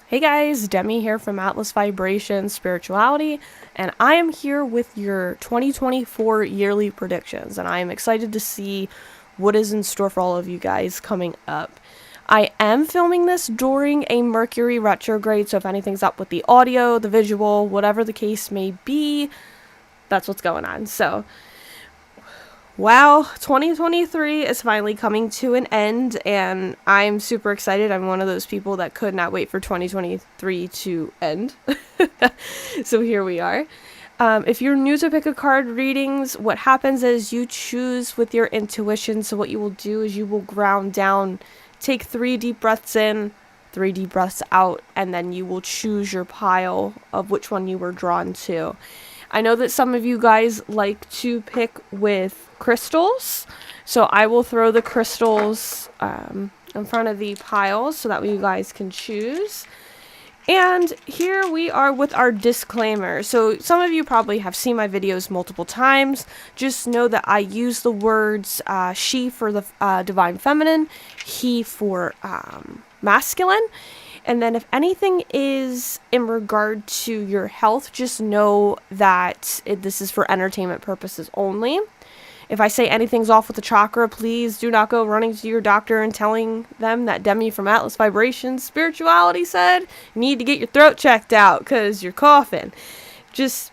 Hey guys, Demi here from Atlas Vibration Spirituality, and I am here with your 2024 yearly predictions, and I am excited to see what is in store for all of you guys coming up. I am filming this during a Mercury retrograde, so if anything's up with the audio, the visual, whatever the case may be, that's what's going on. So, wow, 2023 is finally coming to an end, and I'm super excited. I'm one of those people that could not wait for 2023 to end. So here we are. If you're new to Pick a Card readings, what happens is you choose with your intuition. So what you will do is you will ground down, take 3 deep breaths in, 3 deep breaths out, and then you will choose your pile of which one you were drawn to. I know that some of you guys like to pick with crystals, so I will throw the crystals in front of the piles so that way you guys can choose. And here we are with our disclaimer. So some of you probably have seen my videos multiple times. Just know that I use the words she for the divine feminine, he for masculine. And then if anything is in regard to your health, just know that this is for entertainment purposes only. If I say anything's off with the chakra, please do not go running to your doctor and telling them that Demi from Atlas Vibration Spirituality said you need to get your throat checked out because you're coughing. Just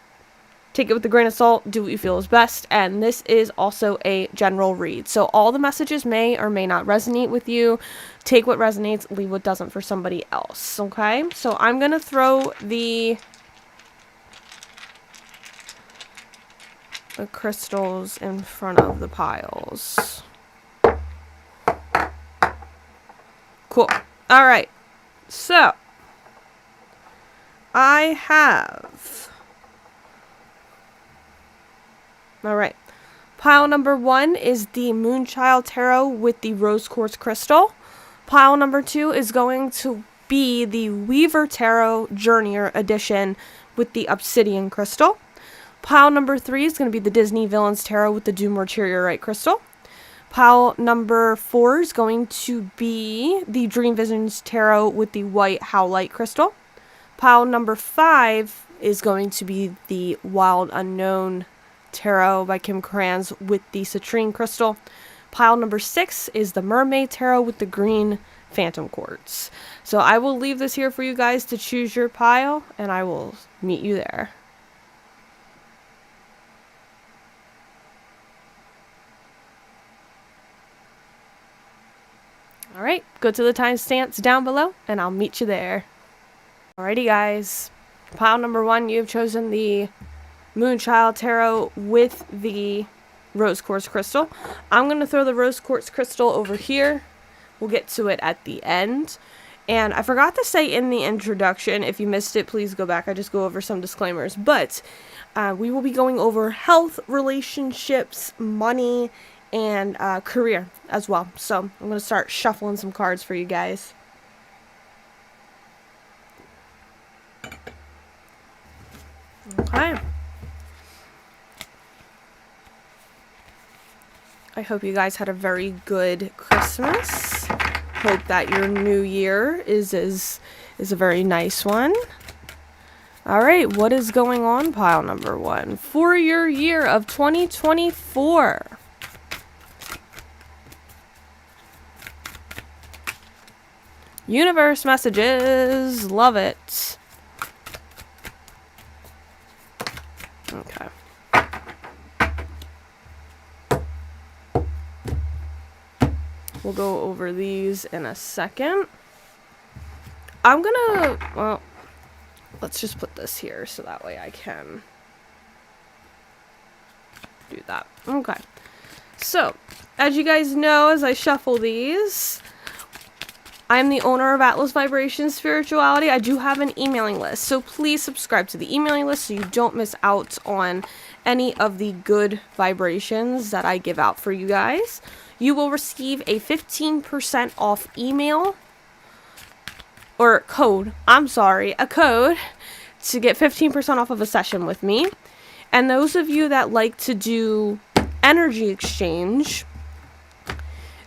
take it with a grain of salt, do what you feel is best, and this is also a general read. So all the messages may or may not resonate with you. Take what resonates, leave what doesn't for somebody else, okay? So I'm going to throw the crystals in front of the piles. Cool. All right. So I have... All right. Pile number 1 is the Moonchild Tarot with the rose quartz crystal. Pile number 2 is going to be the Weaver Tarot Journeyer edition with the obsidian crystal. Pile number 3 is going to be the Disney Villains Tarot with the Doom Meteorite crystal. Pile number 4 is going to be the Dream Visions Tarot with the white Howlite crystal. Pile number 5 is going to be the Wild Unknown Tarot by Kim Kranz with the citrine crystal. Pile number 6 is the Mermaid Tarot with the green phantom quartz. So I will leave this here for you guys to choose your pile, and I will meet you there. Alright, go to the timestamps down below, and I'll meet you there. Alrighty guys, pile number 1, you have chosen the Moonchild Tarot with the rose quartz crystal. I'm going to throw the rose quartz crystal over here. We'll get to it at the end. And I forgot to say in the introduction, if you missed it, please go back. I just go over some disclaimers. But we will be going over health, relationships, money, and career as well. So I'm going to start shuffling some cards for you guys. Okay. I hope you guys had a very good Christmas. Hope that your new year is a very nice one. Alright, what is going on, pile number 1? For your year of 2024. Universe messages. Love it. Okay. We'll go over these in a second. Well, let's just put this here so that way I can do that. Okay. So, as you guys know, as I shuffle these, I'm the owner of Atlas Vibration Spirituality. I do have an emailing list, so please subscribe to the emailing list so you don't miss out on any of the good vibrations that I give out for you guys. You will receive a 15% off email, or code, a code to get 15% off of a session with me. And those of you that like to do energy exchange,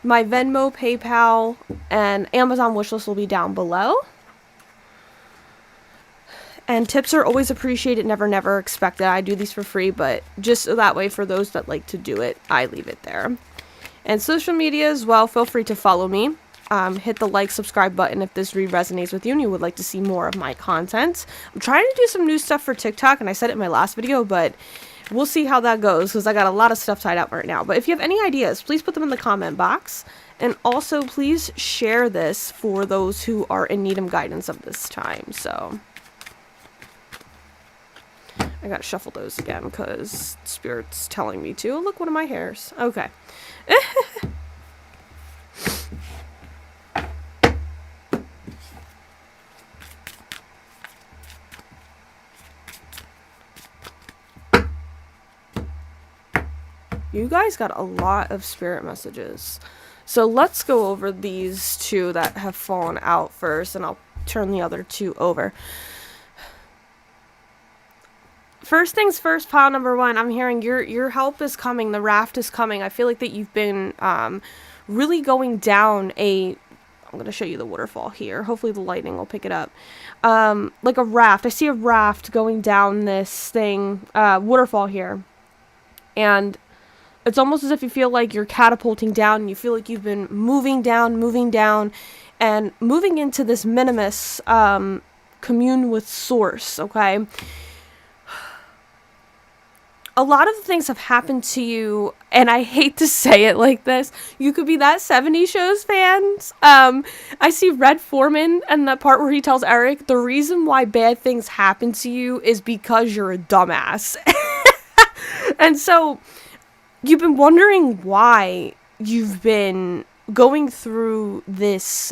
my Venmo, PayPal, and Amazon wishlist will be down below. And tips are always appreciated, never expected. I do these for free, but just that way for those that like to do it, I leave it there. And social media as well, feel free to follow me. Hit the like, subscribe button if this resonates with you and you would like to see more of my content. I'm trying to do some new stuff for TikTok, and I said it in my last video, but we'll see how that goes because I got a lot of stuff tied up right now. But if you have any ideas, please put them in the comment box. And also, please share this for those who are in need of guidance of this time. So, I gotta shuffle those again because Spirit's telling me to. Look, one of my hairs. Okay. You guys got a lot of spirit messages. So let's go over these two that have fallen out first, and I'll turn the other two over. First things first, pile number one, I'm hearing your help is coming. The raft is coming. I feel like that you've been really going down I'm going to show you the waterfall here. Hopefully the lighting will pick it up. Like a raft. I see a raft going down this thing, waterfall here. And it's almost as if you feel like you're catapulting down, and you feel like you've been moving down, and moving into this minimus commune with source, okay? A lot of things have happened to you, and I hate to say it like this. You could be that 70 shows fans. I see Red Foreman and that part where he tells Eric, the reason why bad things happen to you is because you're a dumbass. And so you've been wondering why you've been going through this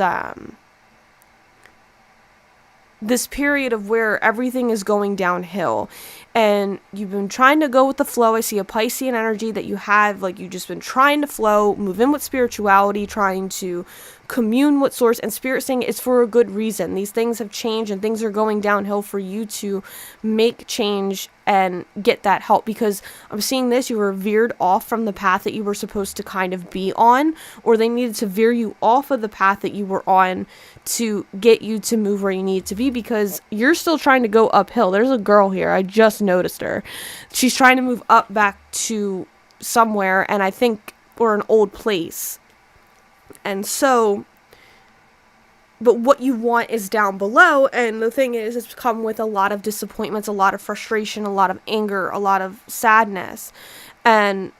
this period of where everything is going downhill, and you've been trying to go with the flow. I see a Piscean energy that you have, like you've just been trying to flow, move in with spirituality, trying to commune with source, and Spirit saying it's for a good reason. These things have changed and things are going downhill for you to make change and get that help, because I'm seeing this, you were veered off from the path that you were supposed to kind of be on, or they needed to veer you off of the path that you were on to get you to move where you need to be, because you're still trying to go uphill. There's a girl here, I just noticed her. She's trying to move up back to somewhere, and I think, or an old place. And so, but what you want is down below, and the thing is, it's come with a lot of disappointments, a lot of frustration, a lot of anger, a lot of sadness, and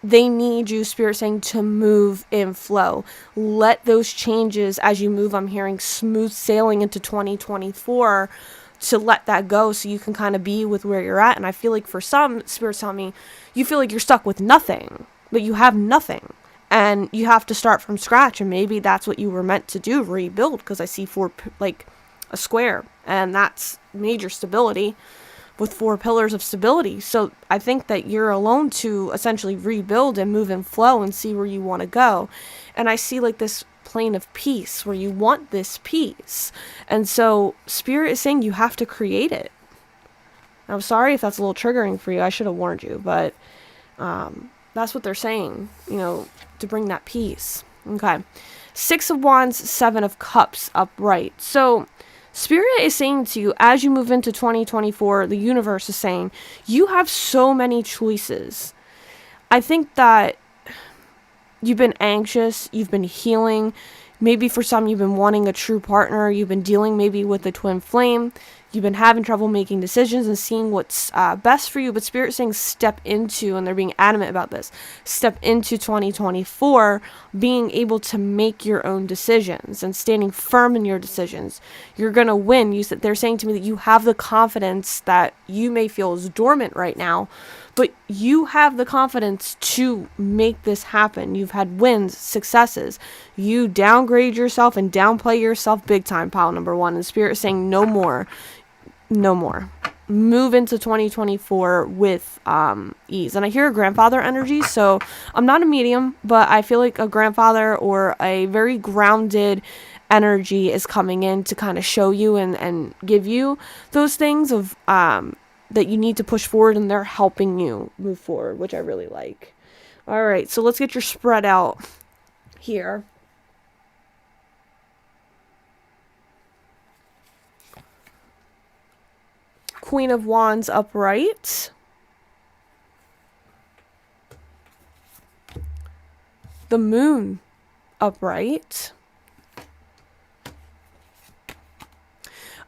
they need you, Spirit saying, to move in flow. Let those changes as you move, I'm hearing smooth sailing into 2024, to let that go so you can kind of be with where you're at. And I feel like for some, Spirit's telling me, you feel like you're stuck with nothing, but you have nothing. And you have to start from scratch, and maybe that's what you were meant to do, rebuild, because I see like a square, and that's major stability with 4 pillars of stability. So I think that you're alone to essentially rebuild and move and flow and see where you want to go. And I see like this plane of peace where you want this peace. And so Spirit is saying you have to create it. I'm sorry if that's a little triggering for you. I should have warned you, but that's what they're saying, you know, to bring that peace. Okay. 6 of Wands, 7 of Cups upright. So Spirit is saying to you, as you move into 2024, the universe is saying, you have so many choices. I think that you've been anxious, you've been healing. Maybe for some, you've been wanting a true partner. You've been dealing maybe with a twin flame. You've been having trouble making decisions and seeing what's best for you. But Spirit's saying step into, and they're being adamant about this, step into 2024 being able to make your own decisions and standing firm in your decisions. You're going to win. They're saying to me that you have the confidence that you may feel is dormant right now, but you have the confidence to make this happen. You've had wins, successes. You downgrade yourself and downplay yourself big time, pile number 1. And Spirit is saying no more. No more. Move into 2024 with ease. And I hear a grandfather energy, so I'm not a medium, but I feel like a grandfather or a very grounded energy is coming in to kind of show you and give you those things of that you need to push forward, and they're helping you move forward, which I really like. All right, so let's get your spread out here. Queen of Wands upright. The Moon upright.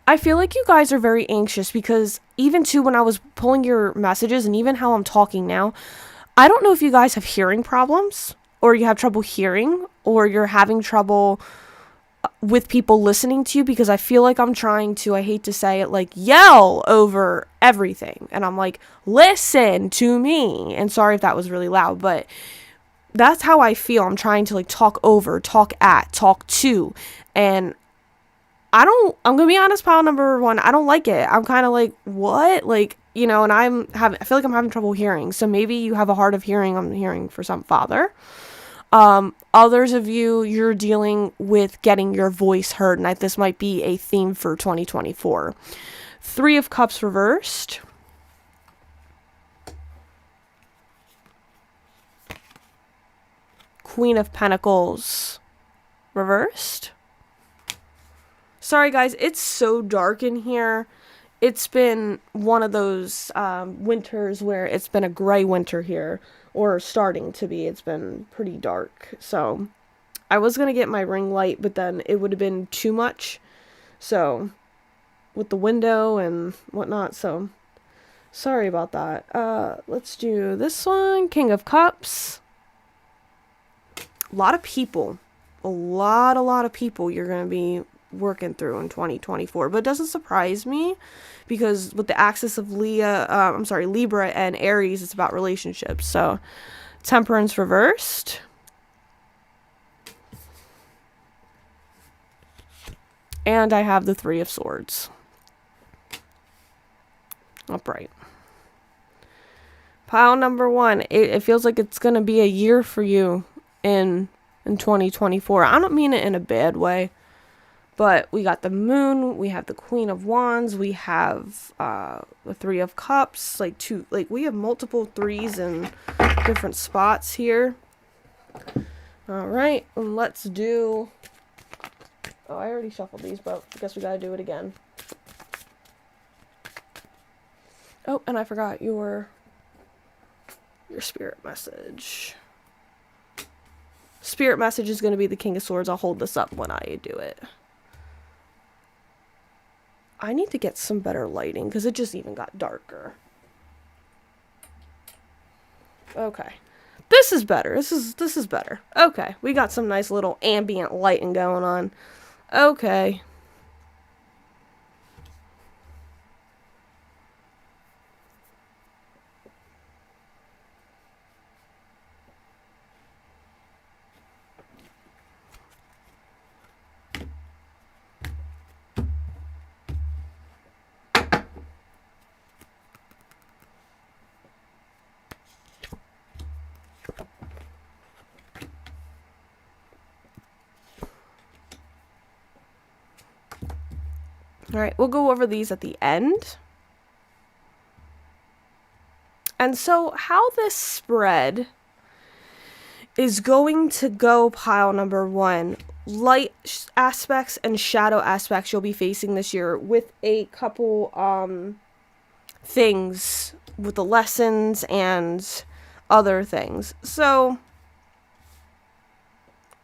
I feel like you guys are very anxious because even too when I was pulling your messages and even how I'm talking now, I don't know if you guys have hearing problems or you have trouble hearing or you're having trouble with people listening to you, because I feel like I'm trying to, I hate to say it, like yell over everything. And I'm like, listen to me. And sorry if that was really loud, but that's how I feel. I'm trying to like talk over, talk at, talk to. And I'm going to be honest, pile number one, I don't like it. I'm kind of like, what? Like, you know, and I feel like I'm having trouble hearing. So maybe you have a hard of hearing. I'm hearing for some father. Others of you, you're dealing with getting your voice heard. And this might be a theme for 2024. 3 of Cups reversed. Queen of Pentacles reversed. Sorry guys, it's so dark in here. It's been one of those winters where it's been a gray winter here, or starting to be. It's been pretty dark. So I was going to get my ring light, but then it would have been too much. So with the window and whatnot. So sorry about that. Let's do this one. King of Cups. A lot of people. A lot of people you're going to be working through in 2024, but it doesn't surprise me because with the axis of Libra and Aries, it's about relationships. So Temperance reversed. And I have the 3 of Swords upright. Pile number 1. It feels like it's going to be a year for you in 2024. I don't mean it in a bad way. But we got the Moon, we have the Queen of Wands, we have the 3 of Cups, we have multiple 3s in different spots here. All right, and let's do, I already shuffled these, but I guess we gotta do it again. Oh, and I forgot your spirit message. Spirit message is gonna be the King of Swords. I'll hold this up when I do it. I need to get some better lighting because it just even got darker. Okay. This is better. This is better. Okay. We got some nice little ambient lighting going on. Okay. All right, we'll go over these at the end. And so how this spread is going to go, pile number 1, light aspects and shadow aspects you'll be facing this year with a couple things with the lessons and other things. So,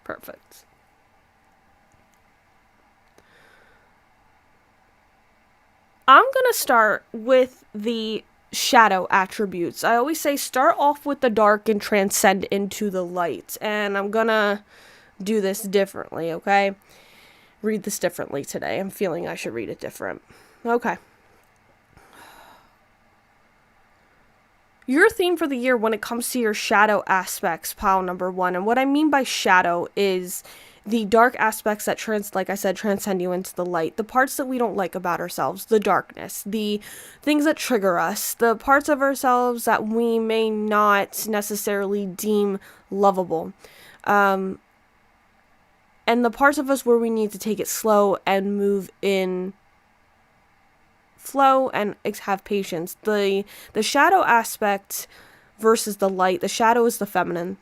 perfect. I'm going to start with the shadow attributes. I always say start off with the dark and transcend into the light. And I'm going to do this differently, okay? Read this differently today. I'm feeling I should read it different. Okay. Your theme for the year when it comes to your shadow aspects, pile number 1. And what I mean by shadow is the dark aspects that, like I said, transcend you into the light. The parts that we don't like about ourselves, the darkness, the things that trigger us, the parts of ourselves that we may not necessarily deem lovable. And the parts of us where we need to take it slow and move in flow and have patience. The shadow aspect versus the light. The shadow is the feminine.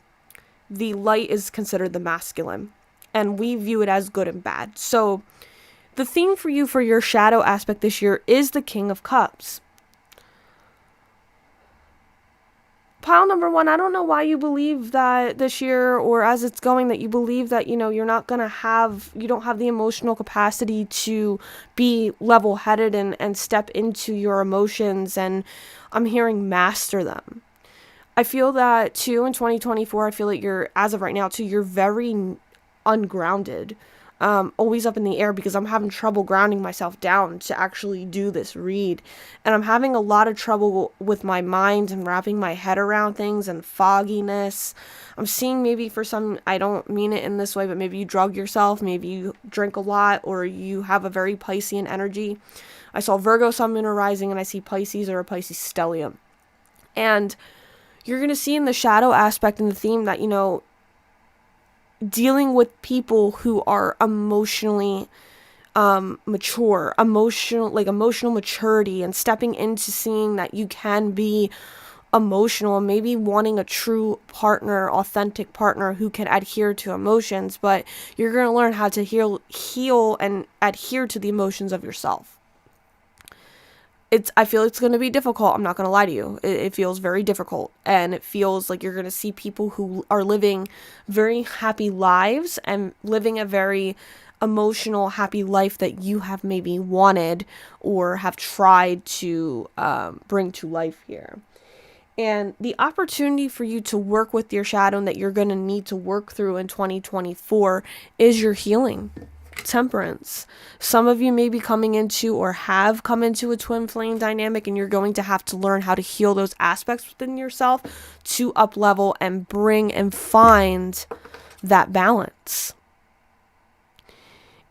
The light is considered the masculine. And we view it as good and bad. So the theme for you for your shadow aspect this year is the King of Cups. pile number one, I don't know why you believe that this year, or as it's going, that you believe that, you don't have the emotional capacity to be level-headed and step into your emotions, and I'm hearing master them. I feel that too in 2024, I feel like as of right now too, you're very ungrounded. Always up in the air, because I'm having trouble grounding myself down to actually do this read. And I'm having a lot of trouble with my mind and wrapping my head around things, and fogginess. I'm seeing, maybe for some, I don't mean it in this way, but maybe you drug yourself, maybe you drink a lot, or you have a very Piscean energy. I saw Virgo, Sun, Moon, or Rising, and I see Pisces or a Pisces stellium. And you're going to see in the shadow aspect and the theme that, dealing with people who are emotionally mature, emotional maturity, and stepping into seeing that you can be emotional, and maybe wanting a true partner, authentic partner who can adhere to emotions, but you're going to learn how to heal and adhere to the emotions of yourself. I feel it's going to be difficult. I'm not going to lie to you. It feels very difficult. And it feels like you're going to see people who are living very happy lives and living a very emotional, happy life that you have maybe wanted or have tried to bring to life here. And the opportunity for you to work with your shadow, and that you're going to need to work through in 2024, is your healing. Temperance. Some of you may be coming into, or have come into, a twin flame dynamic, and you're going to have to learn how to heal those aspects within yourself to up level and bring and find that balance.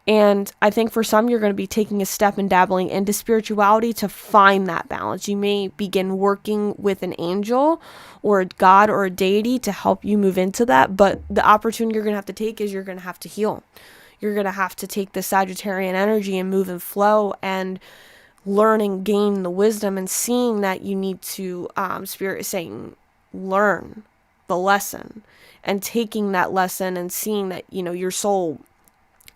And I think for some, you're going to be taking a step and dabbling into spirituality to find that balance. You may begin working with an angel or a god or a deity to help you move into that, but the opportunity you're going to have to take is you're going to have to heal. You're going to have to take the Sagittarian energy and move and flow, and learn and gain the wisdom, and seeing that you need to, Spirit is saying, learn the lesson, and taking that lesson and seeing that, your soul,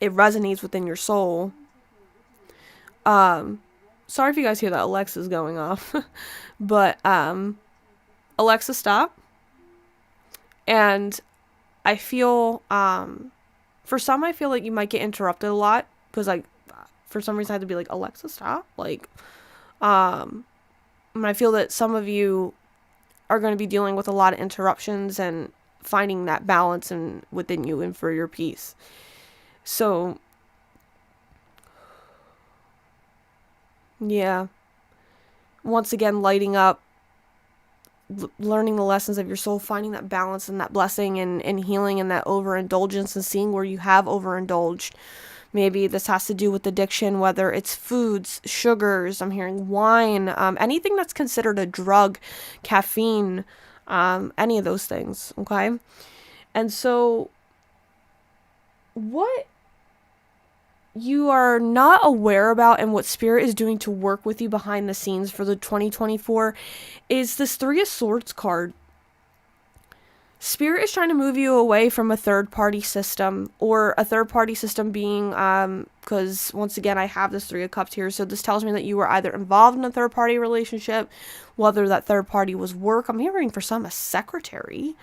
it resonates within your soul. Sorry if you guys hear that Alexa's going off, but Alexa, stop. And I feel, for some, I feel like you might get interrupted a lot, because for some reason I had to be like, Alexa, stop. And I feel that some of you are going to be dealing with a lot of interruptions and finding that balance within you and for your peace. So, yeah. Once again, lighting up, learning the lessons of your soul, finding that balance and that blessing and healing and that overindulgence, and seeing where you have overindulged. Maybe this has to do with addiction, whether it's foods, sugars, I'm hearing wine, anything that's considered a drug, caffeine, any of those things, okay? And so what you are not aware about, and what Spirit is doing to work with you behind the scenes for the 2024, is this Three of Swords card. Spirit is trying to move you away from a third-party system, or a third-party system being, because once again, I have this Three of Cups here, so this tells me that you were either involved in a third-party relationship, whether that third party was work. I'm hearing for some a secretary.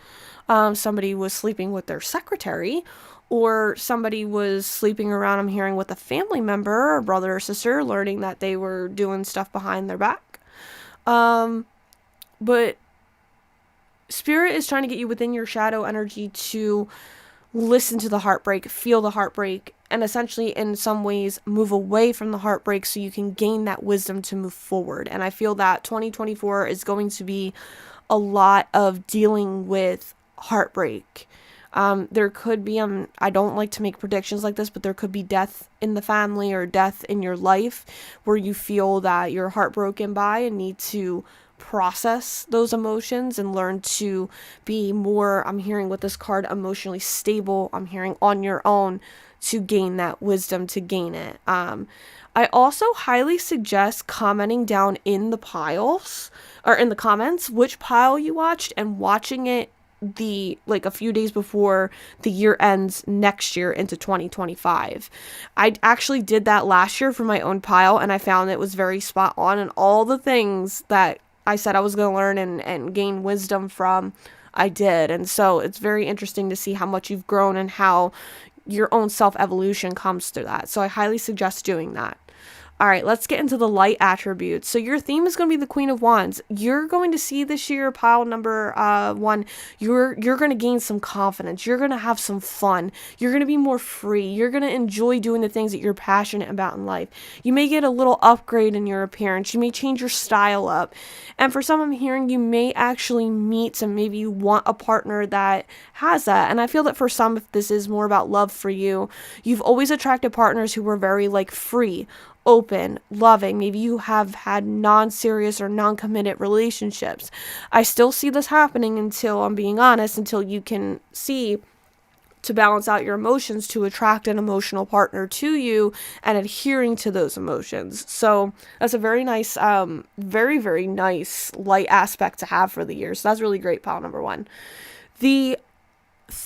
Somebody was sleeping with their secretary, or somebody was sleeping around, I'm hearing, with a family member or brother or sister, learning that they were doing stuff behind their back. But Spirit is trying to get you within your shadow energy to listen to the heartbreak, feel the heartbreak, and essentially in some ways move away from the heartbreak so you can gain that wisdom to move forward. And I feel that 2024 is going to be a lot of dealing with heartbreak. There could be, I don't like to make predictions like this, but there could be death in the family or death in your life where you feel that you're heartbroken by and need to process those emotions and learn to be more, I'm hearing with this card, emotionally stable. I'm hearing on your own to gain that wisdom, to gain it. I also highly suggest commenting down in the piles, or in the comments, which pile you watched, and watching it a few days before the year ends next year into 2025. I actually did that last year for my own pile, and I found it was very spot on, and all the things that I said I was going to learn and gain wisdom from, I did. And so it's very interesting to see how much you've grown and how your own self-evolution comes through that. So I highly suggest doing that. All right, let's get into the light attributes. So your theme is going to be the Queen of Wands. You're going to see this year, pile number 1, you're going to gain some confidence. You're going to have some fun. You're going to be more free. You're going to enjoy doing the things that you're passionate about in life. You may get a little upgrade in your appearance. You may change your style up. And for some, I'm hearing you may actually meet and maybe you want a partner that has that. And I feel that for some, if this is more about love for you, you've always attracted partners who were very like free, open, loving. Maybe you have had non-serious or non-committed relationships. I still see this happening until, I'm being honest, until you can see to balance out your emotions to attract an emotional partner to you and adhering to those emotions. So that's a very nice, very, very nice light aspect to have for the year. So that's really great, pile number 1. The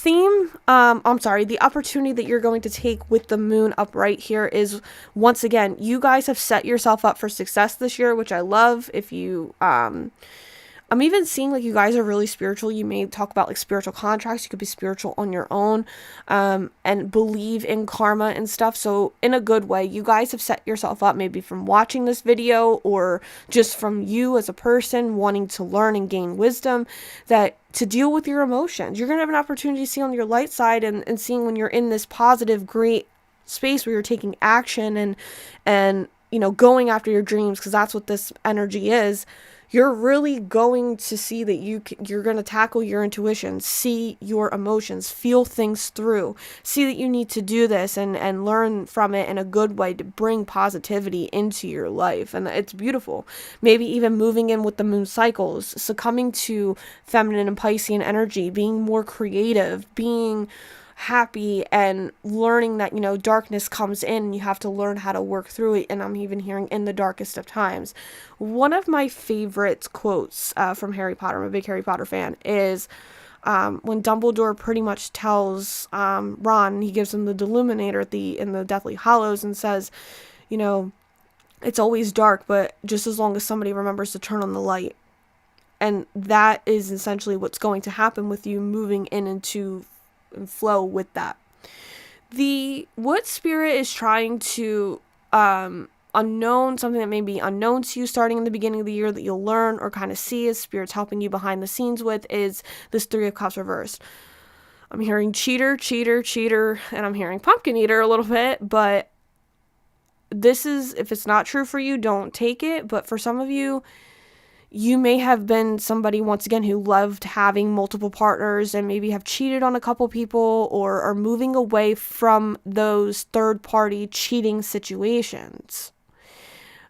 the opportunity that you're going to take with the moon up right here is, once again, you guys have set yourself up for success this year, which I love. If you, I'm even seeing like you guys are really spiritual. You may talk about like spiritual contracts. You could be spiritual on your own, and believe in karma and stuff. So in a good way, you guys have set yourself up maybe from watching this video or just from you as a person wanting to learn and gain wisdom that to deal with your emotions. You're going to have an opportunity to see on your light side and seeing when you're in this positive, great space where you're taking action and going after your dreams, because that's what this energy is. You're really going to see that you're going to tackle your intuition, see your emotions, feel things through, see that you need to do this and learn from it in a good way to bring positivity into your life. And it's beautiful. Maybe even moving in with the moon cycles, succumbing to feminine and Piscean energy, being more creative, being happy and learning that, darkness comes in and you have to learn how to work through it. And I'm even hearing in the darkest of times. One of my favorite quotes from Harry Potter, I'm a big Harry Potter fan, is when Dumbledore pretty much tells Ron, he gives him the Deluminator in the Deathly Hallows and says, it's always dark, but just as long as somebody remembers to turn on the light. And that is essentially what's going to happen with you moving into and flow with that. What spirit is trying to something that may be unknown to you starting in the beginning of the year that you'll learn or kind of see as spirit's helping you behind the scenes with is this 3 of Cups reversed. I'm hearing cheater, and I'm hearing pumpkin eater a little bit, but this is, if it's not true for you, don't take it. But for some of you, you may have been somebody, once again, who loved having multiple partners and maybe have cheated on a couple people or are moving away from those third-party cheating situations.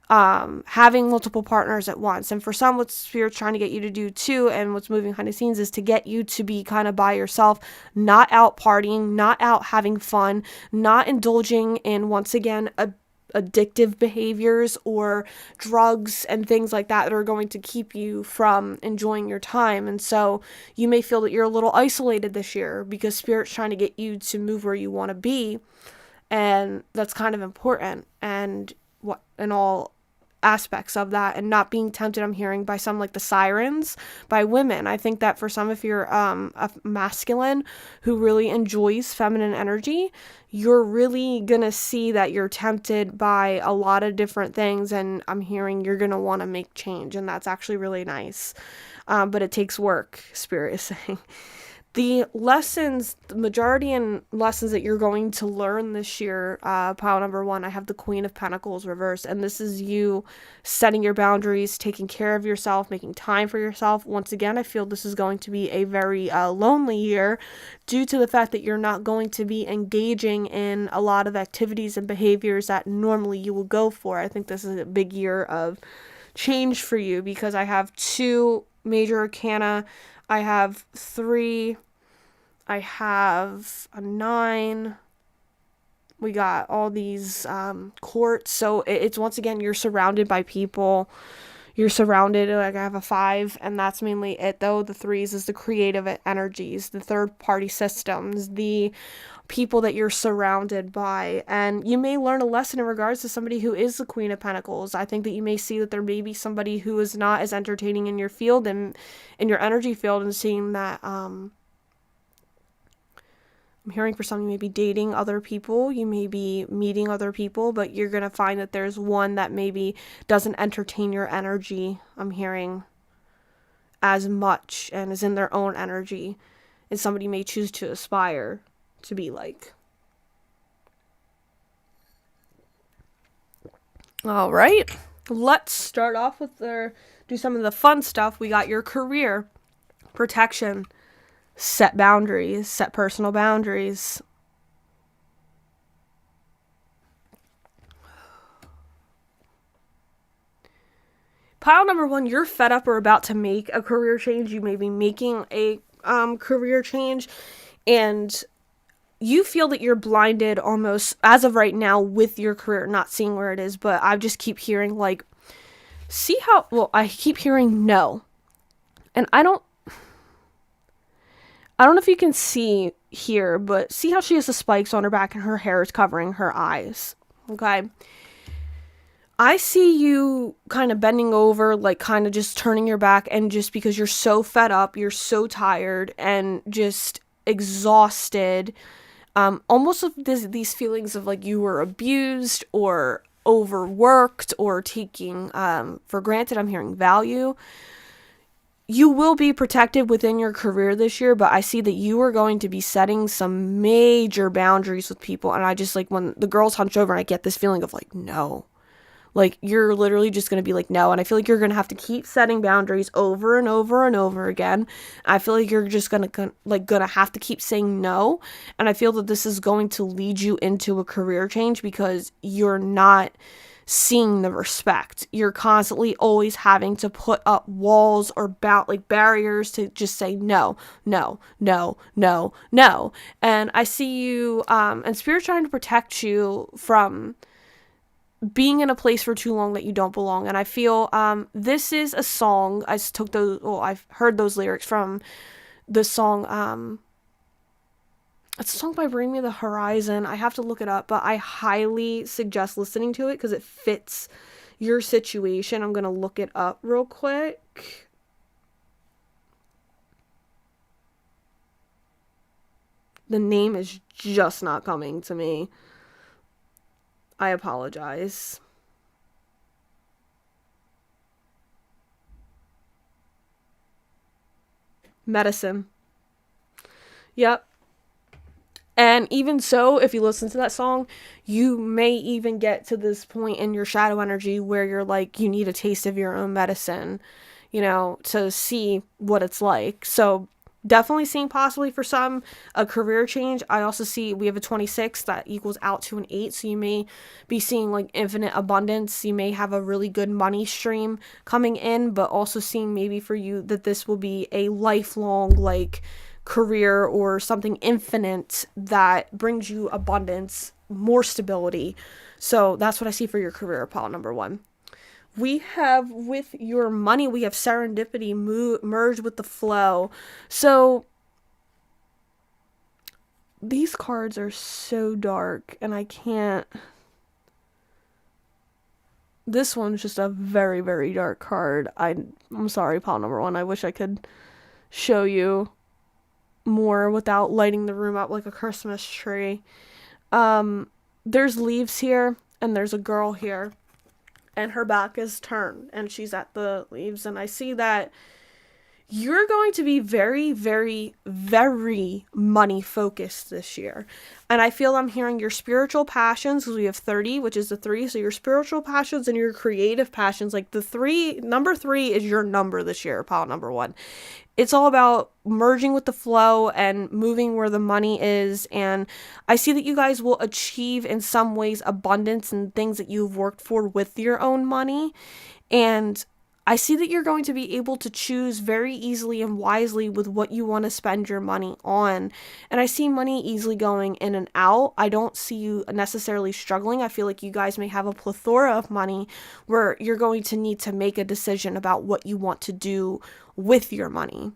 Having multiple partners at once. And for some, what Spirit's trying to get you to do too, and what's moving behind the scenes, is to get you to be kind of by yourself, not out partying, not out having fun, not indulging in, once again, addictive behaviors or drugs and things like that are going to keep you from enjoying your time. And so you may feel that you're a little isolated this year because Spirit's trying to get you to move where you want to be, and that's kind of important. And what in all aspects of that, and not being tempted, I'm hearing, by some, like the sirens, by women. I think that for some, if you're a masculine who really enjoys feminine energy, you're really gonna see that you're tempted by a lot of different things, and I'm hearing you're gonna want to make change, and that's actually really nice. But it takes work, Spirit is saying. The majority in lessons that you're going to learn this year, pile number 1, I have the Queen of Pentacles reversed, and this is you setting your boundaries, taking care of yourself, making time for yourself. Once again, I feel this is going to be a very lonely year due to the fact that you're not going to be engaging in a lot of activities and behaviors that normally you will go for. I think this is a big year of change for you because I have 2 major arcana, I have 3, I have a 9, we got all these courts. So it's once again, you're surrounded by people, You're surrounded, like I have a 5, and that's mainly it though. The 3s is the creative energies, the third party systems, the people that you're surrounded by. And you may learn a lesson in regards to somebody who is the Queen of Pentacles. I think that you may see that there may be somebody who is not as entertaining in your field and in your energy field, and seeing that I'm hearing for some, you may be dating other people, you may be meeting other people, but you're going to find that there's one that maybe doesn't entertain your energy, I'm hearing, as much, and is in their own energy, and somebody may choose to aspire to be like. All right, let's start off with do some of the fun stuff. We got your career, protection, set boundaries, set personal boundaries. Pile number 1, you're fed up or about to make a career change. You may be making a career change, and you feel that you're blinded almost as of right now with your career, not seeing where it is. But I just keep hearing like, I keep hearing no. And I don't know if you can see here, but see how she has the spikes on her back and her hair is covering her eyes. Okay. I see you kind of bending over, like kind of just turning your back, and just because you're so fed up, you're so tired and just exhausted. Almost of these feelings of like you were abused or overworked or taking for granted. I'm hearing value. You will be protected within your career this year, but I see that you are going to be setting some major boundaries with people. And I just like, when the girls hunch over and I get this feeling of like, no. Like, you're literally just going to be like, no. And I feel like you're going to have to keep setting boundaries over and over and over again. I feel like you're just going to have to keep saying no. And I feel that this is going to lead you into a career change because you're not seeing the respect. You're constantly always having to put up walls or barriers to just say no, no, no, no, no. And I see you, and Spirit's trying to protect you from being in a place for too long that you don't belong. And I feel this is a song. I've heard those lyrics from the song. It's a song by Bring Me the Horizon. I have to look it up, but I highly suggest listening to it because it fits your situation. I'm going to look it up real quick. The name is just not coming to me. I apologize. Medicine. Yep. And even so, if you listen to that song, you may even get to this point in your shadow energy where you're like, you need a taste of your own medicine, to see what it's like. So definitely seeing possibly for some a career change. I also see we have a 26 that equals out to an 8. So you may be seeing like infinite abundance. You may have a really good money stream coming in, but also seeing maybe for you that this will be a lifelong like career or something infinite that brings you abundance, more stability. So that's what I see for your career, pile number 1. We have with your money, we have serendipity merged with the flow. So these cards are so dark and I can't. This one's just a very, very dark card. I'm sorry, pile number 1. I wish I could show you more without lighting the room up like a Christmas tree. There's leaves here and there's a girl here. And her back is turned and she's at the leaves. And I see that you're going to be very, very, very money focused this year. And I feel I'm hearing your spiritual passions, because we have 30, which is the 3. So your spiritual passions and your creative passions, like number 3 is your number this year, pile number 1. It's all about merging with the flow and moving where the money is. And I see that you guys will achieve in some ways abundance and things that you've worked for with your own money. And I see that you're going to be able to choose very easily and wisely with what you want to spend your money on. And I see money easily going in and out. I don't see you necessarily struggling. I feel like you guys may have a plethora of money where you're going to need to make a decision about what you want to do with your money.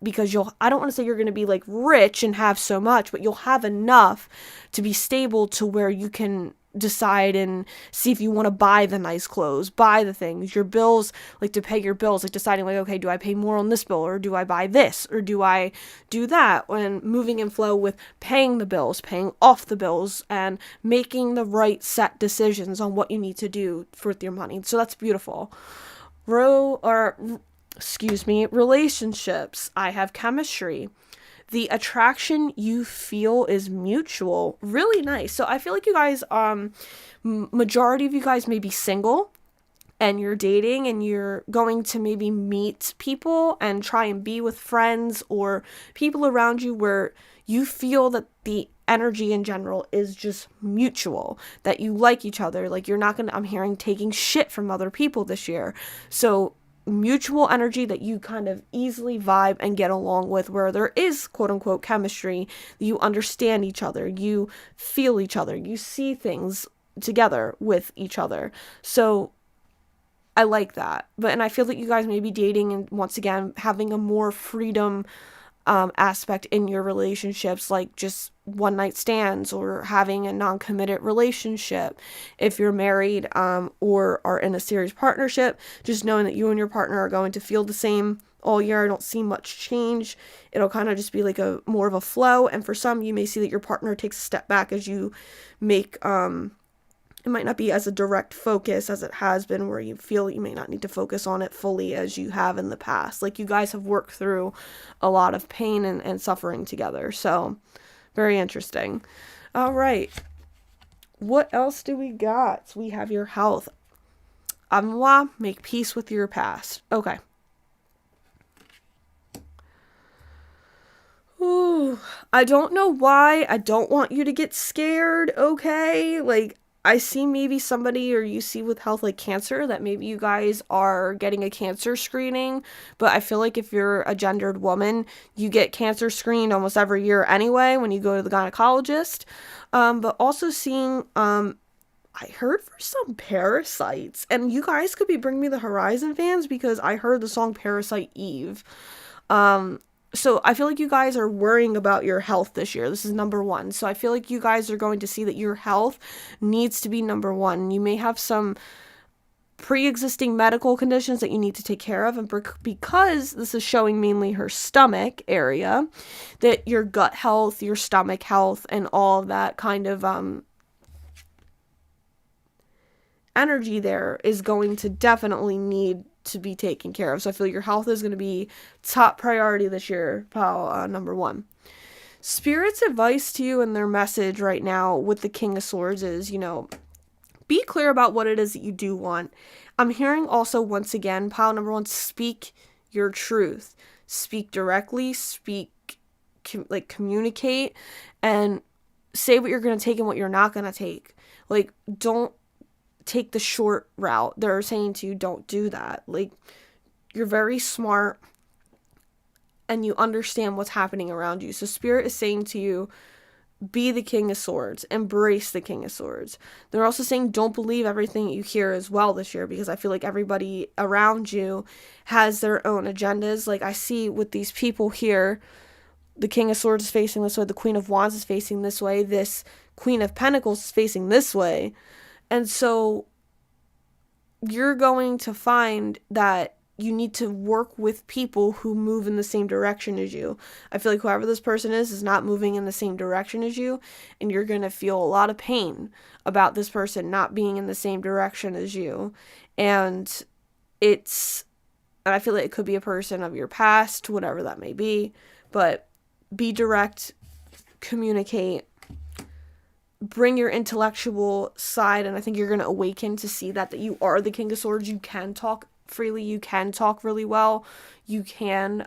Because I don't want to say you're going to be like rich and have so much, but you'll have enough to be stable to where you can decide and see if you want to buy the nice clothes, buy the things, your bills, like to pay your bills, like deciding like, okay, do I pay more on this bill, or do I buy this, or do I do that? When moving in flow with paying the bills, paying off the bills, and making the right set decisions on what you need to do with your money. So that's beautiful. Relationships. I have chemistry. The attraction you feel is mutual. Really nice. So I feel like you guys, majority of you guys may be single and you're dating and you're going to maybe meet people and try and be with friends or people around you where you feel that the energy in general is just mutual, that you like each other. Like I'm hearing taking shit from other people this year. So mutual energy that you kind of easily vibe and get along with, where there is quote unquote chemistry, you understand each other, you feel each other, you see things together with each other. So I like that. And I feel that you guys may be dating and once again having a more freedom aspect in your relationships, like just one night stands or having a non-committed relationship. If you're married or are in a serious partnership, just knowing that you and your partner are going to feel the same all year. I don't see much change. It'll kind of just be like a more of a flow. And for some, you may see that your partner takes a step back as you make it might not be as a direct focus as it has been, where you feel you may not need to focus on it fully as you have in the past. Like you guys have worked through a lot of pain and suffering together. So very interesting. All right. What else do we got? We have your health. Amwa, make peace with your past. Okay. Ooh, I don't know why. I don't want you to get scared, okay? Like, I see maybe somebody, or you see with health like cancer, that maybe you guys are getting a cancer screening, but I feel like if you're a gendered woman, you get cancer screened almost every year anyway when you go to the gynecologist. But also seeing, I heard for some parasites, and you guys could be Bring Me the Horizon fans because I heard the song Parasite Eve. So I feel like you guys are worrying about your health this year. This is number one. So I feel like you guys are going to see that your health needs to be number one. You may have some pre-existing medical conditions that you need to take care of. And because this is showing mainly her stomach area, that your gut health, your stomach health, and all of that kind of energy there is going to definitely need to be taken care of. So I feel your health is going to be top priority this year, pal. Number one. Spirit's advice to you and their message right now with the King of Swords is, be clear about what it is that you do want. I'm hearing also, once again, pile number one, speak your truth. Speak directly, communicate, and say what you're going to take and what you're not going to take. Like, don't take the short route. They're saying to you, don't do that. Like, you're very smart and you understand what's happening around you. So Spirit is saying to you, be the King of Swords. Embrace the King of Swords. They're also saying don't believe everything you hear as well this year, because I feel like everybody around you has their own agendas. Like I see with these people here, the King of Swords is facing this way, the Queen of Wands is facing this way, this Queen of Pentacles is facing this way. And so you're going to find that you need to work with people who move in the same direction as you. I feel like whoever this person is not moving in the same direction as you, and you're going to feel a lot of pain about this person not being in the same direction as you. And I feel like it could be a person of your past, whatever that may be, but be direct, communicate, bring your intellectual side, and I think you're going to awaken to see that you are the King of Swords. You can talk freely, you can talk really well, you can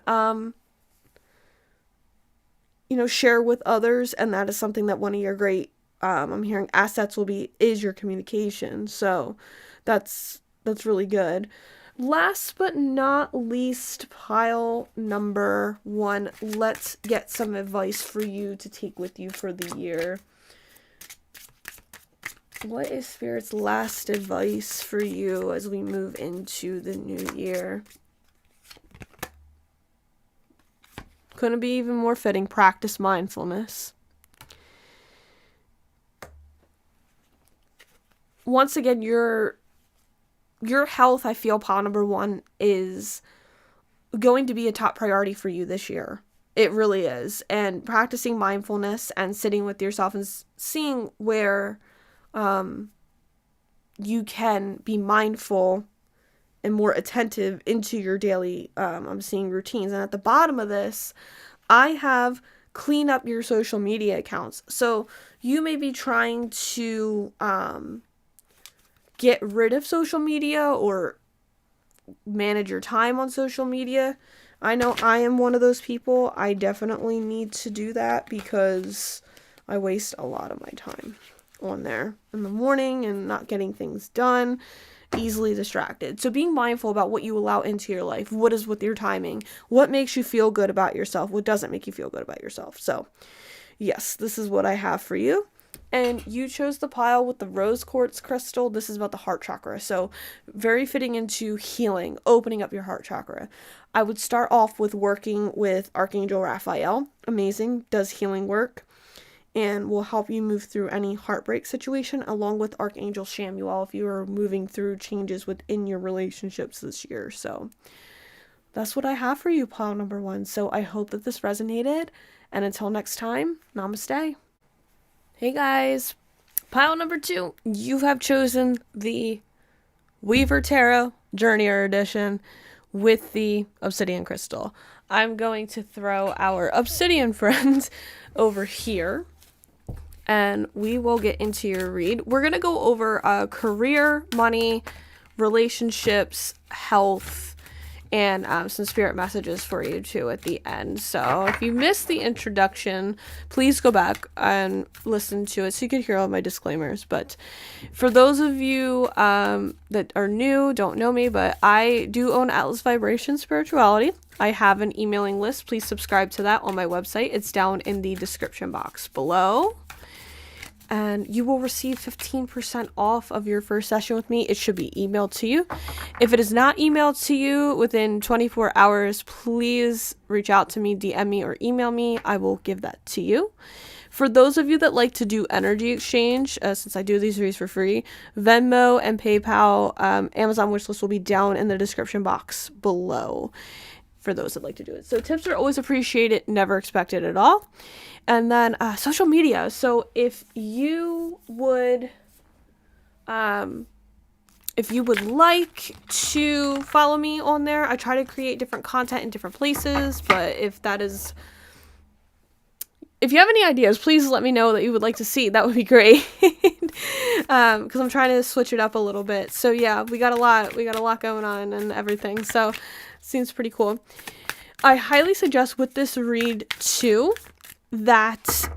share with others, and that is something that one of your great I'm hearing assets is your communication. So that's really good. Last but not least, pile number 1. Let's get some advice for you to take with you for the year. What is Spirit's last advice for you as we move into the new year? Couldn't be even more fitting. Practice mindfulness. Once again, your health, I feel, pile number 1, is going to be a top priority for you this year. It really is. And practicing mindfulness and sitting with yourself and seeing where you can be mindful and more attentive into your daily, I'm seeing routines. And at the bottom of this, I have clean up your social media accounts. So you may be trying to get rid of social media or manage your time on social media. I know I am one of those people. I definitely need to do that because I waste a lot of my time on there in the morning and not getting things done, easily distracted. So being mindful about what you allow into your life, what is with your timing, what makes you feel good about yourself, what doesn't make you feel good about yourself. So yes, this is what I have for you. And you chose the pile with the rose quartz crystal. This is about the heart chakra. So very fitting into healing, opening up your heart chakra. I would start off with working with Archangel Raphael. Amazing, does healing work and will help you move through any heartbreak situation, along with Archangel Shamuel if you are moving through changes within your relationships this year. So that's what I have for you, pile number 1. So I hope that this resonated. And until next time, namaste. Hey guys, pile number 2, you have chosen the Weaver Tarot Journeyer Edition with the Obsidian Crystal. I'm going to throw our Obsidian friends over here and we will get into your read. We're going to go over career, money, relationships, health, and some spirit messages for you too at the end. So if you missed the introduction, please go back and listen to it so you can hear all my disclaimers. But for those of you that are new, don't know me, but I do own Atlas Vibration Spirituality. I have an emailing list. Please subscribe to that on my website. It's down in the description box below. And you will receive 15% off of your first session with me. It should be emailed to you. If it is not emailed to you within 24 hours, please reach out to me, DM me, or email me. I will give that to you. For those of you that like to do energy exchange, since I do these reads for free, Venmo and PayPal, Amazon wishlist will be down in the description box below for those that like to do it. So tips are always appreciated, never expected at all. And then social media. So if you would like to follow me on there, I try to create different content in different places. But if you have any ideas, please let me know that you would like to see. That would be great. Because I'm trying to switch it up a little bit. So yeah, we got a lot going on and everything. So it seems pretty cool. I highly suggest with this read too that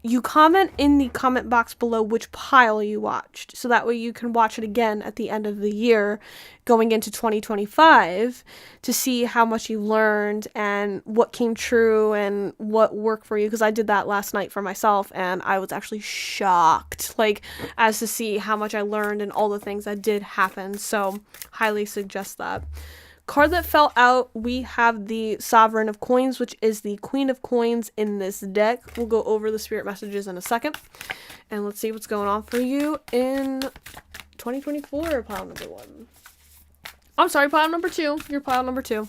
you comment in the comment box below which pile you watched, so that way you can watch it again at the end of the year going into 2025 to see how much you learned and what came true and what worked for you, because I did that last night for myself and I was actually shocked as to see how much I learned and all the things that did happen. So highly suggest that. Card that fell out, we have the Sovereign of Coins, which is the Queen of Coins in this deck. We'll go over the spirit messages in a second. And let's see what's going on for you in 2024, pile number 1. I'm sorry, pile number 2. You're pile number 2.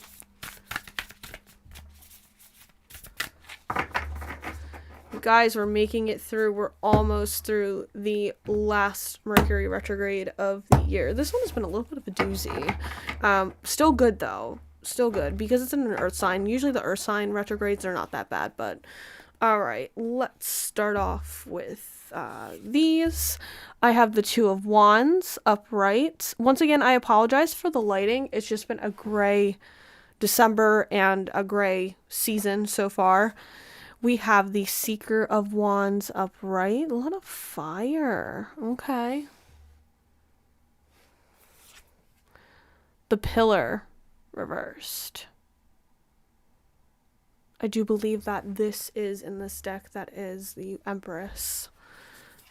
Guys, we're making it through. We're almost through the last Mercury retrograde of the year. This one has been a little bit of a doozy. Still good though. Still good because it's in an earth sign. Usually the earth sign retrogrades are not that bad, but all right, let's start off with these. I have the Two of Wands upright. Once again, I apologize for the lighting. It's just been a gray December and a gray season so far. We have the Seeker of Wands upright. A lot of fire. Okay. the Pillar reversed. I do believe that this is in this deck. That is the Empress.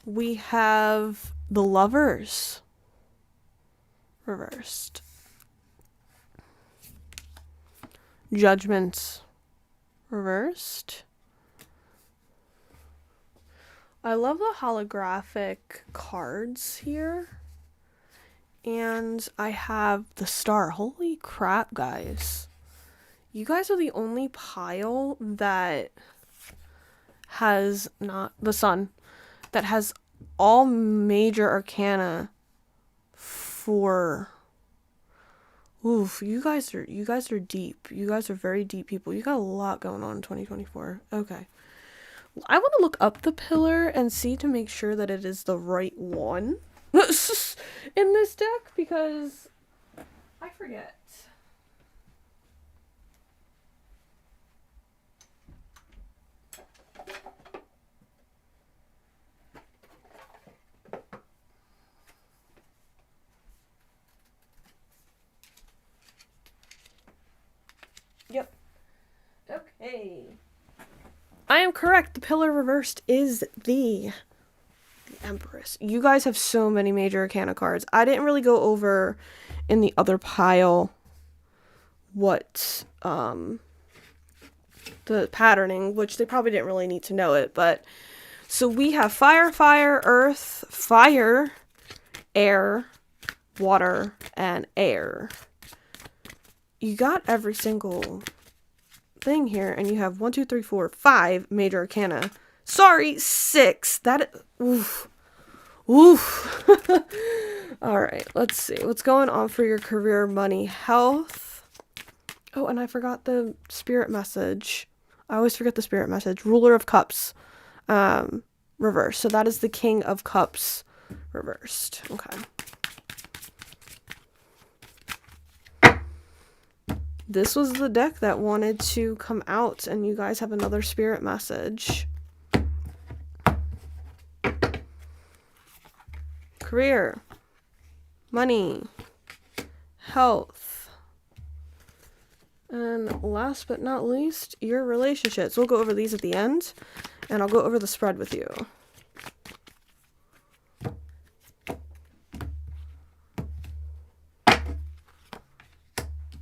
We have the Lovers reversed. Judgment reversed. I love the holographic cards here. And I have the Star. Holy crap, guys. You guys are the only pile that has not the Sun, that has all major arcana for. Oof, you guys are deep. You guys are very deep people. You got a lot going on in 2024. Okay. I want to look up the Pillar and see to make sure that it is the right one in this deck, because I forget. Yep. Okay. I am correct. The Pillar reversed is the Empress. You guys have so many major arcana cards. I didn't really go over in the other pile what the patterning, which they probably didn't really need to know it, but so we have fire, earth, fire, air, water, and air. You got every single thing here, and you have 1, 2, 3, 4, 5 major arcana. Sorry, 6. That, oof. All right, let's see what's going on for your career, money, health. Oh, and I forgot the spirit message. I always forget the spirit message. Ruler of Cups, reversed. So that is the King of Cups reversed. Okay. This was the deck that wanted to come out, and you guys have another spirit message. Career, money, health, and last but not least, your relationships. We'll go over these at the end, and I'll go over the spread with you.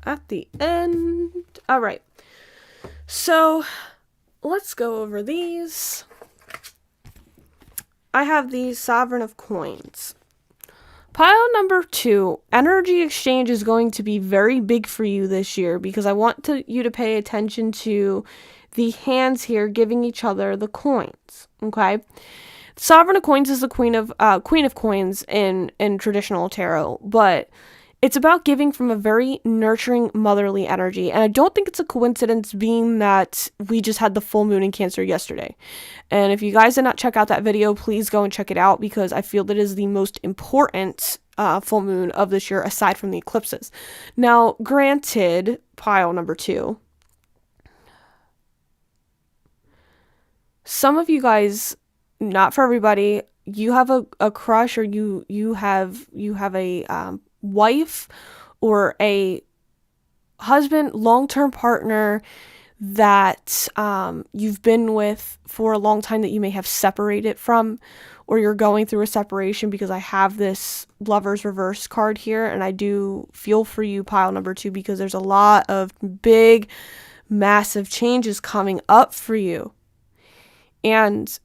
At the end. All right. So let's go over these. I have the Sovereign of Coins. Pile number 2, energy exchange is going to be very big for you this year, because I want you to pay attention to the hands here giving each other the coins. Okay. Sovereign of Coins is the Queen of Coins in traditional tarot, but it's about giving from a very nurturing, motherly energy. And I don't think it's a coincidence, being that we just had the full moon in Cancer yesterday. And if you guys did not check out that video, please go and check it out, because I feel that it is the most important full moon of this year, aside from the eclipses. Now, granted, pile number 2, some of you guys, not for everybody, you have a crush, or you have a wife or a husband, long-term partner that you've been with for a long time, that you may have separated from, or you're going through a separation, because I have this Lover's reverse card here, and I do feel for you, pile number 2, because there's a lot of big, massive changes coming up for you, and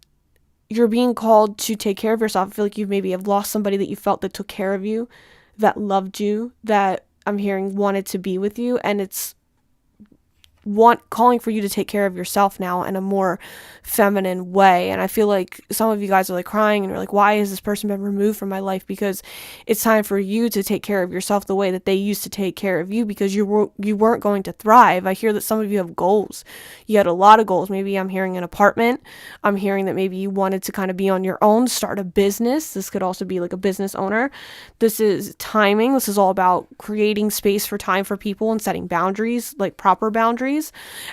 you're being called to take care of yourself. I feel like you maybe have lost somebody that you felt that took care of you, that loved you, that I'm hearing wanted to be with you, and it's calling for you to take care of yourself now in a more feminine way. And I feel like some of you guys are like crying, and you're like, why has this person been removed from my life? Because it's time for you to take care of yourself the way that they used to take care of you, because you weren't going to thrive. I hear that some of you have goals. You had a lot of goals. Maybe I'm hearing an apartment. I'm hearing that maybe you wanted to kind of be on your own, start a business. This could also be like a business owner. This is timing. This is all about creating space for time for people and setting boundaries, like proper boundaries.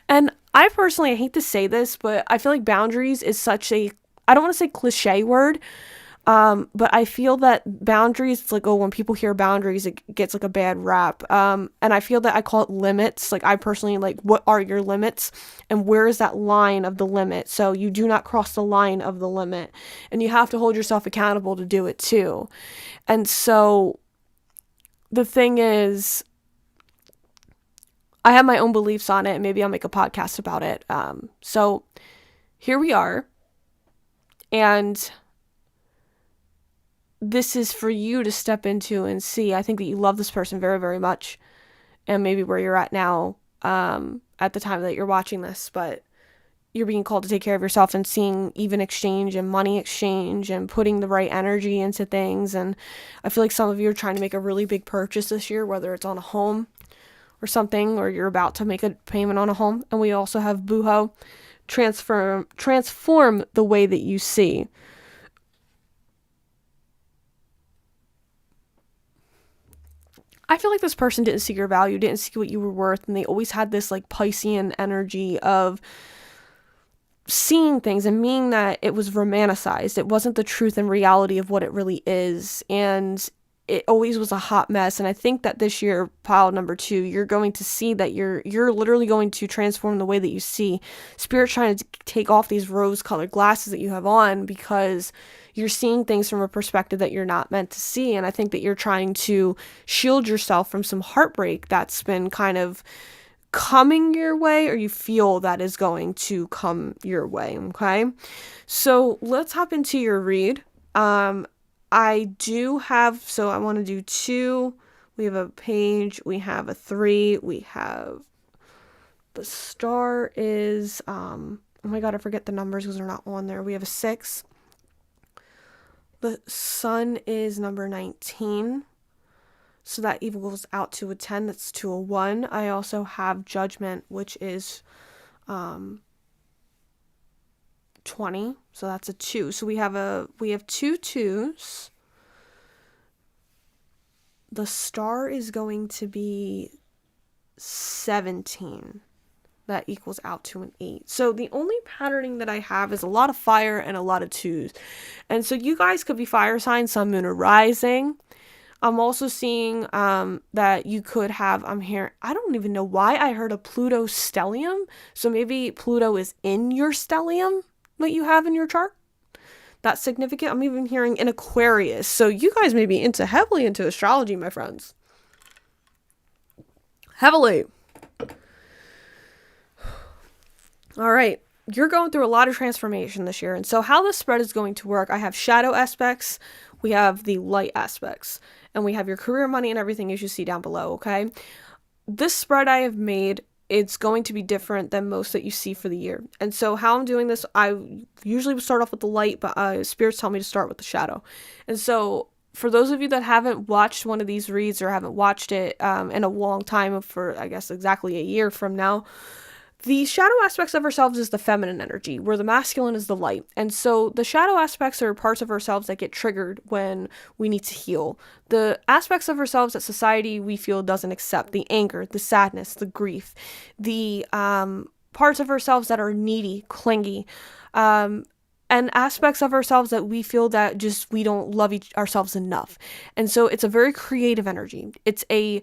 And I personally, I hate to say this, but I feel like boundaries is such a, I don't want to say cliche word, But I feel that boundaries, it's like, oh, when people hear boundaries, it gets like a bad rap. And I feel that I call it limits. Like, I personally, like, what are your limits and where is that line of the limit? So you do not cross the line of the limit, and you have to hold yourself accountable to do it too. And so the thing is, I have my own beliefs on it, and maybe I'll make a podcast about it. So here we are. And this is for you to step into and see. I think that you love this person very, very much, and maybe where you're at now, at the time that you're watching this, but you're being called to take care of yourself and seeing even exchange and money exchange and putting the right energy into things. And I feel like some of you are trying to make a really big purchase this year, whether it's on a home or something, or you're about to make a payment on a home. And we also have Booho, transform the way that you see. I feel like this person didn't see your value, didn't see what you were worth, and they always had this like Piscean energy of seeing things and meaning that it was romanticized. It wasn't the truth and reality of what it really is, and it always was a hot mess. And I think that this year, pile number 2, you're going to see that you're literally going to transform the way that you see. Spirit's trying to take off these rose-colored glasses that you have on, because you're seeing things from a perspective that you're not meant to see. And I think that you're trying to shield yourself from some heartbreak that's been kind of coming your way, or you feel that is going to come your way. Okay, so let's hop into your read. I do have, so I want to do 2. We have a page, we have a 3, we have the star is oh my god, I forget the numbers because they're not on there. We have a 6. The sun is number 19. So that equals out to a 10. That's to a 1. I also have judgment, which is 20. So that's a 2. So we have 2 2s. The star is going to be 17. That equals out to an 8. So the only patterning that I have is a lot of fire and a lot of 2s. And so you guys could be fire signs, sun, moon, or rising. I'm also seeing that you could have, I'm hearing, I don't even know why I heard a Pluto stellium. So maybe Pluto is in your stellium that you have in your chart. That's significant. I'm even hearing an Aquarius. So you guys may be heavily into astrology, my friends. Heavily. All right. You're going through a lot of transformation this year. And so how this spread is going to work, I have shadow aspects, we have the light aspects, and we have your career, money, and everything as you see down below, okay? This spread I have made, it's going to be different than most that you see for the year. And so how I'm doing this, I usually would start off with the light, but spirits tell me to start with the shadow. And so for those of you that haven't watched one of these reads or haven't watched it in a long time, for I guess exactly a year from now, the shadow aspects of ourselves is the feminine energy, where the masculine is the light. And so the shadow aspects are parts of ourselves that get triggered when we need to heal. The aspects of ourselves that society we feel doesn't accept, the anger, the sadness, the grief, the parts of ourselves that are needy, clingy, and aspects of ourselves that we feel that just we don't love ourselves enough. And so it's a very creative energy. It's a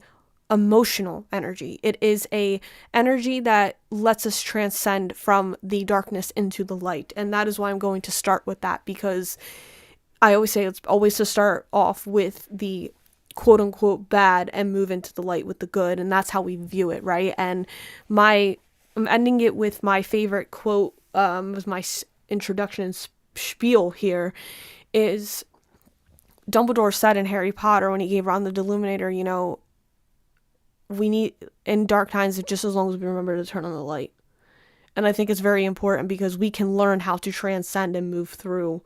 emotional energy. It is a energy that lets us transcend from the darkness into the light. And that is why I'm going to start with that, because I always say it's always to start off with the quote unquote bad and move into the light with the good. And that's how we view it, right? And I'm ending it with my favorite quote, was my introduction spiel here, is Dumbledore said in Harry Potter when he gave Ron the Deluminator, you know, we need, in dark times, just as long as we remember to turn on the light. And I think it's very important because we can learn how to transcend and move through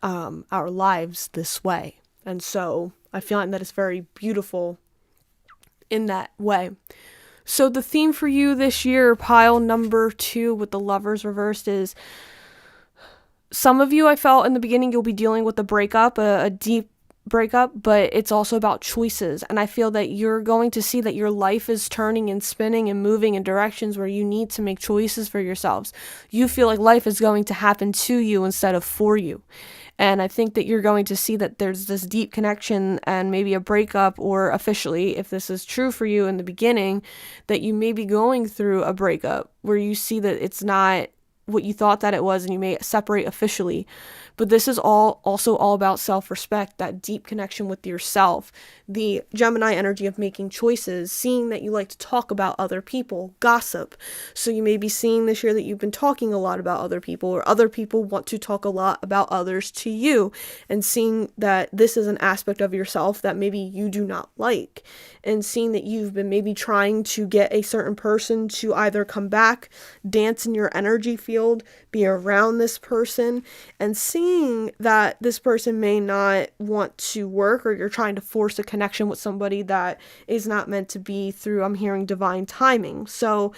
our lives this way. And so I find that it's very beautiful in that way. So the theme for you this year, pile number 2 with the Lovers reversed, is some of you, I felt in the beginning, you'll be dealing with a breakup, a deep breakup, but it's also about choices. And I feel that you're going to see that your life is turning and spinning and moving in directions where you need to make choices for yourselves. You feel like life is going to happen to you instead of for you. And I think that you're going to see that there's this deep connection and maybe a breakup, or officially, if this is true for you in the beginning, that you may be going through a breakup where you see that it's not what you thought that it was, and you may separate officially. But this is also all about self-respect, that deep connection with yourself, the Gemini energy of making choices, seeing that you like to talk about other people, gossip. So you may be seeing this year that you've been talking a lot about other people, or other people want to talk a lot about others to you, and seeing that this is an aspect of yourself that maybe you do not like, and seeing that you've been maybe trying to get a certain person to either come back, dance in your energy field, be around this person, and seeing that this person may not want to work, or you're trying to force a connection with somebody that is not meant to be through, I'm hearing, divine timing. So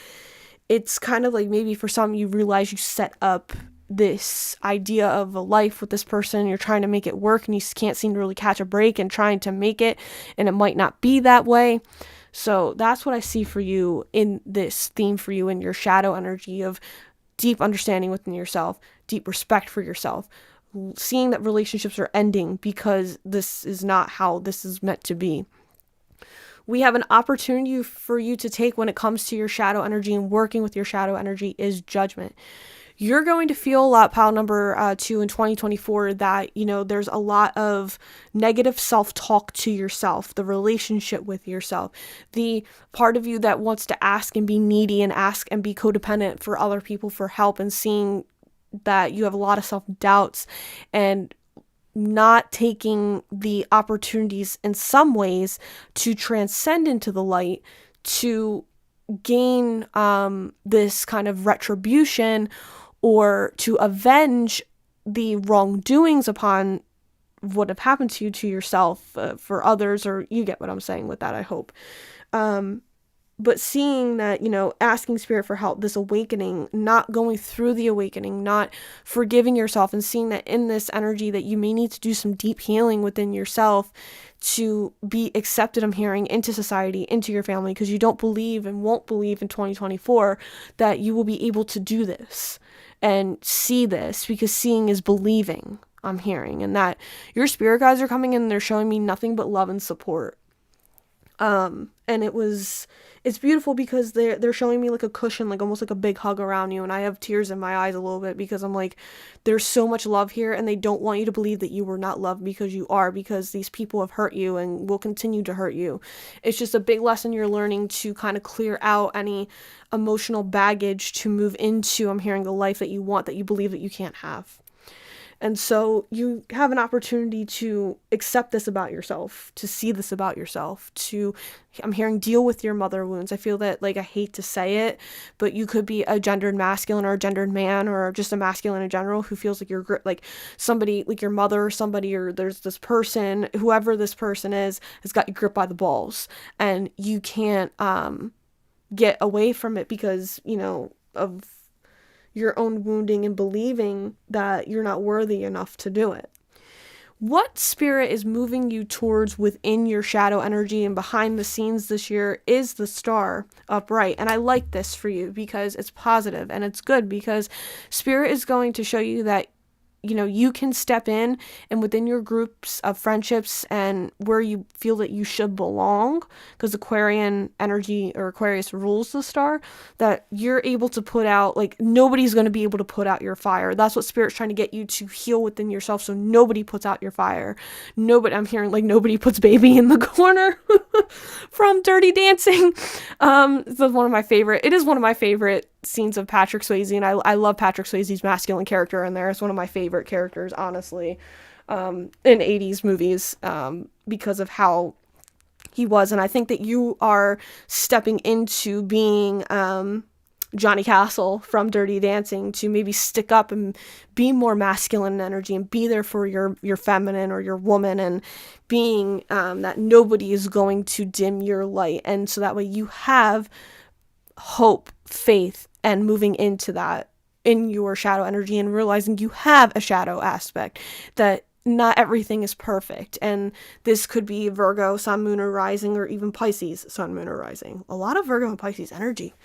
it's kind of like maybe for some you realize you set up this idea of a life with this person, you're trying to make it work, and you can't seem to really catch a break and trying to make it, and it might not be that way. So that's what I see for you in this theme for you in your shadow energy of deep understanding within yourself, deep respect for yourself, seeing that relationships are ending because this is not how this is meant to be. We have an opportunity for you to take when it comes to your shadow energy and working with your shadow energy is judgment. You're going to feel a lot, pile number 2 in 2024, that, there's a lot of negative self-talk to yourself, the relationship with yourself, the part of you that wants to ask and be needy and ask and be codependent for other people for help, and seeing that you have a lot of self-doubts and not taking the opportunities in some ways to transcend into the light, to gain this kind of retribution, or to avenge the wrongdoings upon what have happened to you, to yourself, for others, or you get what I'm saying with that, I hope. But seeing that, asking spirit for help, this awakening, not going through the awakening, not forgiving yourself, and seeing that in this energy that you may need to do some deep healing within yourself to be accepted, I'm hearing, into society, into your family, because you don't believe and won't believe in 2024 that you will be able to do this and see this, because seeing is believing, I'm hearing, and that your spirit guides are coming in and they're showing me nothing but love and support. And it's beautiful because they're showing me like a cushion, like almost like a big hug around you. And I have tears in my eyes a little bit because I'm like, there's so much love here, and they don't want you to believe that you were not loved, because you are, because these people have hurt you and will continue to hurt you. It's just a big lesson you're learning to kind of clear out any emotional baggage to move into, I'm hearing, the life that you want, that you believe that you can't have. And so you have an opportunity to accept this about yourself, to see this about yourself, to, I'm hearing, deal with your mother wounds. I feel that, like, I hate to say it, but you could be a gendered masculine or a gendered man, or just a masculine in general, who feels like you're like somebody, like your mother or somebody, or there's this person, whoever this person is, has got you gripped by the balls, and you can't get away from it because, of your own wounding and believing that you're not worthy enough to do it. What spirit is moving you towards within your shadow energy and behind the scenes this year is the star upright. And I like this for you because it's positive and it's good, because spirit is going to show you that you can step in, and within your groups of friendships and where you feel that you should belong, because Aquarian energy, or Aquarius, rules the star, that you're able to put out, like, nobody's going to be able to put out your fire. That's what spirit's trying to get you to heal within yourself, so nobody puts out your fire. I'm hearing, like, nobody puts baby in the corner from Dirty Dancing. It is one of my favorite scenes of Patrick Swayze, and I love Patrick Swayze's masculine character in there. It's one of my favorite characters, honestly, in 80s movies, because of how he was. And I think that you are stepping into being Johnny Castle from Dirty Dancing, to maybe stick up and be more masculine in energy and be there for your feminine or your woman, and being that nobody is going to dim your light. And so that way you have hope, faith, and moving into that in your shadow energy, and realizing you have a shadow aspect, that not everything is perfect. And this could be Virgo, Sun, Moon, or Rising, or even Pisces, Sun, Moon, or Rising. A lot of Virgo and Pisces energy.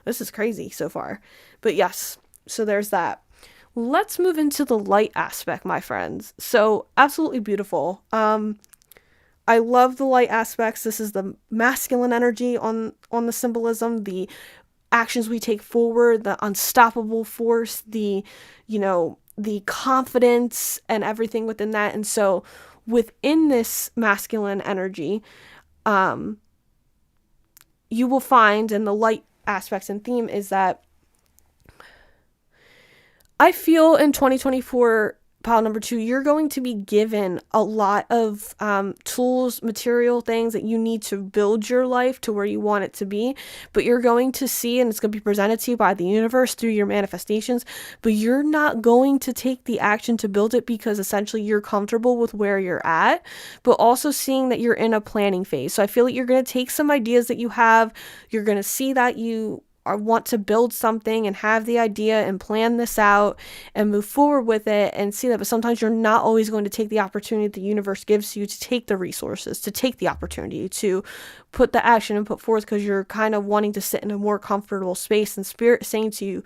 This is crazy so far. But yes, so there's that. Let's move into the light aspect, my friends. So, absolutely beautiful. I love the light aspects. This is the masculine energy on the symbolism, the actions we take forward, the unstoppable force, the confidence and everything within that. And so within this masculine energy, you will find, and the light aspects and theme is that I feel in 2024, pile number 2, you're going to be given a lot of tools, material things that you need to build your life to where you want it to be. But you're going to see, and it's going to be presented to you by the universe through your manifestations, but you're not going to take the action to build it because essentially you're comfortable with where you're at, but also seeing that you're in a planning phase. So I feel like you're going to take some ideas that you have, you're going to see that you or want to build something and have the idea and plan this out and move forward with it and see that. But sometimes you're not always going to take the opportunity the universe gives you to take the resources, to take the opportunity to put the action and put forth, because you're kind of wanting to sit in a more comfortable space, and spirit saying to you,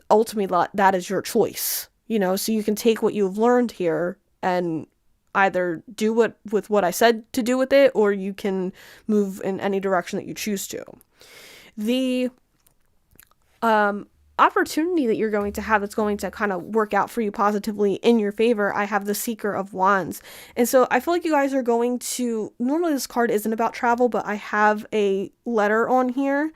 ultimately, that is your choice, so you can take what you've learned here and either do with what I said to do with it, or you can move in any direction that you choose to. The opportunity that you're going to have that's going to kind of work out for you positively in your favor, I have the Seeker of Wands. And so I feel like you guys are going to, normally this card isn't about travel, but I have a letter on here,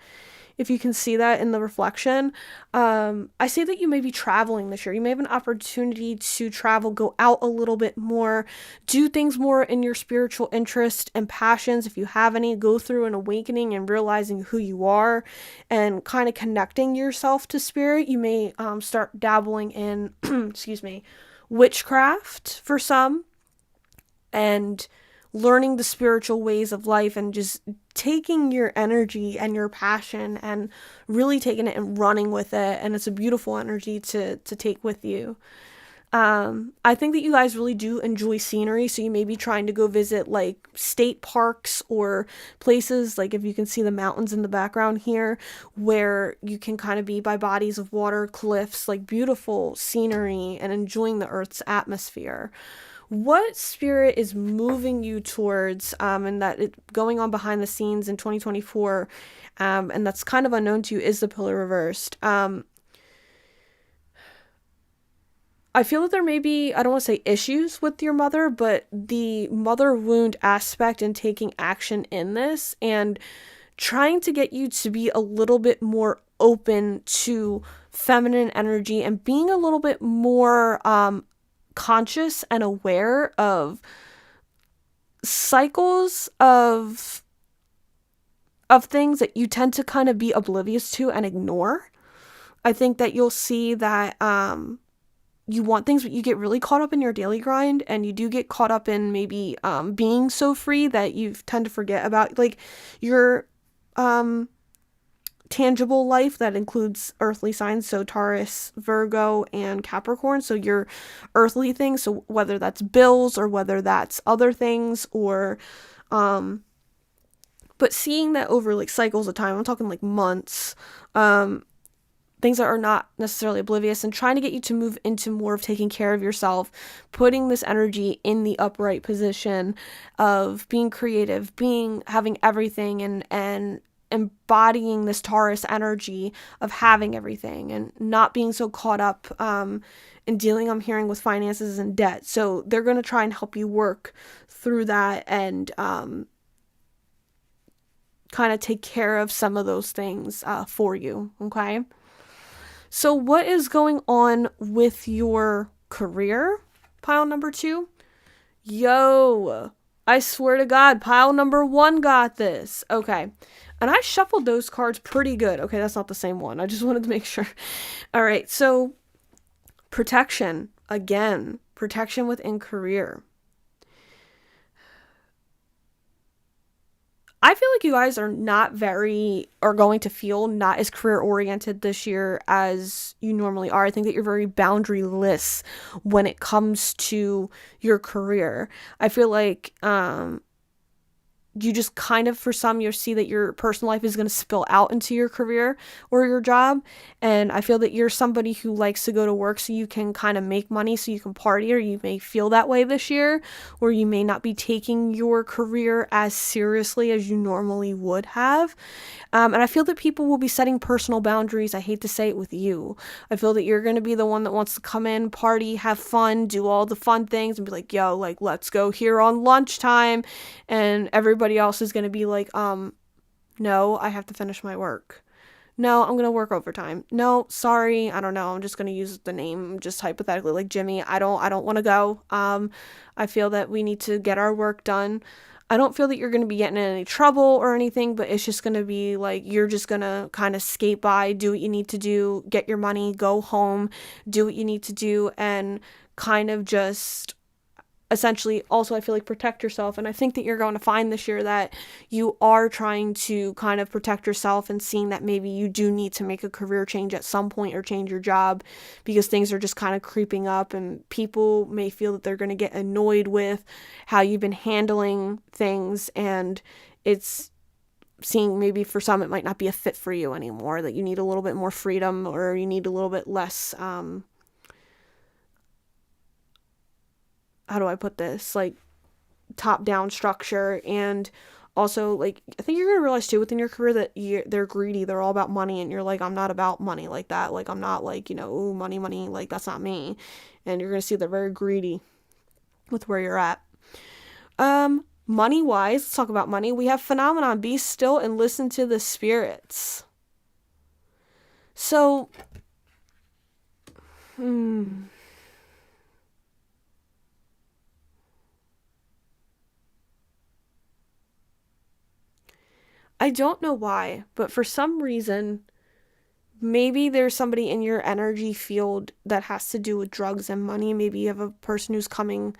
if you can see that in the reflection. I say that you may be traveling this year. You may have an opportunity to travel, go out a little bit more, do things more in your spiritual interest and passions. If you have any, go through an awakening and realizing who you are and kind of connecting yourself to spirit. You may start dabbling in, excuse me, witchcraft for some, and learning the spiritual ways of life and just taking your energy and your passion and really taking it and running with it. And it's a beautiful energy to take with you. I think that you guys really do enjoy scenery, so you may be trying to go visit like state parks or places, like if you can see the mountains in the background here, where you can kind of be by bodies of water, cliffs, like beautiful scenery, and enjoying the earth's atmosphere. What spirit is moving you towards, and that it going on behind the scenes in 2024, and that's kind of unknown to you, is the Pillar reversed. I feel that there may be, I don't want to say issues with your mother, but the mother wound aspect and taking action in this and trying to get you to be a little bit more open to feminine energy and being a little bit more conscious and aware of cycles of things that you tend to kind of be oblivious to and ignore. I think that you'll see that you want things, but you get really caught up in your daily grind, and you do get caught up in maybe being so free that you tend to forget about like your tangible life that includes earthly signs, so Taurus, Virgo, and Capricorn. So your earthly things, so whether that's bills or whether that's other things, or but seeing that over like cycles of time, I'm talking like months, things that are not necessarily oblivious, and trying to get you to move into more of taking care of yourself, putting this energy in the upright position of being creative, having everything, and embodying this Taurus energy of having everything and not being so caught up in dealing, I'm hearing, with finances and debt. So they're going to try and help you work through that and kind of take care of some of those things for you, okay? So what is going on with your career, pile number 2? Yo, I swear to God, pile number 1 got this. Okay. And I shuffled those cards pretty good. Okay, that's not the same one. I just wanted to make sure. All right, so protection. Again, protection within career. I feel like you guys are going to feel not as career oriented this year as you normally are. I think that you're very boundaryless when it comes to your career. I feel like you just kind of, for some, you'll see that your personal life is going to spill out into your career or your job. And I feel that you're somebody who likes to go to work so you can kind of make money, so you can party, or you may feel that way this year, or you may not be taking your career as seriously as you normally would have. And I feel that people will be setting personal boundaries. I hate to say it with you. I feel that you're going to be the one that wants to come in, party, have fun, do all the fun things, and be like, yo, like, let's go here on lunchtime. And everybody else is going to be like, no, I have to finish my work. No, I'm going to work overtime. No, sorry, I don't know. I'm just going to use the name just hypothetically, like Jimmy. I don't want to go. I feel that we need to get our work done. I don't feel that you're going to be getting in any trouble or anything, but it's just going to be like, you're just going to kind of skate by, do what you need to do, get your money, go home, do what you need to do, and kind of just essentially also, I feel like, protect yourself. And I think that you're going to find this year that you are trying to kind of protect yourself and seeing that maybe you do need to make a career change at some point or change your job, because things are just kind of creeping up and people may feel that they're going to get annoyed with how you've been handling things, and it's seeing maybe for some it might not be a fit for you anymore, that you need a little bit more freedom, or you need a little bit less how do I put this, like, top-down structure. And also, like, I think you're going to realize, too, within your career that they're greedy. They're all about money, and you're like, I'm not about money like that. Like, I'm not like, ooh, money, like, that's not me. And you're going to see they're very greedy with where you're at. Money-wise, let's talk about money. We have phenomenon, be still and listen to the spirits. So, I don't know why, but for some reason, maybe there's somebody in your energy field that has to do with drugs and money. Maybe you have a person who's coming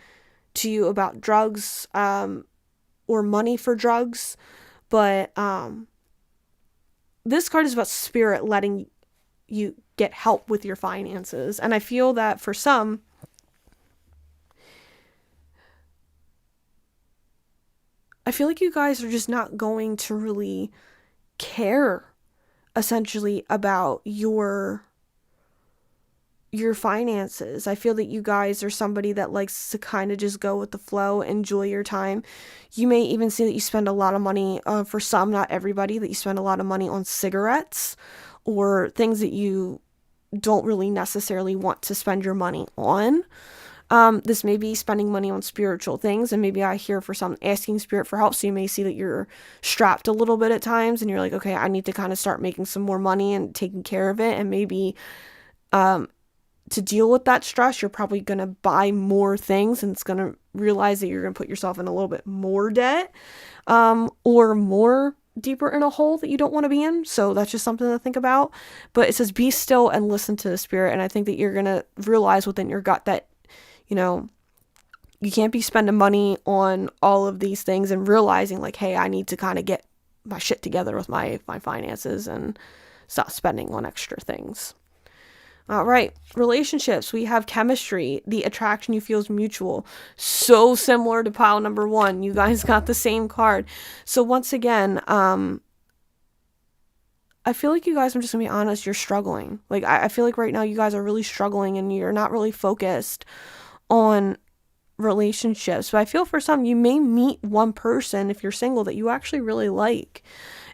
to you about drugs, or money for drugs. But this card is about spirit letting you get help with your finances. And I feel that for some, I feel like you guys are just not going to really care, essentially, about your finances. I feel that you guys are somebody that likes to kind of just go with the flow, enjoy your time. You may even see that you spend a lot of money, for some, not everybody, that you spend a lot of money on cigarettes or things that you don't really necessarily want to spend your money on. This may be spending money on spiritual things, and maybe I hear for some asking spirit for help. So you may see that you're strapped a little bit at times, and you're like, okay, I need to kind of start making some more money and taking care of it. And maybe, to deal with that stress, you're probably going to buy more things, and it's going to realize that you're going to put yourself in a little bit more debt, or more deeper in a hole that you don't want to be in. So that's just something to think about. But it says, be still and listen to the spirit. And I think that you're going to realize within your gut that, you can't be spending money on all of these things and realizing like, hey, I need to kind of get my shit together with my finances and stop spending on extra things. All right, relationships. We have chemistry. The attraction you feel is mutual. So similar to pile number 1. You guys got the same card. So once again, I feel like you guys, I'm just gonna be honest, you're struggling. Like, I feel like right now you guys are really struggling and you're not really focused on relationships. But I feel for some, you may meet one person if you're single that you actually really like.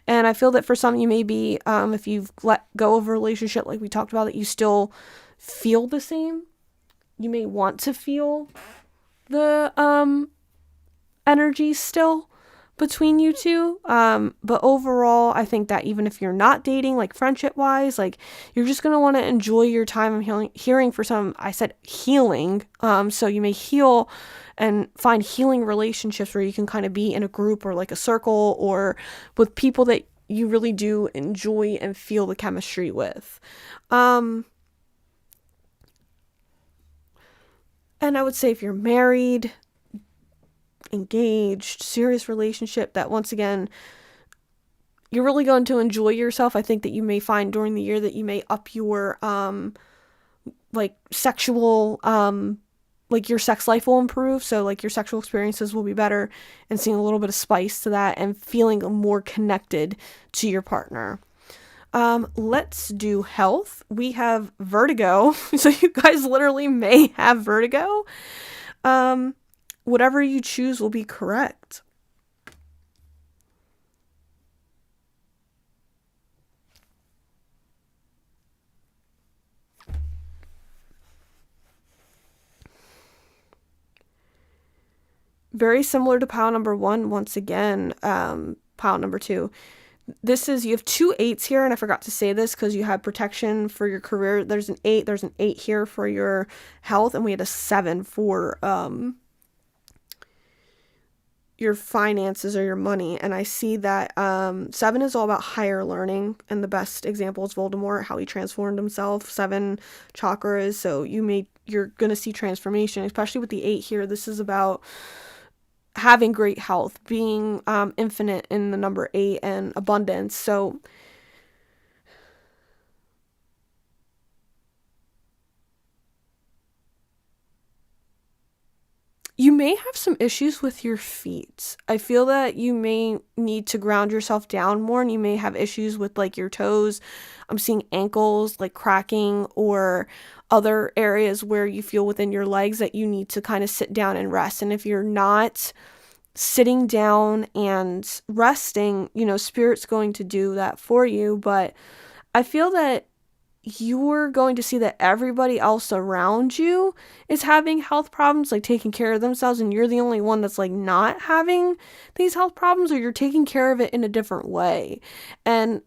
And I feel that for some, you may be, if you've let go of a relationship like we talked about, that you still feel the same. You may want to feel the energy still between you two. But overall, I think that even if you're not dating, like friendship-wise, like you're just going to want to enjoy your time. I'm hearing for some, I said healing. So you may heal and find healing relationships where you can kind of be in a group or like a circle or with people that you really do enjoy and feel the chemistry with. And I would say if you're married, engaged, serious relationship, that once again, you're really going to enjoy yourself. I think that you may find during the year that you may up your, like sexual, like your sex life will improve. So like your sexual experiences will be better, and seeing a little bit of spice to that and feeling more connected to your partner. Let's do health. We have vertigo. So you guys literally may have vertigo. Whatever you choose will be correct. Very similar to pile number 1, once again, pile number 2. This is, you have 2 8s here, and I forgot to say this because you have protection for your career. There's an 8 here for your health, and we had a 7 for your finances or your money. And I see that 7 is all about higher learning, and the best example is Voldemort, how he transformed himself. 7 chakras, so you're gonna see transformation, especially with the 8 here. This is about having great health, being infinite in the number 8, and abundance. So you may have some issues with your feet. I feel that you may need to ground yourself down more, and you may have issues with like your toes. I'm seeing ankles like cracking, or other areas where you feel within your legs that you need to kind of sit down and rest. And if you're not sitting down and resting, Spirit's going to do that for you. But I feel that you're going to see that everybody else around you is having health problems, like taking care of themselves, and you're the only one that's like not having these health problems, or you're taking care of it in a different way. And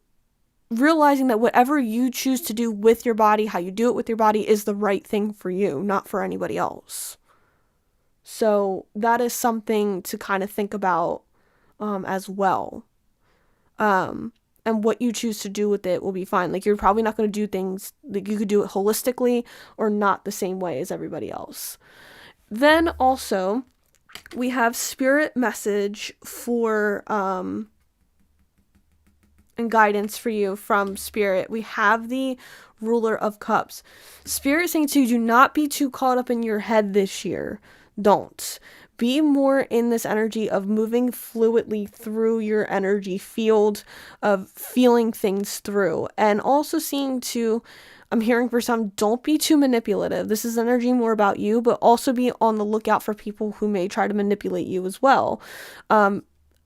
realizing that whatever you choose to do with your body, how you do it with your body, is the right thing for you, not for anybody else. So that is something to kind of think about as well. And what you choose to do with it will be fine. Like, you're probably not going to do things, like you could do it holistically or not the same way as everybody else. Then also, we have spirit message for and guidance for you from Spirit. We have the Ruler of Cups. Spirit saying to you, do not be too caught up in your head this year. Don't. Be more in this energy of moving fluidly through your energy field, of feeling things through. And also seeing to, I'm hearing for some, don't be too manipulative. This is energy more about you, but also be on the lookout for people who may try to manipulate you as well.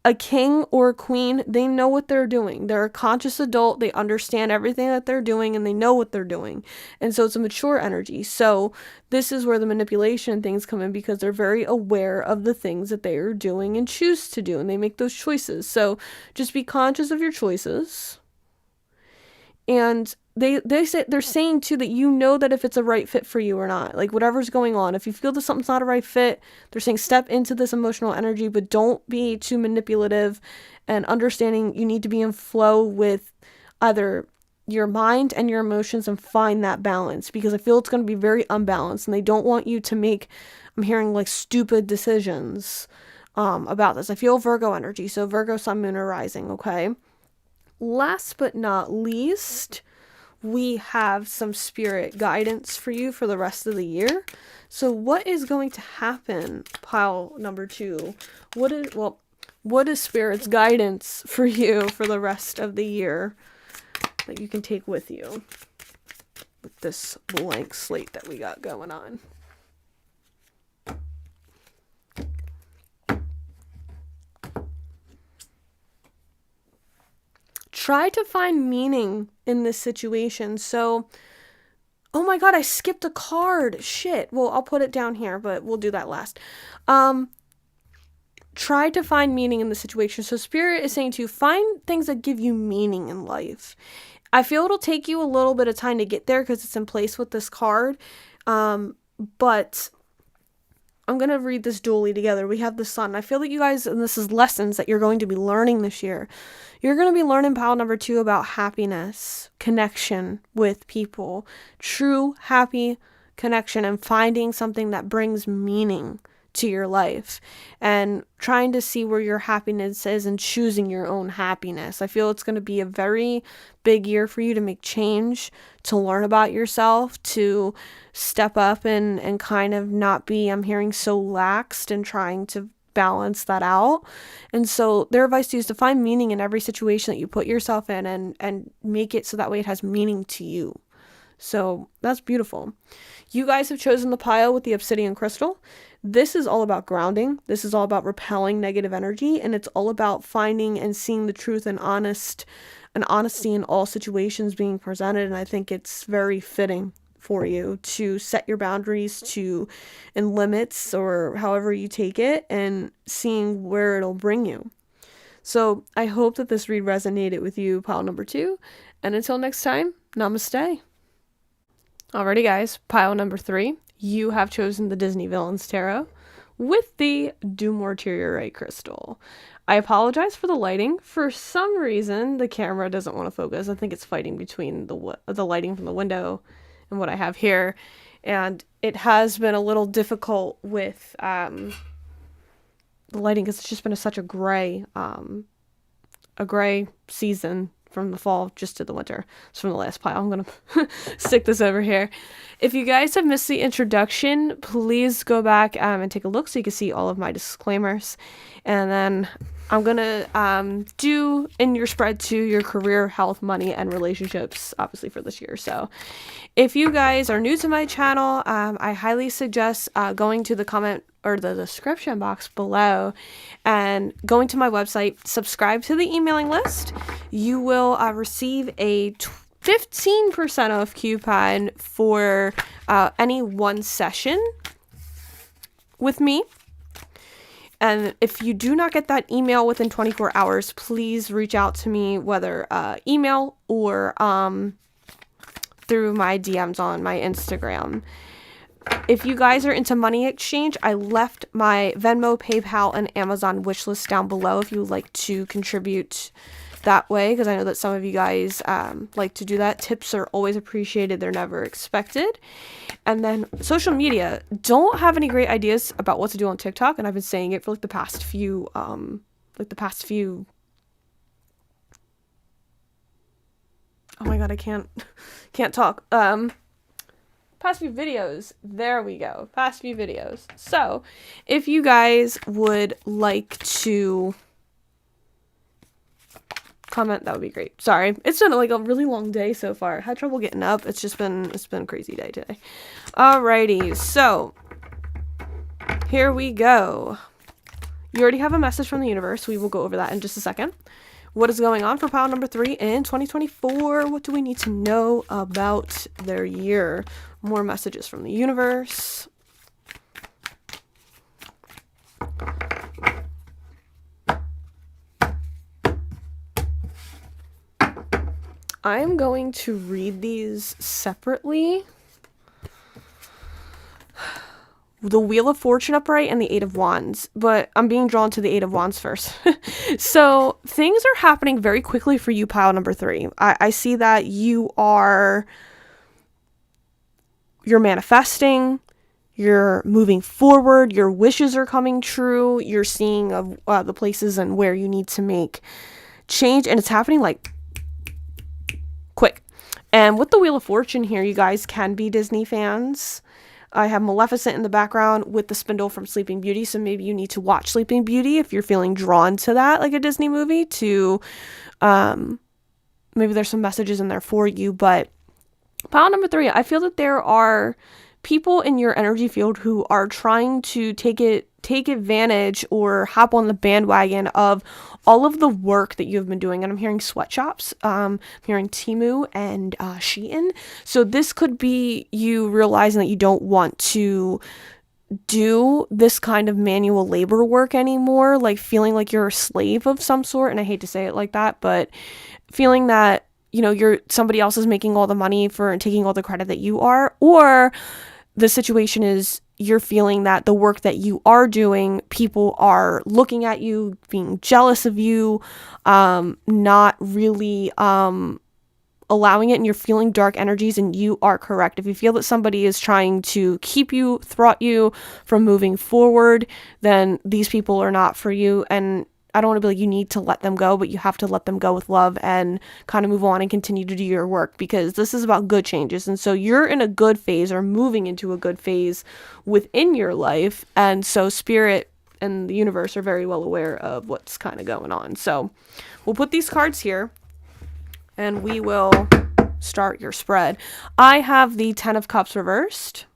A king or a queen, they know what they're doing. They're a conscious adult. They understand everything that they're doing, and they know what they're doing. And so it's a mature energy. So this is where the manipulation things come in, because they're very aware of the things that they are doing and choose to do, and they make those choices. So just be conscious of your choices. And they're saying too that that if it's a right fit for you or not, like whatever's going on, if you feel that something's not a right fit, they're saying step into this emotional energy, but don't be too manipulative, and understanding you need to be in flow with either your mind and your emotions and find that balance, because I feel it's going to be very unbalanced, and they don't want you to make, I'm hearing like stupid decisions about this. I feel Virgo energy, so Virgo, Sun, Moon, or Rising, okay? Last but not least, we have some spirit guidance for you for the rest of the year. So what is going to happen, pile number 2? What is spirit's guidance for you for the rest of the year that you can take with you with this blank slate that we got going on? Try to find meaning in this situation. So, oh my god, I skipped a card. Shit. Well, I'll put it down here, but we'll do that last. Try to find meaning in the situation. So Spirit is saying to you, find things that give you meaning in life. I feel it'll take you a little bit of time to get there because it's in place with this card. But I'm going to read this dually together. We have the Sun. I feel that you guys, and this is lessons that you're going to be learning this year. You're going to be learning pile number 2 about happiness, connection with people, true happy connection, and finding something that brings meaning to your life and trying to see where your happiness is and choosing your own happiness. I feel it's going to be a very big year for you to make change, to learn about yourself, to step up and kind of not be, I'm hearing, so laxed and trying to balance that out. And so their advice to you is to find meaning in every situation that you put yourself in and make it so that way it has meaning to you. So that's beautiful. You guys have chosen the pile with the obsidian crystal. This is all about grounding. This is all about repelling negative energy, and it's all about finding and seeing the truth and honesty in all situations being presented. And I think it's very fitting for you to set your boundaries and limits, or however you take it, and seeing where it'll bring you. So I hope that this read resonated with you, pile number 2. And until next time, namaste. Alrighty guys, pile number 3. You have chosen the Disney Villains Tarot with the Dumortierite crystal. I apologize for the lighting. For some reason, the camera doesn't want to focus. I think it's fighting between the lighting from the window and what I have here. And it has been a little difficult with the lighting because it's just been such a gray season from the fall just to the winter. It's from the last pile. I'm going to stick this over here. If you guys have missed the introduction, please go back and take a look so you can see all of my disclaimers. And then I'm going to do in your spread to your career, health, money, and relationships, obviously for this year. So if you guys are new to my channel, I highly suggest going to the comment or the description box below and going to my website, subscribe to the emailing list. You will receive a 15% off coupon for any one session with me. And if you do not get that email within 24 hours, please reach out to me, whether email or through my DMs on my Instagram. If you guys are into money exchange, I left my Venmo, PayPal, and Amazon wishlist down below if you would like to contribute that way, because I know that some of you guys like to do that. Tips are always appreciated. They're never expected. And then social media. Don't have any great ideas about what to do on TikTok, and I've been saying it for the past few oh my god, I can't talk. Past few videos. There we go. Past few videos. So if you guys would like to comment, that would be great. Sorry, it's been like a really long day so far. I had trouble getting up. It's been a crazy day today. Alrighty, so here we go. You already have a message from the universe. We will go over that in just a second. What is going on for pile number 3 in 2024? What do we need to know about their year? More messages from the universe. I'm going to read these separately. The Wheel of Fortune upright and the Eight of Wands, but I'm being drawn to the Eight of Wands first. So things are happening very quickly for you, pile number 3. I see that you're manifesting, you're moving forward, your wishes are coming true, you're seeing the places and where you need to make change, and it's happening like quick. And with the Wheel of Fortune here, you guys can be Disney fans. I have Maleficent in the background with the spindle from Sleeping Beauty, so maybe you need to watch Sleeping Beauty if you're feeling drawn to that, like a Disney movie, to maybe there's some messages in there for you. But pile number 3, I feel that there are people in your energy field who are trying to take advantage or hop on the bandwagon of all of the work that you've been doing. And I'm hearing sweatshops, I'm hearing Temu and Shein. So this could be you realizing that you don't want to do this kind of manual labor work anymore, like feeling like you're a slave of some sort. And I hate to say it like that, but feeling that, somebody else is making all the money and taking all the credit that you are, or the situation is you're feeling that the work that you are doing, people are looking at you, being jealous of you, not really allowing it and you're feeling dark energies, and you are correct. If you feel that somebody is trying to keep you, thwart you from moving forward, then these people are not for you. And I don't want to be like, you need to let them go, but you have to let them go with love and kind of move on and continue to do your work, because this is about good changes. And so you're in a good phase, or moving into a good phase within your life. And so Spirit and the universe are very well aware of what's kind of going on. So we'll put these cards here and we will start your spread. I have the 10 of Cups reversed.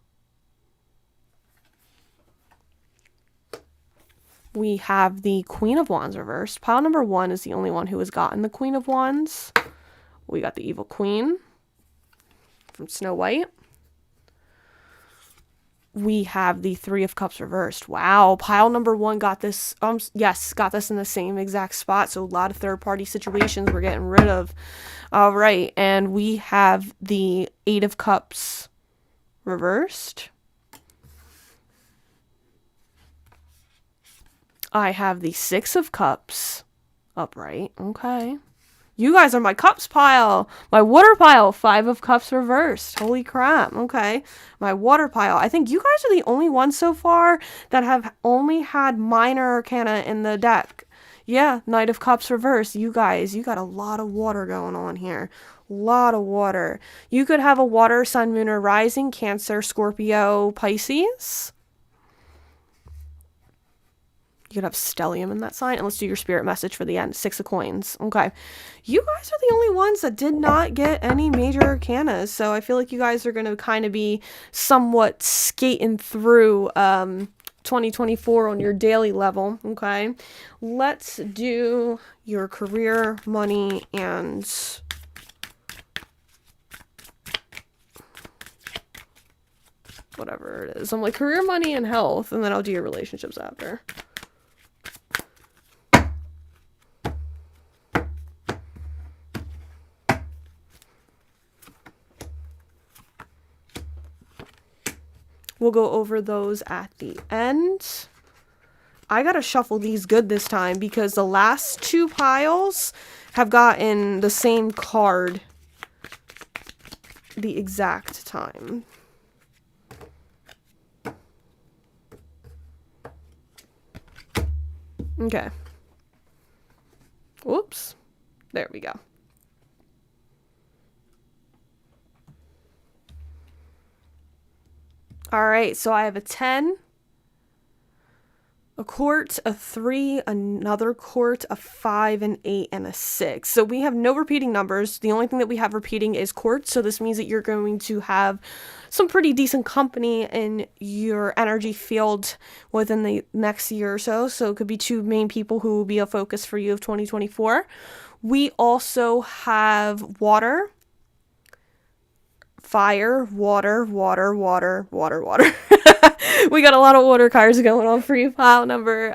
We have the Queen of Wands reversed. Pile number 1 is the only one who has gotten the Queen of Wands. We got the Evil Queen from Snow White. We have the 3 of Cups reversed. Wow, pile number 1 got this. Yes, got this in the same exact spot. So a lot of third-party situations we're getting rid of. All right, and we have the 8 of Cups reversed. I have the 6 of Cups upright. Okay. You guys are my cups pile. My water pile. 5 of Cups reversed. Holy crap. Okay. My water pile. I think you guys are the only ones so far that have only had minor arcana in the deck. Yeah. Knight of Cups reversed. You guys, you got a lot of water going on here. Lot of water. You could have a water, sun, moon, or rising, Cancer, Scorpio, Pisces. You could have stellium in that sign. And let's do your spirit message for the end. 6 of Coins. Okay. You guys are the only ones that did not get any major arcanas. So I feel like you guys are going to kind of be somewhat skating through 2024 on your daily level. Okay. Let's do your career, money, and whatever it is. I'm like career, money, and health. And then I'll do your relationships after. We'll go over those at the end. I gotta shuffle these good this time because the last 2 piles have gotten the same card the exact time. Okay. Whoops. There we go. All right, so I have a 10, a court, a 3, another court, a 5, an 8, and a 6. So we have no repeating numbers. The only thing that we have repeating is courts. So this means that you're going to have some pretty decent company in your energy field within the next year or so. So it could be 2 main people who will be a focus for you of 2024. We also have water, fire, water, water, water, water, water. We got a lot of water cards going on for you. Pile number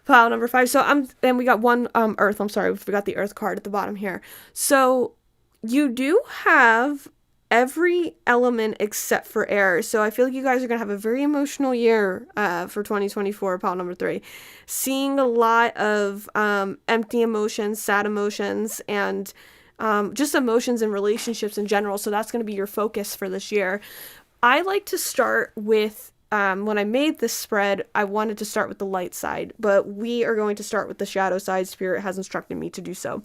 5. So and we got 1 earth. I'm sorry, we forgot the earth card at the bottom here. So you do have every element except for air. So I feel like you guys are gonna have a very emotional year for 2024. Pile number 3, seeing a lot of empty emotions, sad emotions, and just emotions and relationships in general. So that's going to be your focus for this year. I like to start with, when I made this spread, I wanted to start with the light side, but we are going to start with the shadow side. Spirit has instructed me to do so.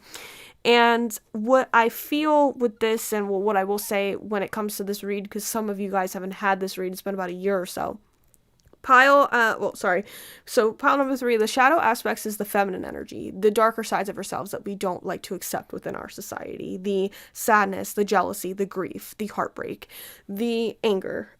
And what I feel with this, and what I will say when it comes to this read, because some of you guys haven't had this read, it's been about a year or so. So pile number 3, the shadow aspects is the feminine energy, the darker sides of ourselves that we don't like to accept within our society, the sadness, the jealousy, the grief, the heartbreak, the anger.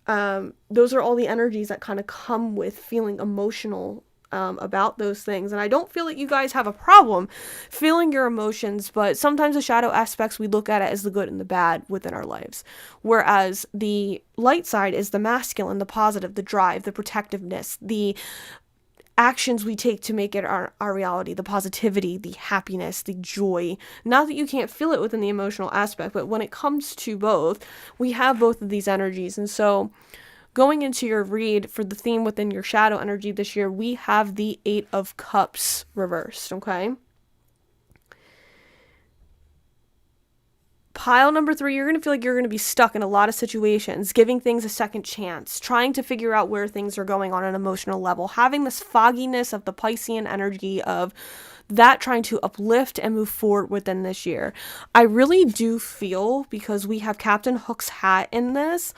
Those are all the energies that kind of come with feeling emotional about those things. And I don't feel that you guys have a problem feeling your emotions, but sometimes the shadow aspects, we look at it as the good and the bad within our lives. Whereas the light side is the masculine, the positive, the drive, the protectiveness, the actions we take to make it our reality, the positivity, the happiness, the joy. Not that you can't feel it within the emotional aspect, but when it comes to both, we have both of these energies. And so going into your read for the theme within your shadow energy this year, we have the 8 of Cups reversed, okay? pile number 3, you're going to feel like you're going to be stuck in a lot of situations, giving things a second chance, trying to figure out where things are going on an emotional level, having this fogginess of the Piscean energy of that trying to uplift and move forward within this year. I really do feel, because we have Captain Hook's hat in this,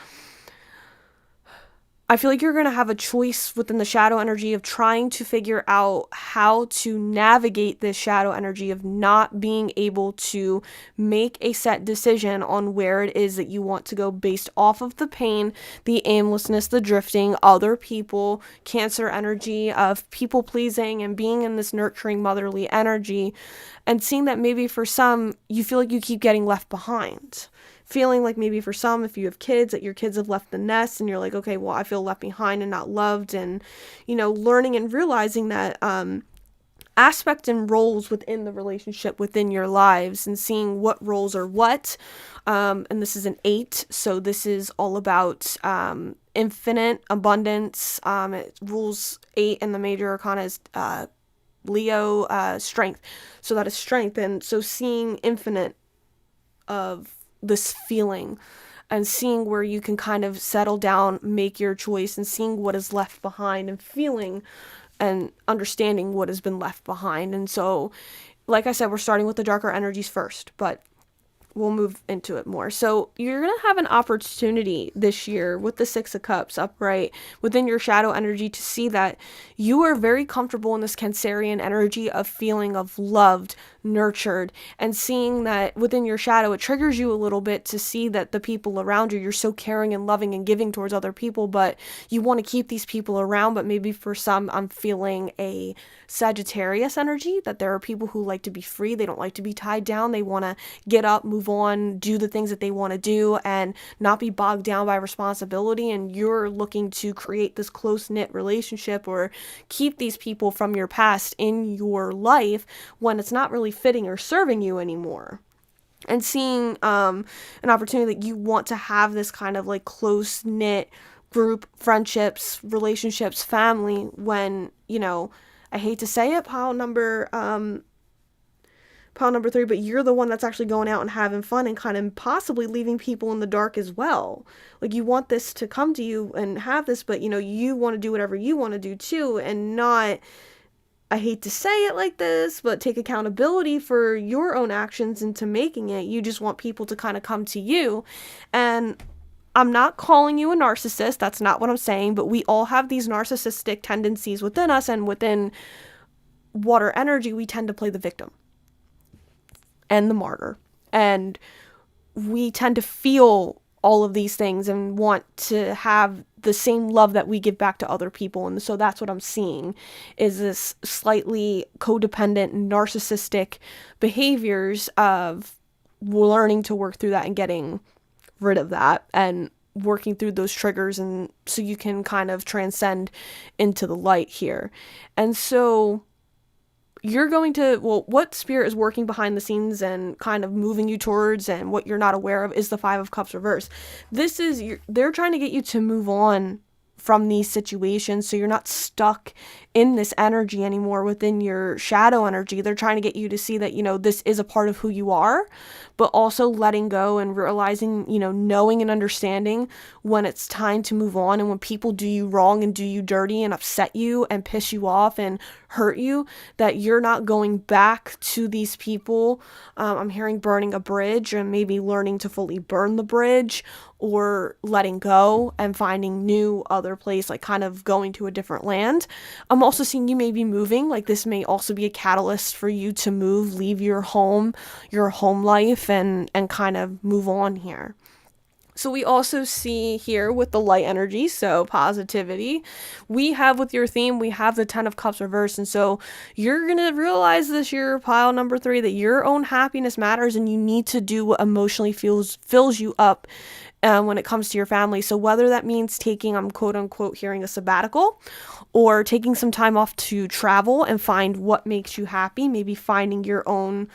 I feel like you're going to have a choice within the shadow energy of trying to figure out how to navigate this shadow energy of not being able to make a set decision on where it is that you want to go based off of the pain, the aimlessness, the drifting, other people, Cancer energy of people pleasing and being in this nurturing motherly energy, and seeing that maybe for some, you feel like you keep getting left behind. Feeling like maybe for some, if you have kids, that your kids have left the nest and you're like, okay, well, I feel left behind and not loved, and, you know, learning and realizing that aspect and roles within the relationship within your lives and seeing what roles are what. And this is an 8, so this is all about infinite abundance. It rules 8 in the major arcana is Leo, strength. So that is strength. And so seeing infinite of this feeling and seeing where you can kind of settle down, make your choice, and seeing what is left behind and feeling and understanding what has been left behind. And so, like I said, we're starting with the darker energies first, but we'll move into it more. So you're going to have an opportunity this year with the 6 of Cups upright within your shadow energy to see that you are very comfortable in this Cancerian energy of feeling of loved, nurtured, and seeing that within your shadow, it triggers you a little bit to see that the people around you, you're so caring and loving and giving towards other people, but you want to keep these people around. But maybe for some, I'm feeling a Sagittarius energy, that there are people who like to be free. They don't like to be tied down. They want to get up, move on, do the things that they want to do, and not be bogged down by responsibility. And you're looking to create this close-knit relationship or keep these people from your past in your life when it's not really fitting or serving you anymore. And seeing an opportunity that you want to have this kind of like close-knit group, friendships, relationships, family, when, you know, I hate to say it, pile number 3, but you're the one that's actually going out and having fun and kind of possibly leaving people in the dark as well. Like, you want this to come to you and have this, but, you know, you want to do whatever you want to do too, and not, I hate to say it like this, but take accountability for your own actions into making it. You just want people to kind of come to you. And I'm not calling you a narcissist. That's not what I'm saying. But we all have these narcissistic tendencies within us, and within water energy, we tend to play the victim and the martyr. And we tend to feel all of these things and want to have the same love that we give back to other people. And so that's what I'm seeing, is this slightly codependent, narcissistic behaviors of learning to work through that and getting rid of that and working through those triggers, and so you can kind of transcend into the light here. And so you're going to, well, what spirit is working behind the scenes and kind of moving you towards, and what you're not aware of, is the 5 of Cups reverse. This is, they're trying to get you to move on from these situations, so you're not stuck in this energy anymore within your shadow energy. They're trying to get you to see that, you know, this is a part of who you are, but also letting go and realizing, you know, knowing and understanding when it's time to move on, and when people do you wrong and do you dirty and upset you and piss you off and hurt you, that you're not going back to these people. I'm hearing burning a bridge, and maybe learning to fully burn the bridge, or letting go and finding new other place, like kind of going to a different land. I'm also seeing you may be moving, like this may also be a catalyst for you to move, leave your home life, and kind of move on here. So we also see here with the light energy, so positivity, we have with your theme, we have the 10 of Cups reverse. And so you're going to realize this year, pile number 3, that your own happiness matters, and you need to do what emotionally fills you up when it comes to your family. So whether that means taking, I'm quote unquote hearing, a sabbatical, or taking some time off to travel and find what makes you happy, maybe finding your own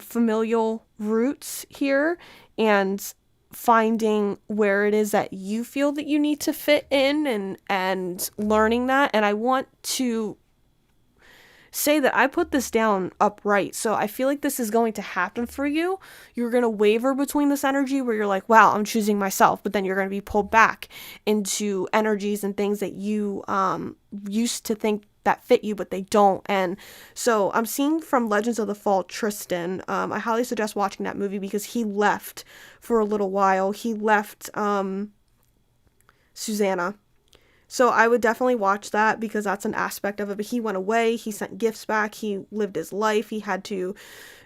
familial roots here, and finding where it is that you feel that you need to fit in, and learning that. And I want to say that I put this down upright. So I feel like this is going to happen for you. You're going to waver between this energy where you're like, wow, I'm choosing myself. But then you're going to be pulled back into energies and things that you used to think that fit you, but they don't. And so I'm seeing from Legends of the Fall, Tristan. I highly suggest watching that movie because he left for a little while. He left Susanna. So I would definitely watch that because that's an aspect of it. But he went away. He sent gifts back. He lived his life. He had to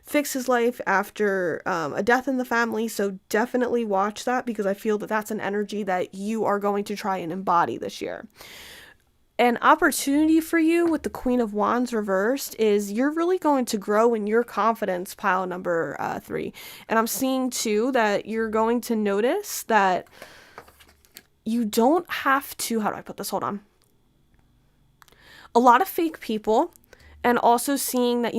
fix his life after a death in the family. So definitely watch that because I feel that that's an energy that you are going to try and embody this year. An opportunity for you with the Queen of Wands reversed is you're really going to grow in your confidence, pile number 3. And I'm seeing too that you're going to notice that you don't have to, how do I put this? Hold on. A lot of fake people, and also seeing that,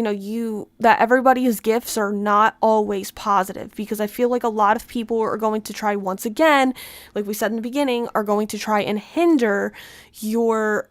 that everybody's gifts are not always positive, because I feel like a lot of people are going to try once again, like we said in the beginning, are going to try and hinder your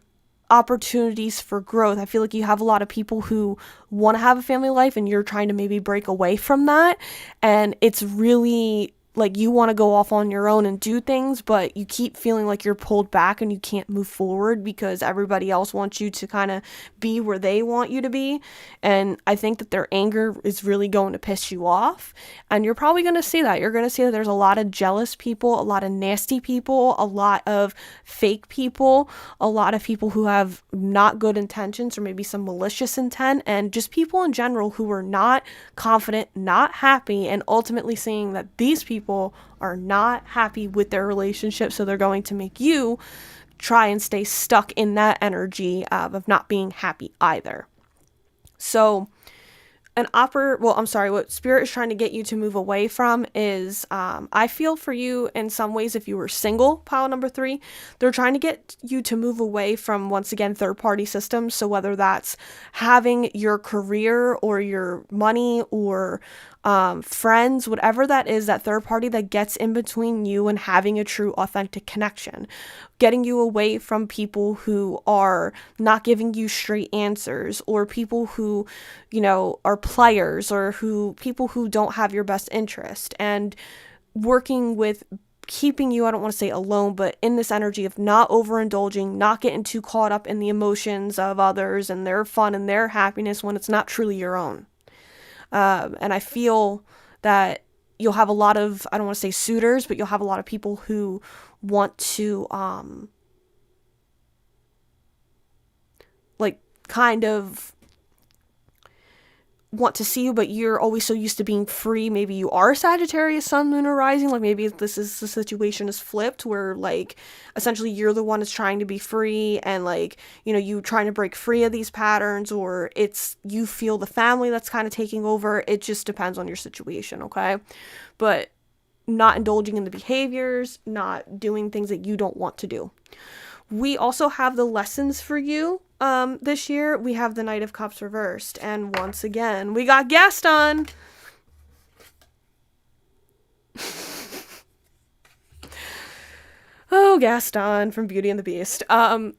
opportunities for growth. I feel like you have a lot of people who want to have a family life and you're trying to maybe break away from that. And it's really like you want to go off on your own and do things, but you keep feeling like you're pulled back and you can't move forward because everybody else wants you to kind of be where they want you to be. And I think that their anger is really going to piss you off. And you're probably going to see that. You're going to see that there's a lot of jealous people, a lot of nasty people, a lot of fake people, a lot of people who have not good intentions or maybe some malicious intent, and just people in general who are not confident, not happy, and ultimately seeing that these people are not happy with their relationship, so they're going to make you try and stay stuck in that energy of not being happy either. So what Spirit is trying to get you to move away from is, I feel for you in some ways, if you were single, pile number 3, they're trying to get you to move away from, once again, third-party systems. So whether that's having your career or your money or friends, whatever that is, that third party that gets in between you and having a true authentic connection, getting you away from people who are not giving you straight answers, or people who, are players, or people who don't have your best interest, and working with keeping you, I don't want to say alone, but in this energy of not overindulging, not getting too caught up in the emotions of others and their fun and their happiness when it's not truly your own. And I feel that you'll have a lot of, I don't want to say suitors, but you'll have a lot of people who want to, kind of want to see you, but you're always so used to being free. Maybe you are Sagittarius, Sun, Moon, or Rising. Like maybe the situation is flipped where essentially you're the one that's trying to be free, and you trying to break free of these patterns, or it's you feel the family that's kind of taking over. It just depends on your situation, okay? But not indulging in the behaviors, not doing things that you don't want to do. We also have the lessons for you this year. We have the Knight of Cups reversed, and once again we got Gaston. Oh, Gaston from Beauty and the Beast.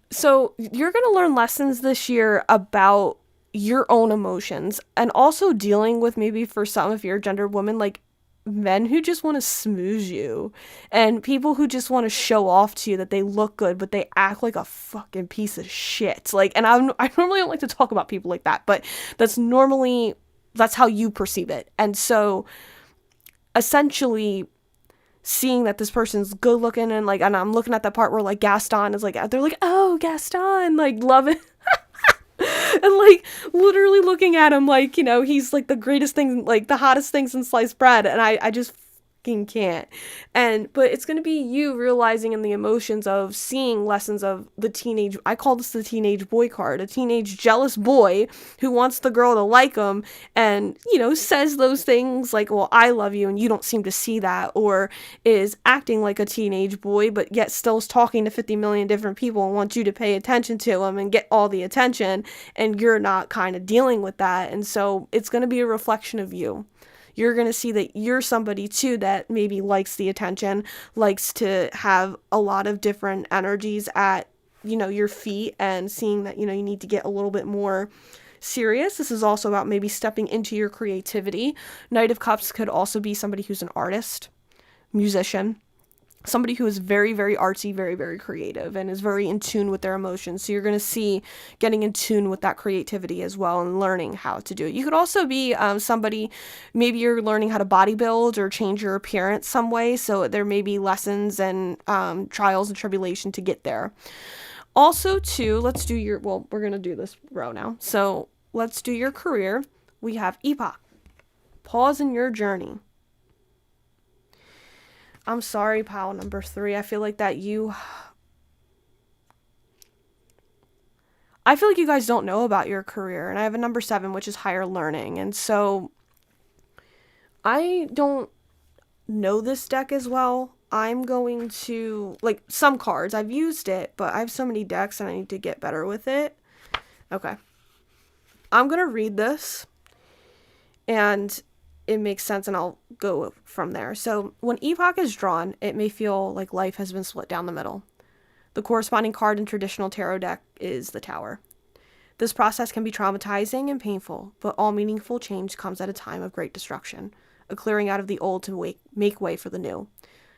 So you're gonna learn lessons this year about your own emotions, and also dealing with, maybe for some of your gender women, men who just want to smooze you, and people who just want to show off to you that they look good, but they act like a fucking piece of shit. And I normally don't like to talk about people like that, but that's how you perceive it. And so essentially seeing that this person's good looking, and I'm looking at that part where Gaston is they're like, oh, Gaston, love it. And literally looking at him he's the greatest thing, the hottest thing since sliced bread, and I just fucking can't. But it's gonna be you realizing in the emotions of seeing lessons of the teenage, I call this the teenage boy card, a teenage jealous boy who wants the girl to like him, and says those things well, I love you, and you don't seem to see that, or is acting like a teenage boy but yet still is talking to 50 million different people and wants you to pay attention to him and get all the attention, and you're not kind of dealing with that. And so it's going to be a reflection of you. You're going to see that you're somebody too that maybe likes the attention, likes to have a lot of different energies at, your feet, and seeing that, you need to get a little bit more serious. This is also about maybe stepping into your creativity. Knight of Cups could also be somebody who's an artist, musician, somebody who is very, very artsy, very, very creative, and is very in tune with their emotions. So you're going to see getting in tune with that creativity as well and learning how to do it. You could also be somebody, maybe you're learning how to bodybuild or change your appearance some way. So there may be lessons and trials and tribulation to get there. Also, too, let's do your, well, we're going to do this row now. So let's do your career. We have Epoch. Pause in your journey. I'm sorry, pile number 3. I feel like you guys don't know about your career. And I have a number 7, which is higher learning. And so I don't know this deck as well. I'm going to, like, some cards. I've used it, but I have so many decks and I need to get better with it. Okay. I'm going to read this. And it makes sense, and I'll go from there. So when Epoch is drawn, it may feel like life has been split down the middle. The corresponding card in traditional tarot deck is the Tower. This process can be traumatizing and painful, but all meaningful change comes at a time of great destruction, a clearing out of the old to make way for the new.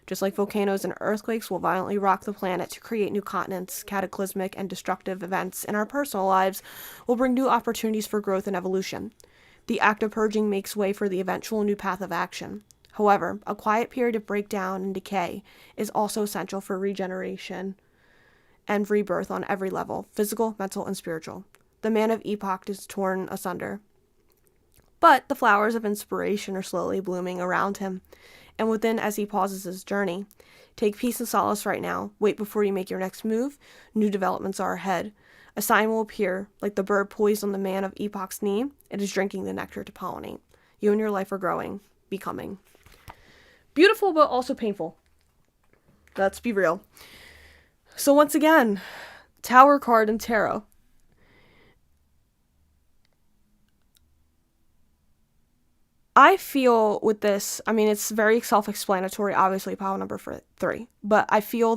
Just like volcanoes and earthquakes will violently rock the planet to create new continents, cataclysmic and destructive events in our personal lives will bring new opportunities for growth and evolution. The act of purging makes way for the eventual new path of action. However, a quiet period of breakdown and decay is also essential for regeneration and rebirth on every level, physical, mental, and spiritual. The man of Epoch is torn asunder. But the flowers of inspiration are slowly blooming around him, and within as he pauses his journey. Take peace and solace right now. Wait before you make your next move. New developments are ahead. A sign will appear, like the bird poised on the man of Epoch's knee. It is drinking the nectar to pollinate. You and your life are growing, becoming. Beautiful, but also painful. Let's be real. So once again, Tower card in tarot. I feel with this, I mean, it's very self-explanatory, obviously, pile number 3. But I feel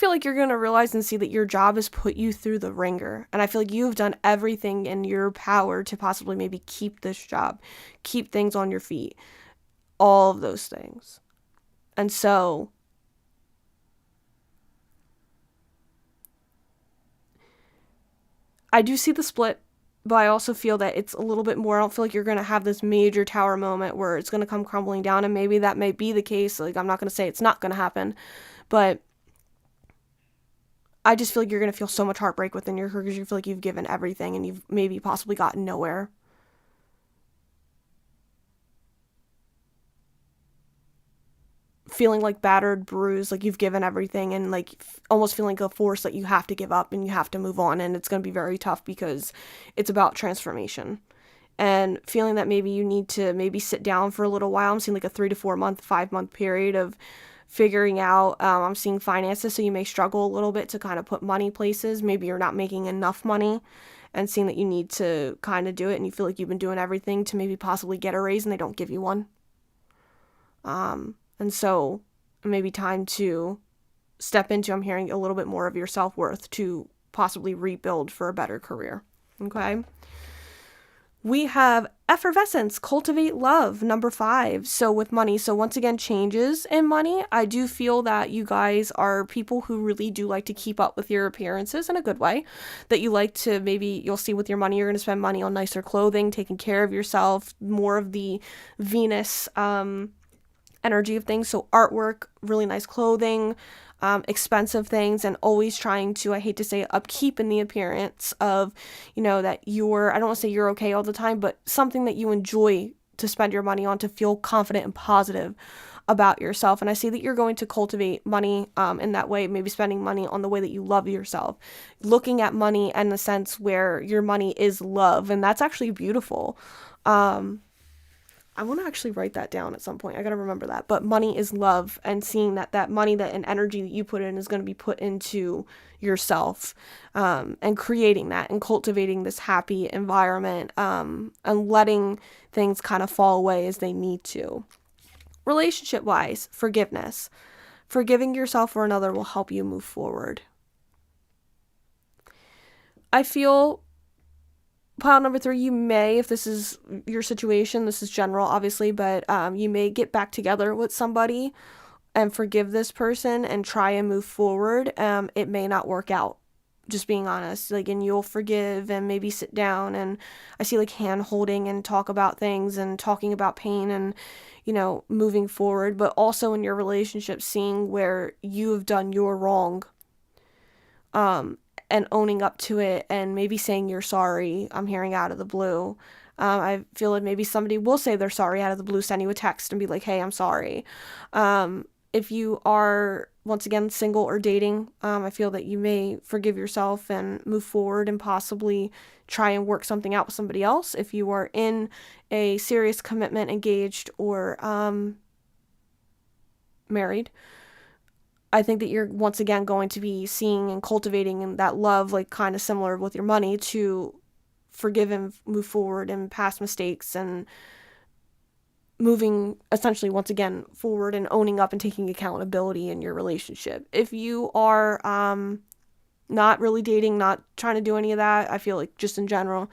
like you're going to realize and see that your job has put you through the ringer. And I feel like you've done everything in your power to possibly maybe keep this job, keep things on your feet, all of those things. And so I do see the split, but I also feel that it's a little bit more, I don't feel like you're going to have this major Tower moment where it's going to come crumbling down, and maybe that may be the case. Like, I'm not going to say it's not going to happen, but I just feel like you're going to feel so much heartbreak within your career because you feel like you've given everything and you've maybe possibly gotten nowhere. Feeling like battered, bruised, like you've given everything, and like almost feeling like a force that you have to give up and you have to move on, and it's going to be very tough because it's about transformation. And feeling that maybe you need to maybe sit down for a little while. I'm seeing like a 3 to 4 month, 5 month period of figuring out, I'm seeing finances, so you may struggle a little bit to kind of put money places. Maybe you're not making enough money, and seeing that you need to kind of do it, and you feel like you've been doing everything to maybe possibly get a raise and they don't give you one. And so maybe time to step into, I'm hearing, a little bit more of your self-worth to possibly rebuild for a better career. Okay. We have effervescence, cultivate love, number 5. So with money, so once again, changes in money. I do feel that you guys are people who really do like to keep up with your appearances in a good way, that you like to, maybe you'll see with your money, you're going to spend money on nicer clothing, taking care of yourself, more of the Venus, energy of things. So artwork, really nice clothing, expensive things, and always trying to, I hate to say it, upkeep in the appearance of, that you're, I don't want to say you're okay all the time, but something that you enjoy to spend your money on, to feel confident and positive about yourself. And I see that you're going to cultivate money in that way, maybe spending money on the way that you love yourself, looking at money in the sense where your money is love. And that's actually beautiful. I want to actually write that down at some point. I got to remember that. But money is love, and seeing that money, that and energy that you put in is going to be put into yourself, and creating that and cultivating this happy environment, and letting things kind of fall away as they need to. Relationship wise, forgiveness. Forgiving yourself or another will help you move forward. I feel pile number 3, you may, if this is your situation, this is general obviously, but you may get back together with somebody and forgive this person and try and move forward. It may not work out, just being honest, like, and you'll forgive and maybe sit down, and I see like hand holding and talk about things and talking about pain and, you know, moving forward, but also in your relationship seeing where you have done your wrong, and owning up to it and maybe saying you're sorry. I'm hearing out of the blue. I feel like maybe somebody will say they're sorry out of the blue, send you a text and be like, hey, I'm sorry. If you are, once again, single or dating, I feel that you may forgive yourself and move forward and possibly try and work something out with somebody else. If you are in a serious commitment, engaged, or married, I think that you're once again going to be seeing and cultivating that love, like kind of similar with your money, to forgive and move forward and past mistakes and moving essentially once again forward and owning up and taking accountability in your relationship. If you are not really dating, not trying to do any of that, I feel like just in general,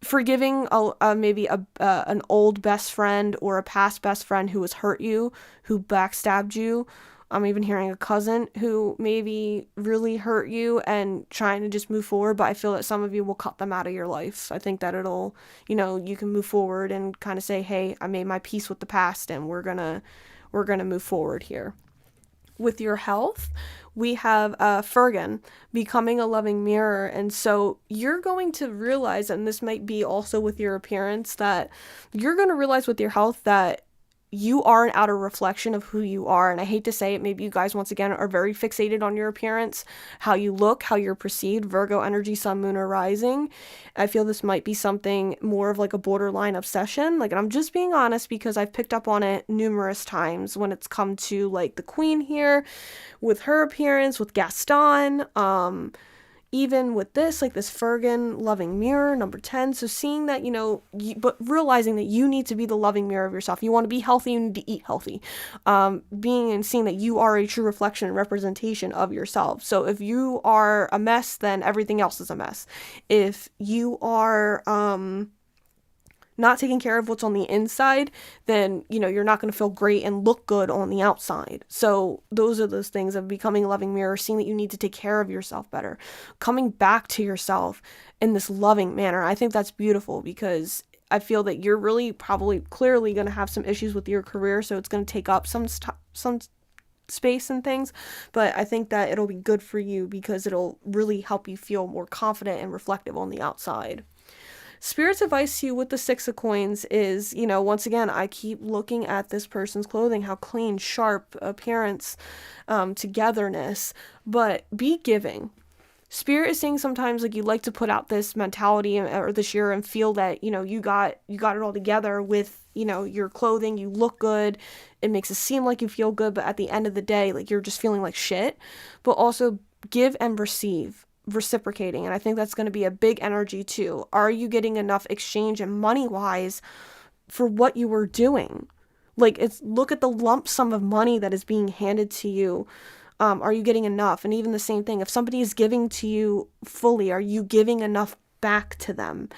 forgiving maybe an old best friend or a past best friend who has hurt you, who backstabbed you. I'm even hearing a cousin who maybe really hurt you and trying to just move forward, but I feel that some of you will cut them out of your life. I think that it'll, you know, you can move forward and kind of say, hey, I made my peace with the past and we're gonna move forward here. With your health, we have Fergan, becoming a loving mirror. And so you're going to realize, and this might be also with your appearance, that you're going to realize with your health that you are an outer reflection of who you are. And I hate to say it, maybe you guys, once again, are very fixated on your appearance, how you look, how you're perceived, Virgo energy, sun, moon, or rising. I feel this might be something more of like a borderline obsession. Like, and I'm just being honest because I've picked up on it numerous times when it's come to like the queen here with her appearance, with Gaston, even with this, like this Fergan loving mirror, number 10. So seeing that, you know, but realizing that you need to be the loving mirror of yourself. You want to be healthy, you need to eat healthy. Being and seeing that you are a true reflection and representation of yourself. So if you are a mess, then everything else is a mess. If you are, not taking care of what's on the inside, then, you know, you're not going to feel great and look good on the outside. So those are those things of becoming a loving mirror, seeing that you need to take care of yourself better, coming back to yourself in this loving manner. I think that's beautiful because I feel that you're really probably clearly going to have some issues with your career. So it's going to take up some space and things, but I think that it'll be good for you because it'll really help you feel more confident and reflective on the outside. Spirit's advice to you with the 6 of coins is, you know, once again, I keep looking at this person's clothing, how clean, sharp appearance, togetherness, but be giving. Spirit is saying sometimes like you like to put out this mentality or this year and feel that, you know, you got it all together with, you know, your clothing, you look good, it makes it seem like you feel good, but at the end of the day, like you're just feeling like shit. But also give and receive, reciprocating, and I think that's going to be a big energy too. Are you getting enough exchange and money wise for what you were doing? Like, it's look at the lump sum of money that is being handed to you. Are you getting enough? And even the same thing, if somebody is giving to you fully, are you giving enough back to them?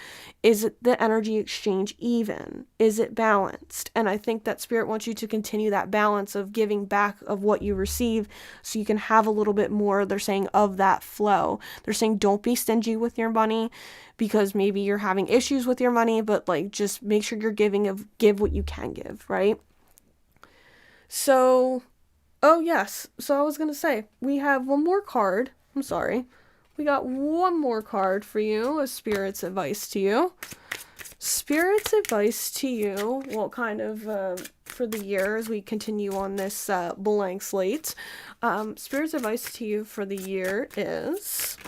Is it the energy exchange even? Is it balanced? And I think that Spirit wants you to continue that balance of giving back of what you receive so you can have a little bit more, they're saying, of that flow. They're saying don't be stingy with your money because maybe you're having issues with your money, but like just make sure you're give what you can give, right? So, oh yes, so I was going to say, we have one more card. I'm sorry. We got one more card for you, a Spirit's advice to you. Spirit's advice to you, well, kind of for the year as we continue on this blank slate. Spirit's advice to you for the year is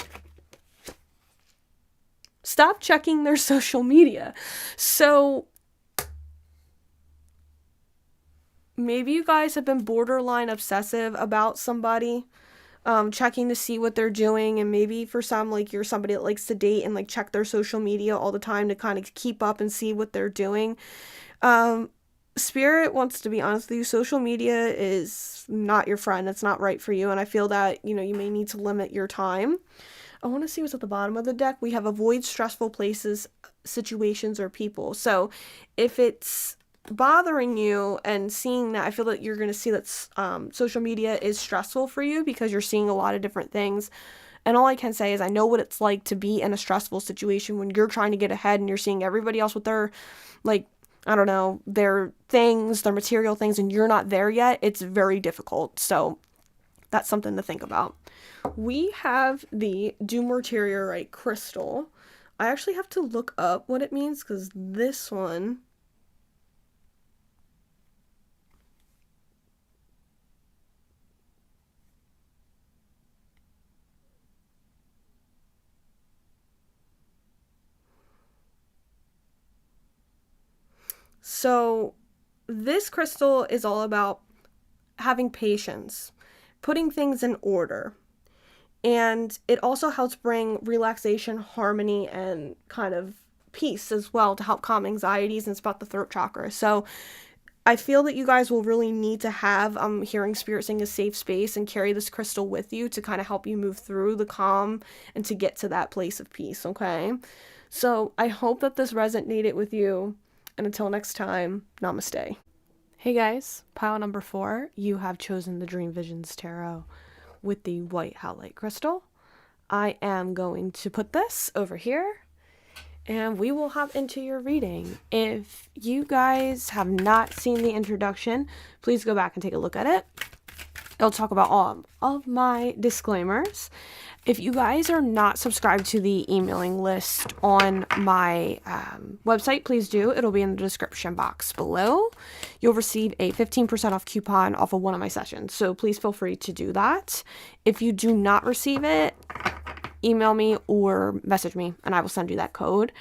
stop checking their social media. So maybe you guys have been borderline obsessive about somebody, checking to see what they're doing, and maybe for some, like, you're somebody that likes to date and like check their social media all the time to kind of keep up and see what they're doing. Spirit wants to be honest with you, social media is not your friend. It's not right for you, and I feel that, you know, you may need to limit your time. I want to see what's at the bottom of the deck. We have avoid stressful places, situations, or people. So if it's bothering you and seeing that, I feel that you're going to see that social media is stressful for you because you're seeing a lot of different things. And all I can say is I know what it's like to be in a stressful situation when you're trying to get ahead and you're seeing everybody else with their, like, I don't know, their things, their material things, and you're not there yet. It's very difficult. So that's something to think about. We have the Dumortierite crystal. I actually have to look up what it means because this one... So this crystal is all about having patience, putting things in order. And it also helps bring relaxation, harmony, and kind of peace as well to help calm anxieties, and it's about the throat chakra. So I feel that you guys will really need to have hearing spirit saying a safe space and carry this crystal with you to kind of help you move through the calm and to get to that place of peace, okay? So I hope that this resonated with you. And until next time, namaste. Hey guys, pile number 4, you have chosen the Dream Visions Tarot with the white howlite crystal. I am going to put this over here and we will hop into your reading. If you guys have not seen the introduction, please go back and take a look at it. It'll talk about all of my disclaimers. If you guys are not subscribed to the emailing list on my website, please do. It'll be in the description box below. You'll receive a 15% off coupon off of one of my sessions. So please feel free to do that. If you do not receive it, email me or message me and I will send you that code.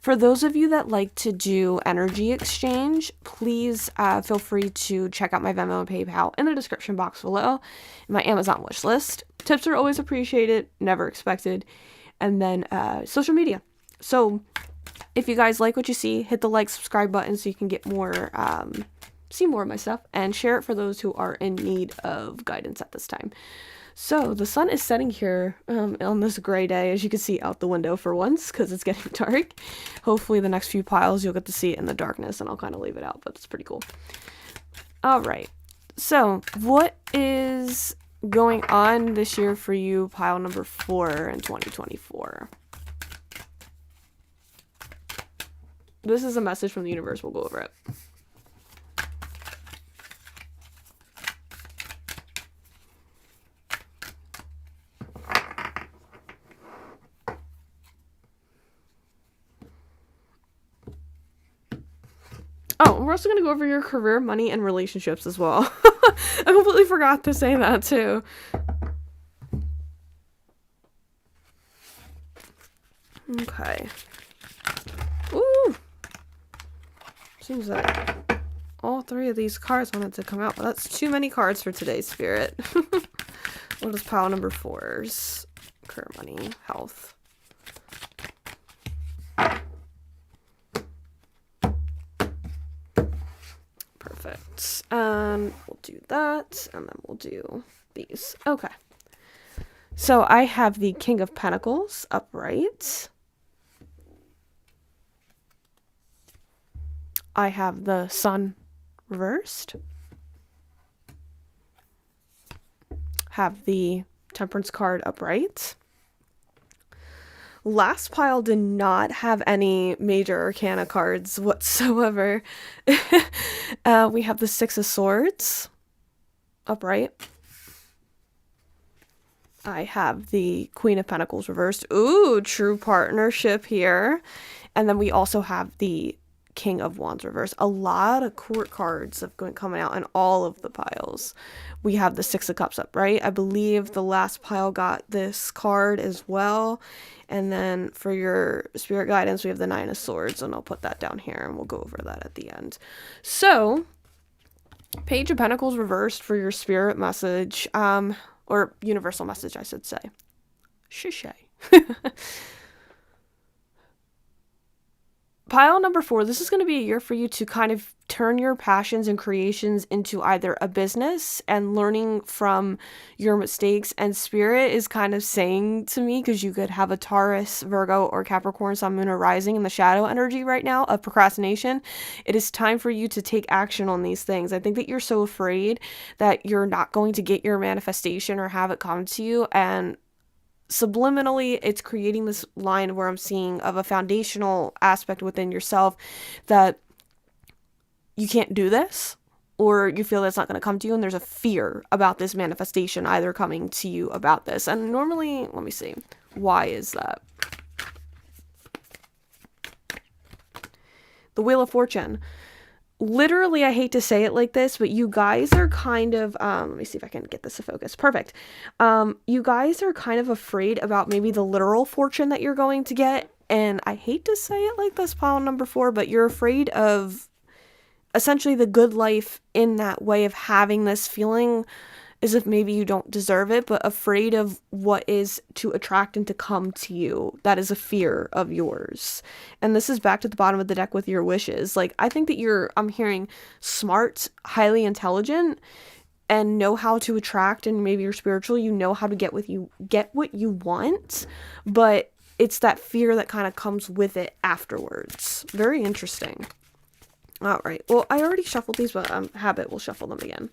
For those of you that like to do energy exchange, please feel free to check out my Venmo and PayPal in the description box below, and my Amazon wish list. Tips are always appreciated, never expected. And then social media. So if you guys like what you see, hit the like, subscribe button so you can get more, see more of my stuff, and share it for those who are in need of guidance at this time. So the sun is setting here on this gray day, as you can see out the window for once, because it's getting dark. Hopefully the next few piles you'll get to see it in the darkness, and I'll kind of leave it out, but it's pretty cool. All right. So what is going on this year for you, pile number 4 in 2024? This is a message from the universe. We'll go over it. Oh, we're also going to go over your career, money, and relationships as well. I completely forgot to say that too. Okay. Ooh! Seems like all 3 of these cards wanted to come out, but that's too many cards for today's spirit. What is pile number 4's? Career, money, health. Perfect. We'll do that, and then we'll do these. Okay. So I have the King of Pentacles upright. I have the Sun reversed. Have the Temperance card upright. Last pile did not have any major arcana cards whatsoever. We have the 6 of Swords upright. I have the Queen of Pentacles reversed. Ooh, true partnership here. And then we also have the King of Wands reversed. A lot of court cards have coming out in all of the piles. We have the 6 of Cups upright. I believe the last pile got this card as well. And then for your spirit guidance, we have the 9 of Swords, and I'll put that down here, and we'll go over that at the end. So, Page of Pentacles reversed for your spirit message, or universal message, I should say. Shishay. Pile number 4, this is going to be a year for you to kind of turn your passions and creations into either a business and learning from your mistakes. And Spirit is kind of saying to me, because you could have a Taurus, Virgo, or Capricorn Sun, Moon, or Rising in the shadow energy right now of procrastination, it is time for you to take action on these things. I think that you're so afraid that you're not going to get your manifestation or have it come to you, and subliminally it's creating this line where I'm seeing of a foundational aspect within yourself that you can't do this, or you feel that's not going to come to you, and there's a fear about this manifestation either coming to you about this. And normally, let me see, why is that? The Wheel of Fortune. Literally, I hate to say it like this, but you guys are kind of, let me see if I can get this to focus. Perfect. You guys are kind of afraid about maybe the literal fortune that you're going to get. And I hate to say it like this, pile number 4, but you're afraid of essentially the good life in that way of having this feeling as if maybe you don't deserve it, but afraid of what is to attract and to come to you. That is a fear of yours. And this is back to the bottom of the deck with your wishes. Like, I think that I'm hearing smart, highly intelligent, and know how to attract, and maybe you're spiritual, you know how to get what you want, but it's that fear that kind of comes with it afterwards. Very interesting. All right. Well, I already shuffled these, but habit will shuffle them again.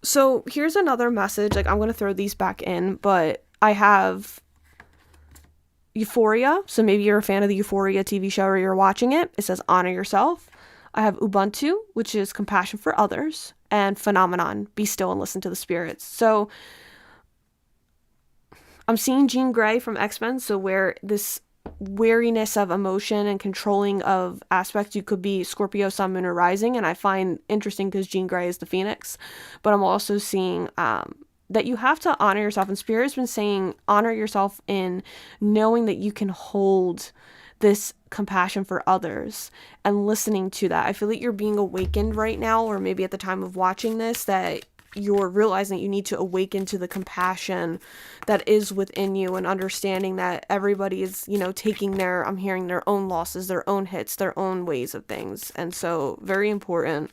So here's another message. Like, I'm going to throw these back in, but I have Euphoria. So maybe you're a fan of the Euphoria TV show or you're watching it. It says honor yourself. I have Ubuntu, which is compassion for others, and Phenomenon, be still and listen to the spirits. So I'm seeing Jean Grey from X-Men. So where this wariness of emotion and controlling of aspects, you could be Scorpio, Sun, Moon, or Rising, and I find interesting because Jean Grey is the Phoenix. But I'm also seeing that you have to honor yourself, and Spirit's been saying honor yourself in knowing that you can hold this compassion for others and listening to that. I feel like you're being awakened right now, or maybe at the time of watching this, that you're realizing that you need to awaken to the compassion that is within you, and understanding that everybody is, taking I'm hearing their own losses, their own hits, their own ways of things. And so very important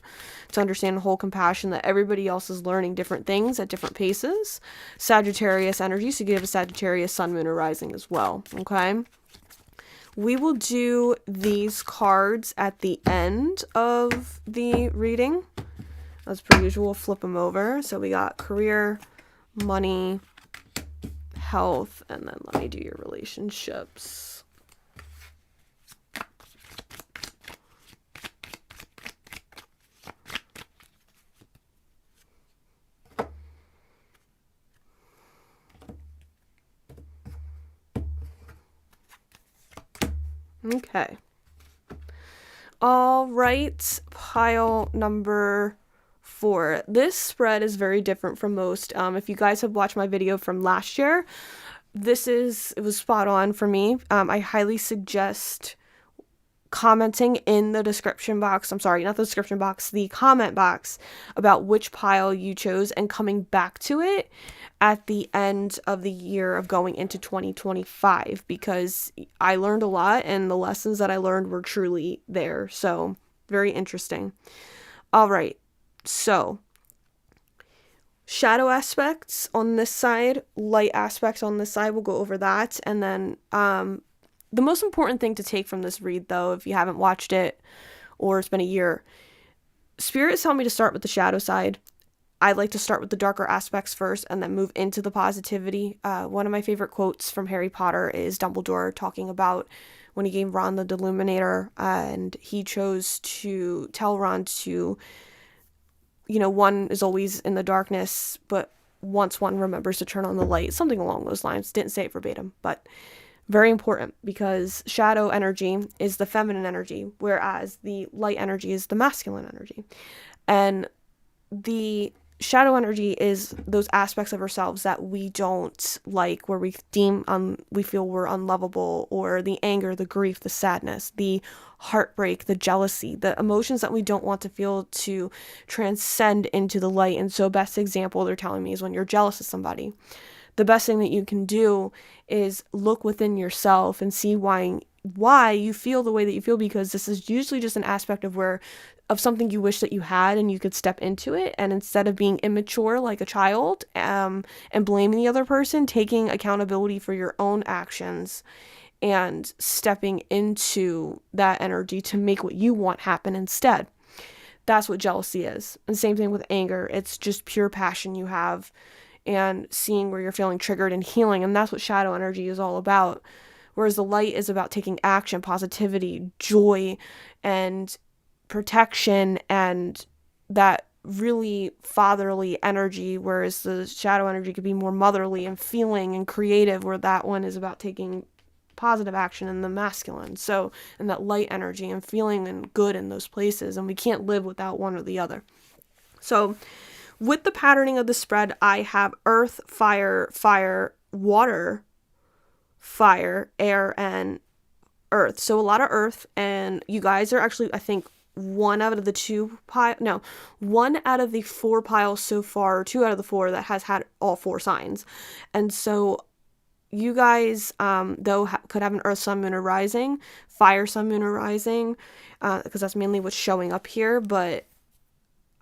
to understand the whole compassion that everybody else is learning different things at different paces. Sagittarius energy, so you could have a Sagittarius Sun, Moon, or Rising as well. Okay. We will do these cards at the end of the reading. As per usual, flip them over. So we got career, money, health, and then let me do your relationships. Okay. All right, pile number 4. This spread is very different from most. If you guys have watched my video from last year, it was spot on for me. I highly suggest commenting in the description box. I'm sorry, not the description box, the comment box about which pile you chose, and coming back to it at the end of the year of going into 2025, because I learned a lot, and the lessons that I learned were truly there. So very interesting. All right. So, shadow aspects on this side, light aspects on this side, we'll go over that. And then the most important thing to take from this read, though, if you haven't watched it or it's been a year, Spirit is telling me to start with the shadow side. I like to start with the darker aspects first and then move into the positivity. One of my favorite quotes from Harry Potter is Dumbledore talking about when he gave Ron the Deluminator, and he chose to tell Ron to, one is always in the darkness, but once one remembers to turn on the light, something along those lines. Didn't say it verbatim, but very important, because shadow energy is the feminine energy, whereas the light energy is the masculine energy. And the shadow energy is those aspects of ourselves that we don't like, where we feel we're unlovable, or the anger, the grief, the sadness, the heartbreak, the jealousy, the emotions that we don't want to feel, to transcend into the light. And so best example they're telling me is when you're jealous of somebody. the best thing that you can do is look within yourself and see why you feel the way that you feel, because this is usually just an aspect of something you wish that you had and you could step into it. And instead of being immature like a child and blaming the other person, taking accountability for your own actions and stepping into that energy to make what you want happen instead. That's what jealousy is. And same thing with anger. It's just pure passion you have and seeing where you're feeling triggered and healing. And that's what shadow energy is all about. Whereas the light is about taking action, positivity, joy, and protection, and that really fatherly energy, whereas the shadow energy could be more motherly and feeling and creative, where that one is about taking positive action in the masculine. So, and that light energy and feeling and good in those places, and we can't live without one or the other. So with the patterning of the spread, I have earth, fire, water, fire, air, and earth. So a lot of earth, and you guys are actually, I think, one out of the 4 piles so far, 2 out of the 4 that has had all 4 signs. And so you guys, though, could have an earth, sun, moon, or rising, fire, sun, moon, or rising, because that's mainly what's showing up here. But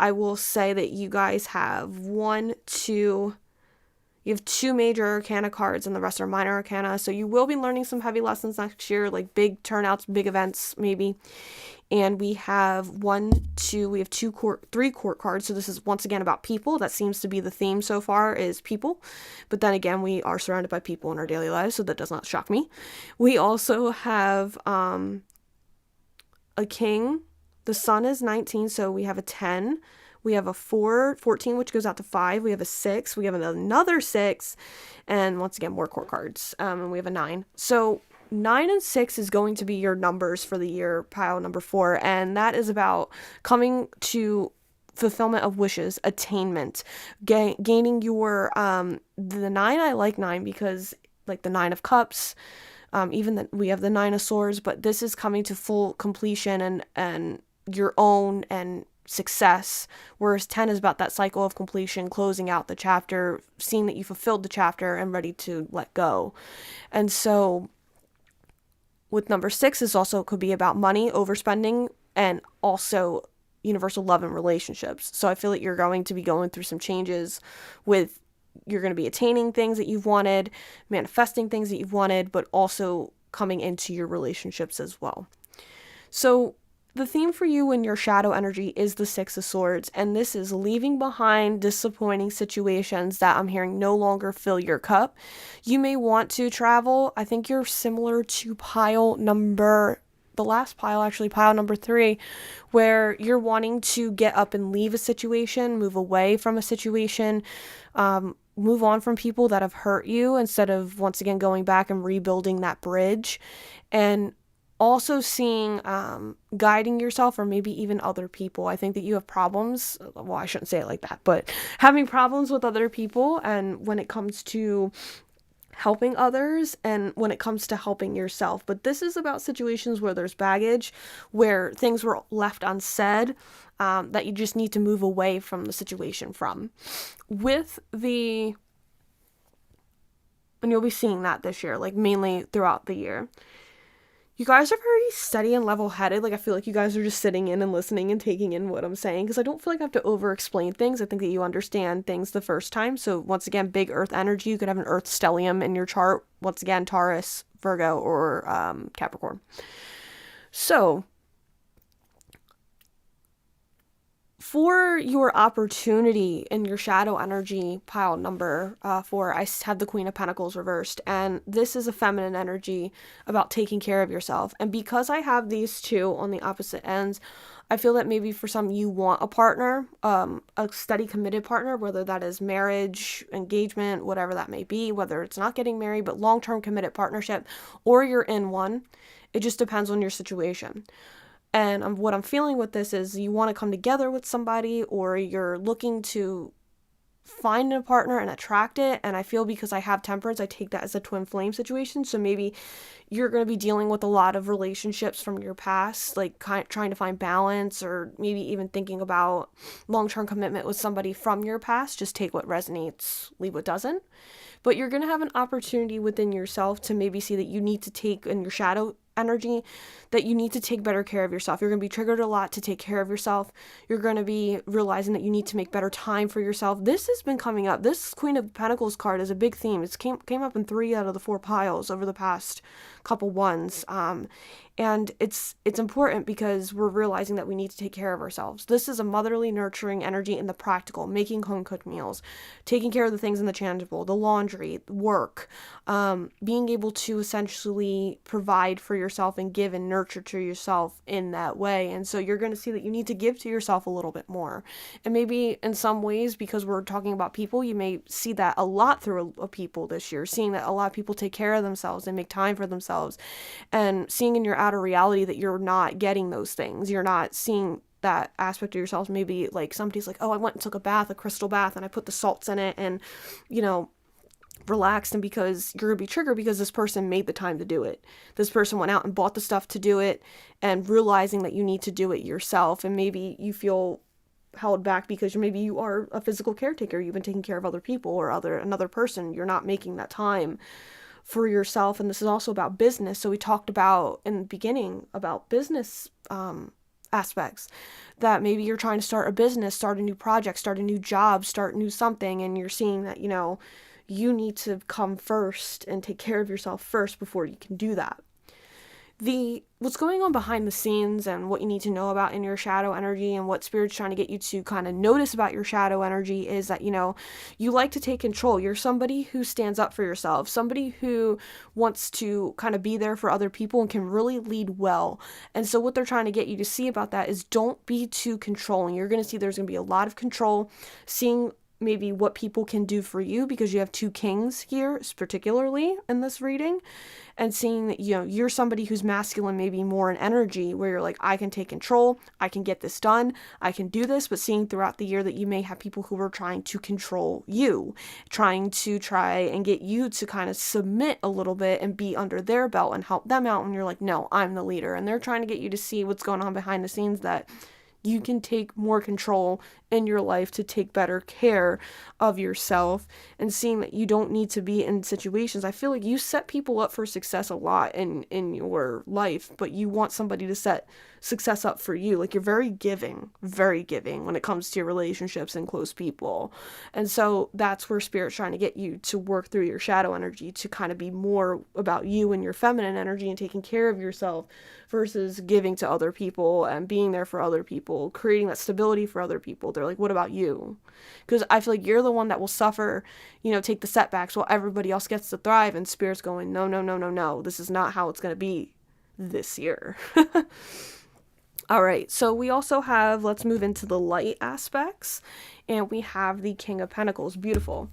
I will say that you guys have you have 2 major arcana cards and the rest are minor arcana. So you will be learning some heavy lessons next year, like big turnouts, big events, maybe. And we have 3 court cards. So this is once again about people. That seems to be the theme so far, is people. But then again, we are surrounded by people in our daily lives, so that does not shock me. We also have a king. The sun is 19, so we have a 10. We have a 14, which goes out to 5. We have a 6. We have another 6. And once again, more court cards. And we have a 9. So 9 and 6 is going to be your numbers for the year, pile number 4. And that is about coming to fulfillment of wishes, attainment, gaining your, the 9, I like 9 because like the 9 of cups, we have the 9 of swords, but this is coming to full completion and your own and success, whereas 10 is about that cycle of completion, closing out the chapter, seeing that you fulfilled the chapter and ready to let go. And so with number 6 is also could be about money, overspending, and also universal love and relationships. So I feel that you're going to be going through some changes you're going to be attaining things that you've wanted, manifesting things that you've wanted, but also coming into your relationships as well. So the theme for you in your shadow energy is the 6 of Swords, and this is leaving behind disappointing situations that I'm hearing no longer fill your cup. You may want to travel. I think you're similar to pile number 3, where you're wanting to get up and leave a situation, move away from a situation, move on from people that have hurt you instead of once again going back and rebuilding that bridge. And also seeing, guiding yourself or maybe even other people. I think that you have problems. Well, I shouldn't say it like that, but having problems with other people, and when it comes to helping others and when it comes to helping yourself. But this is about situations where there's baggage, where things were left unsaid, that you just need to move away from the situation from. And you'll be seeing that this year, like mainly throughout the year. You guys are very steady and level-headed. Like, I feel like you guys are just sitting in and listening and taking in what I'm saying, because I don't feel like I have to over-explain things. I think that you understand things the first time. So, once again, big earth energy. You could have an earth stellium in your chart. Once again, Taurus, Virgo, or Capricorn. So, for your opportunity in your shadow energy pile number 4, I have the Queen of Pentacles reversed, and this is a feminine energy about taking care of yourself. And because I have these 2 on the opposite ends, I feel that maybe for some you want a partner, a steady committed partner, whether that is marriage, engagement, whatever that may be, whether it's not getting married, but long-term committed partnership, or you're in one. It just depends on your situation. And what I'm feeling with this is you want to come together with somebody, or you're looking to find a partner and attract it. And I feel because I have temperance, I take that as a twin flame situation. So maybe you're going to be dealing with a lot of relationships from your past, like trying to find balance, or maybe even thinking about long-term commitment with somebody from your past. Just take what resonates, leave what doesn't. But you're going to have an opportunity within yourself to maybe see that you need to take in your shadow energy, that you need to take better care of yourself. You're going to be triggered a lot to take care of yourself. You're going to be realizing that you need to make better time for yourself. This has been coming up. This Queen of Pentacles card is a big theme. It came up in 3 out of the 4 piles over the past couple ones. And it's important because we're realizing that we need to take care of ourselves. This is a motherly, nurturing energy in the practical, making home-cooked meals, taking care of the things in the tangible, the laundry, work, being able to essentially provide for yourself and give and nurture to yourself in that way. And so you're going to see that you need to give to yourself a little bit more. And maybe in some ways, because we're talking about people, you may see that a lot through a people this year, seeing that a lot of people take care of themselves and make time for themselves, and seeing in your outer reality that you're not getting those things. You're not seeing that aspect of yourself. Maybe like somebody's like, oh, I went and took a crystal bath, and I put the salts in it and, relaxed. And because you're going to be triggered because this person made the time to do it. This person went out and bought the stuff to do it, and realizing that you need to do it yourself. And maybe you feel held back because maybe you are a physical caretaker. You've been taking care of other people or another person. You're not making that time for yourself. And this is also about business. So we talked about in the beginning about business aspects, that maybe you're trying to start a business, start a new project, start a new job, start new something, and you're seeing that, you need to come first and take care of yourself first before you can do that. What's going on behind the scenes and what you need to know about in your shadow energy, and what Spirit's trying to get you to kind of notice about your shadow energy, is that, you like to take control. You're somebody who stands up for yourself, somebody who wants to kind of be there for other people and can really lead well. And so what they're trying to get you to see about that is don't be too controlling. You're going to see there's going to be a lot of control, seeing maybe what people can do for you, because you have 2 kings here, particularly in this reading, and seeing that, you're somebody who's masculine, maybe more in energy, where you're like, I can take control, I can get this done, I can do this. But seeing throughout the year that you may have people who are trying to control you, trying and get you to kind of submit a little bit and be under their belt and help them out when you're like, no, I'm the leader. And they're trying to get you to see what's going on behind the scenes, that you can take more control in your life to take better care of yourself, and seeing that you don't need to be in situations. I feel like you set people up for success a lot in your life, but you want somebody to set success up for you. Like, you're very giving when it comes to your relationships and close people. And so that's where Spirit's trying to get you to work through your shadow energy, to kind of be more about you and your feminine energy and taking care of yourself, versus giving to other people and being there for other people, creating that stability for other people. They're like, what about you? Because I feel like you're the one that will suffer, take the setbacks while everybody else gets to thrive. And Spirit's going, no, no, no, no, no. This is not how it's going to be this year. All right, so we also have, let's move into the light aspects, and we have the King of Pentacles. Beautiful.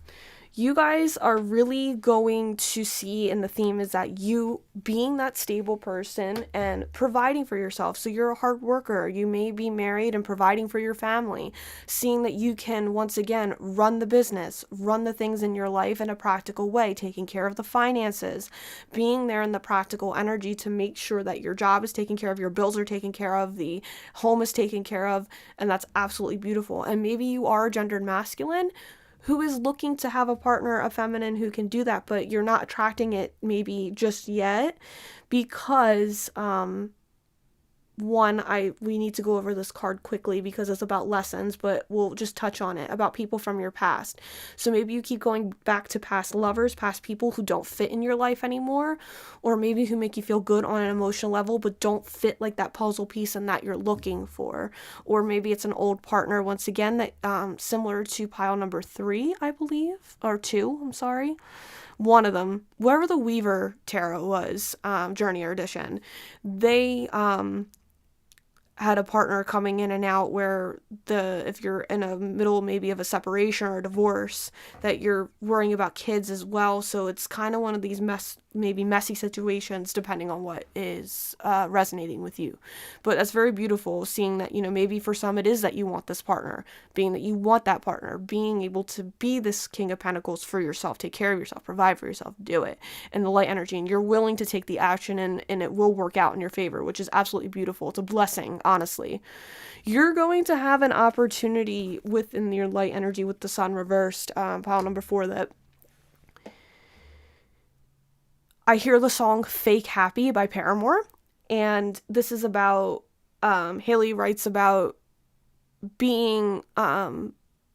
You guys are really going to see, and the theme is that you being that stable person and providing for yourself. So you're a hard worker. You may be married and providing for your family, seeing that you can once again run the business, run the things in your life in a practical way, taking care of the finances, being there in the practical energy to make sure that your job is taken care of, your bills are taken care of, the home is taken care of, and that's absolutely beautiful. And maybe you are a gendered masculine who is looking to have a partner, a feminine, who can do that, but you're not attracting it maybe just yet because, we need to go over this card quickly because it's about lessons, but we'll just touch on it, about people from your past. So maybe you keep going back to past lovers, past people who don't fit in your life anymore, or maybe who make you feel good on an emotional level, but don't fit like that puzzle piece and that you're looking for. Or maybe it's an old partner, once again, that similar to pile number 3, I believe, or 2, I'm sorry. One of them, wherever the Weaver Tarot was, Journey Edition, they had a partner coming in and out where if you're in a middle maybe of a separation or a divorce, that you're worrying about kids as well. So it's kind of one of these maybe messy situations depending on what is resonating with you. But that's very beautiful, seeing that, maybe for some it is that you want this partner, being that you want that partner, being able to be this King of Pentacles for yourself, take care of yourself, provide for yourself, do it, and the light energy, and you're willing to take the action, and it will work out in your favor, which is absolutely beautiful. It's a blessing, honestly. You're going to have an opportunity within your light energy with the sun reversed, pile number 4, that I hear the song Fake Happy by Paramore, and this is about, Haley writes about being,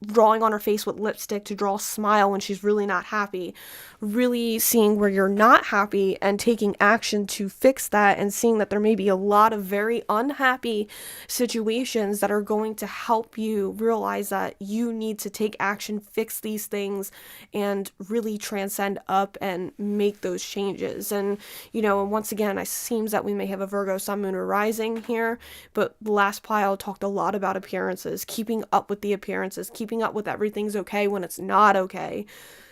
drawing on her face with lipstick to draw a smile when she's really not happy, really seeing where you're not happy and taking action to fix that, and seeing that there may be a lot of very unhappy situations that are going to help you realize that you need to take action, fix these things, and really transcend up and make those changes. And, and once again, it seems that we may have a Virgo sun, moon, or rising here, but the last pile talked a lot about appearances, keeping up with the appearances, keeping up with everything's okay when it's not okay,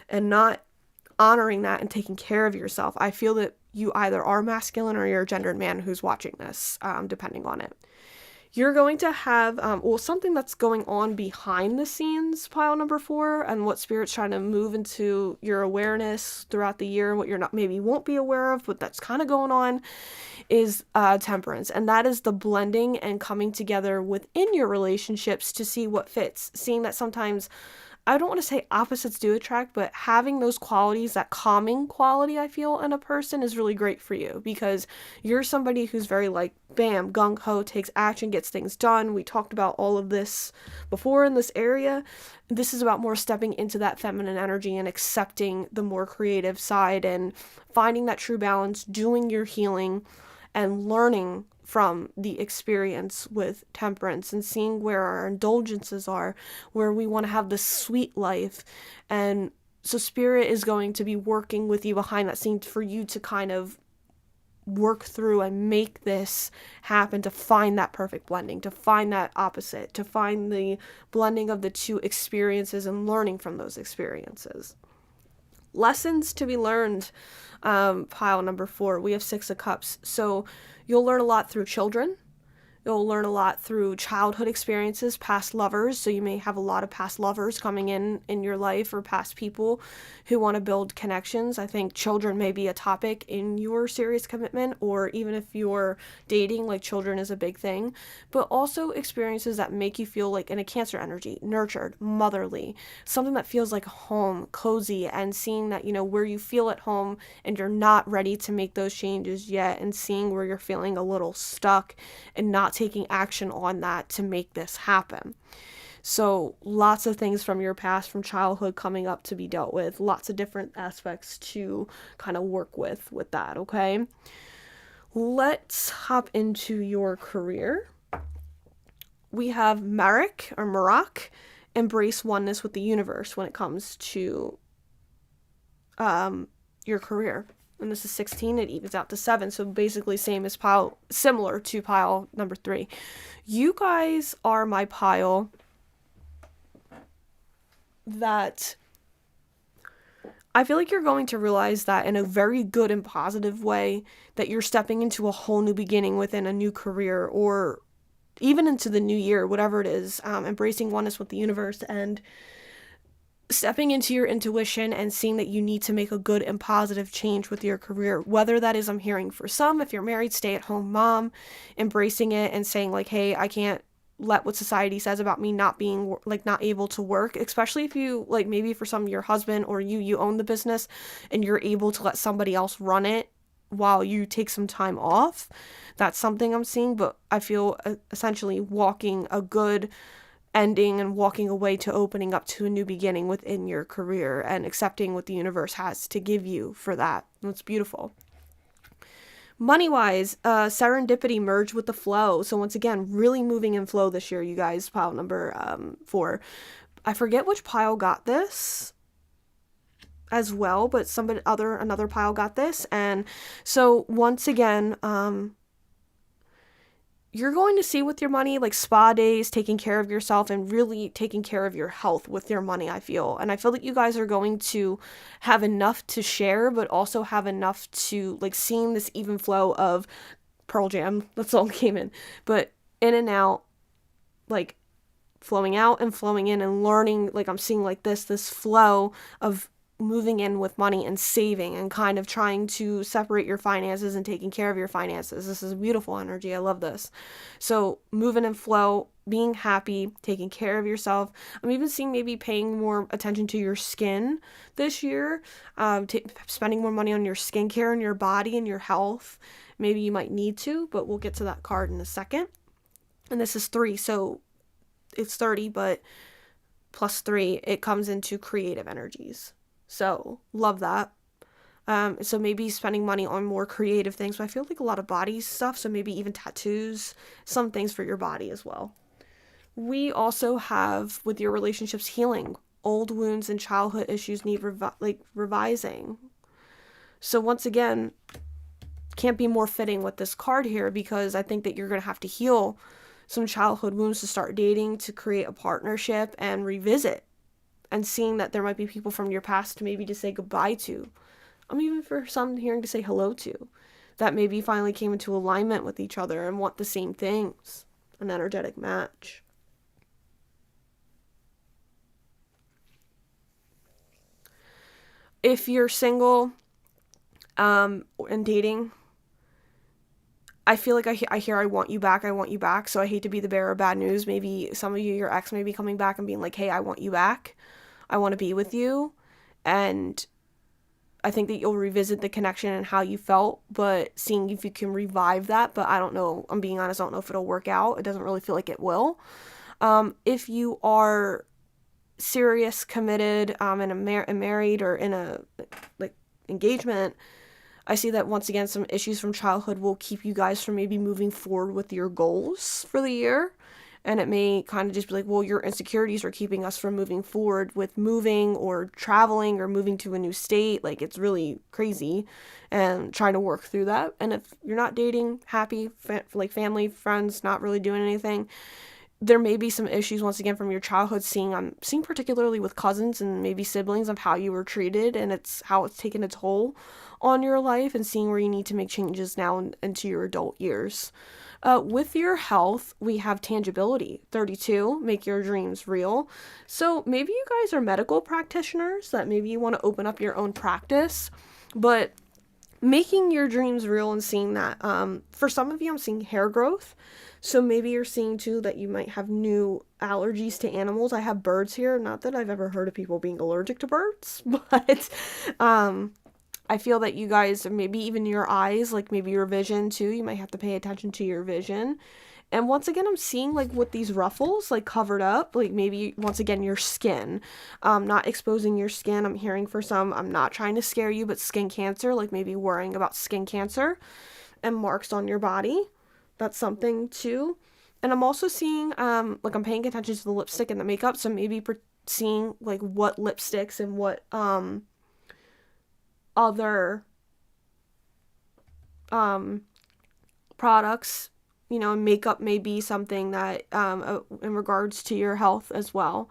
and not honoring that and taking care of yourself. I feel that you either are masculine or you're a gendered man who's watching this, depending on it. You're going to have, something that's going on behind the scenes, pile number 4, and what Spirit's trying to move into your awareness throughout the year, what you're not, maybe won't be aware of, but that's kind of going on, is temperance. And that is the blending and coming together within your relationships to see what fits. Seeing that sometimes, I don't want to say opposites do attract, but having those qualities, that calming quality I feel in a person, is really great for you, because you're somebody who's very like, bam, gung-ho, takes action, gets things done. We talked about all of this before in this area. This is about more stepping into that feminine energy and accepting the more creative side and finding that true balance, doing your healing, and learning from the experience with temperance, and seeing where our indulgences are, where we want to have this sweet life. And so Spirit is going to be working with you behind that scene for you to kind of work through and make this happen, to find that perfect blending, to find that opposite, to find the blending of the two experiences and learning from those experiences. Lessons to be learned, pile number 4, we have 6 of Cups. So you'll learn a lot through children. You'll learn a lot through childhood experiences, past lovers. So you may have a lot of past lovers coming in your life, or past people who want to build connections. I think children may be a topic in your serious commitment, or even if you're dating, like children is a big thing. But also experiences that make you feel like in a Cancer energy, nurtured, motherly, something that feels like home, cozy, and seeing that, where you feel at home and you're not ready to make those changes yet, and seeing where you're feeling a little stuck and not taking action on that to make this happen. So lots of things from your past, from childhood, coming up to be dealt with, lots of different aspects to kind of work with that, okay? Let's hop into your career. We have Marak, embrace oneness with the universe when it comes to your career. And this is 16, it evens out to 7, so basically similar to pile number 3. You guys are my pile that I feel like you're going to realize that in a very good and positive way, that you're stepping into a whole new beginning within a new career, or even into the new year, whatever it is, embracing oneness with the universe and stepping into your intuition and seeing that you need to make a good and positive change with your career. Whether that is, I'm hearing for some, if you're married, stay-at-home mom, embracing it and saying like, hey, I can't let what society says about me not being like not able to work, especially if you like, maybe for some, your husband or you own the business and you're able to let somebody else run it while you take some time off. That's something I'm seeing, but I feel essentially walking a good ending and walking away to opening up to a new beginning within your career and accepting what the universe has to give you for that. That's beautiful. Money-wise, serendipity, merge with the flow. So once again, really moving in flow this year, you guys, pile number 4. I forget which pile got this as well, but another pile got this. And so once again, you're going to see with your money, like spa days, taking care of yourself, and really taking care of your health with your money, I feel. And I feel that you guys are going to have enough to share, but also have enough to, like, seeing this even flow of Pearl Jam, that song came in, but in and out, like, flowing out and flowing in, and learning, like, I'm seeing, like, this flow of moving in with money and saving and kind of trying to separate your finances and taking care of your finances. This is beautiful energy. I love this. So moving and flow, being happy, taking care of yourself. I'm even seeing maybe paying more attention to your skin this year, spending more money on your skincare and your body and your health. Maybe you might need to, but we'll get to that card in a second. And this is 3, so it's 30, but plus 3, it comes into creative energies. So, love that. So maybe spending money on more creative things, but I feel like a lot of body stuff, so maybe even tattoos, some things for your body as well. We also have, with your relationships, healing. Old wounds and childhood issues need revising. So once again, can't be more fitting with this card here, because I think that you're going to have to heal some childhood wounds to start dating, to create a partnership and revisit, and seeing that there might be people from your past maybe to say goodbye to. Even for some hearing to say hello to, that maybe finally came into alignment with each other and want the same things. An energetic match. If you're single and dating, I feel like I hear I want you back, so I hate to be the bearer of bad news. Maybe some of you, your ex may be coming back and being like, hey, I want you back. I want to be with you. And I think that you'll revisit the connection and how you felt, but seeing if you can revive that. But I don't know. I'm being honest. I don't know if it'll work out. It doesn't really feel like it will. If you are serious, committed, and married, or in a engagement, I see that once again some issues from childhood will keep you guys from maybe moving forward with your goals for the year. And it may kind of just be like, well, your insecurities are keeping us from moving forward with moving or traveling or moving to a new state. Like, it's really crazy, and trying to work through that. And if you're not dating, happy, family, friends, not really doing anything, there may be some issues once again from your childhood. I'm seeing particularly with cousins and maybe siblings of how you were treated, and it's how it's taken a toll on your life, and seeing where you need to make changes now into your adult years. With your health, we have tangibility. 32, make your dreams real. So maybe you guys are medical practitioners, that maybe you want to open up your own practice, but making your dreams real and seeing that. For some of you, I'm seeing hair growth. So maybe you're seeing too that you might have new allergies to animals. I have birds here. Not that I've ever heard of people being allergic to birds, but I feel that you guys, maybe even your eyes, like maybe your vision too, you might have to pay attention to your vision. And once again, I'm seeing like with these ruffles, like covered up, like maybe once again your skin, not exposing your skin. I'm hearing for some, I'm not trying to scare you, but skin cancer, like maybe worrying about skin cancer and marks on your body. That's something too. And I'm also seeing, like I'm paying attention to the lipstick and the makeup. So maybe seeing like what lipsticks and what, other products, makeup may be something that in regards to your health as well.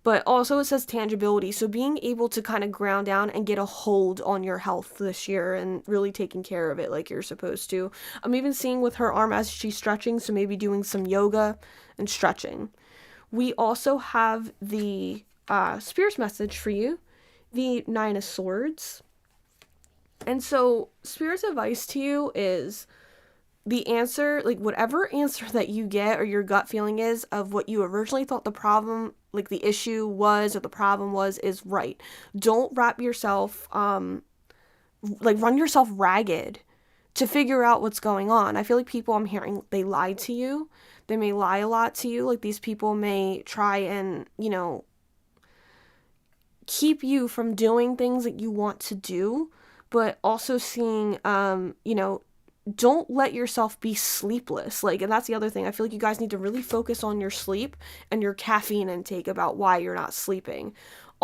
But also it says tangibility, so being able to kind of ground down and get a hold on your health this year and really taking care of it like you're supposed to. I'm even seeing with her arm as she's stretching, so maybe doing some yoga and stretching. We also have the Spirit's message for you, the 9 of Swords. And so Spirit's advice to you is the answer, like whatever answer that you get or your gut feeling is of what you originally thought the problem, like the issue was or the problem was, is right. Don't wrap yourself, run yourself ragged to figure out what's going on. I feel like people I'm hearing, they lie to you. They may lie a lot to you. Like these people may try and, keep you from doing things that you want to do. But also seeing, don't let yourself be sleepless. And that's the other thing. I feel like you guys need to really focus on your sleep and your caffeine intake about why you're not sleeping.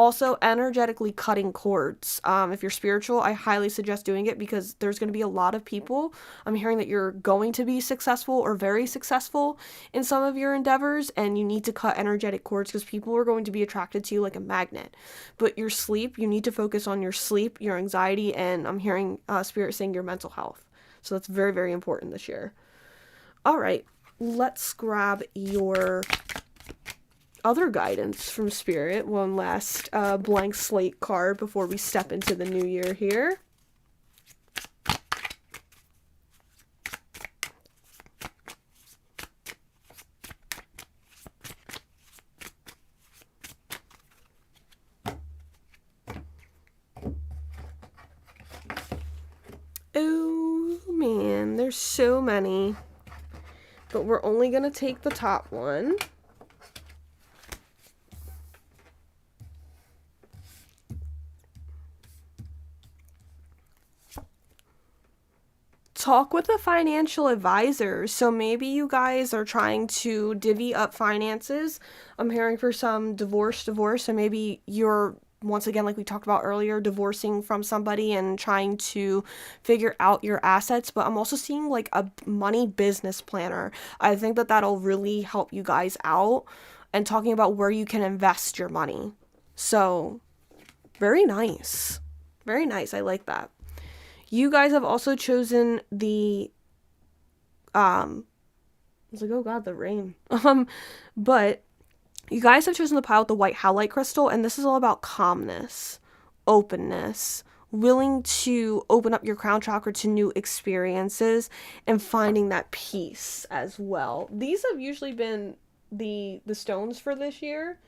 Also, energetically cutting cords. If you're spiritual, I highly suggest doing it because there's going to be a lot of people. I'm hearing that you're going to be successful or very successful in some of your endeavors, and you need to cut energetic cords because people are going to be attracted to you like a magnet. But your sleep, you need to focus on your sleep, your anxiety, and I'm hearing Spirit saying your mental health. So that's very, very important this year. All right, let's grab your other guidance from Spirit. One last blank slate card before we step into the new year here. Oh man, there's so many. But we're only going to take the top one. Talk with a financial advisor. So maybe you guys are trying to divvy up finances. I'm hearing for some divorce. So maybe you're, once again, like we talked about earlier, divorcing from somebody and trying to figure out your assets. But I'm also seeing like a money business planner. I think that that'll really help you guys out, and talking about where you can invest your money. So very nice. Very nice. I like that. You guys have also chosen the, I was like, oh god, the rain. But you guys have chosen the pile with the white howlite crystal, and this is all about calmness, openness, willing to open up your crown chakra to new experiences, and finding that peace as well. These have usually been the stones for this year.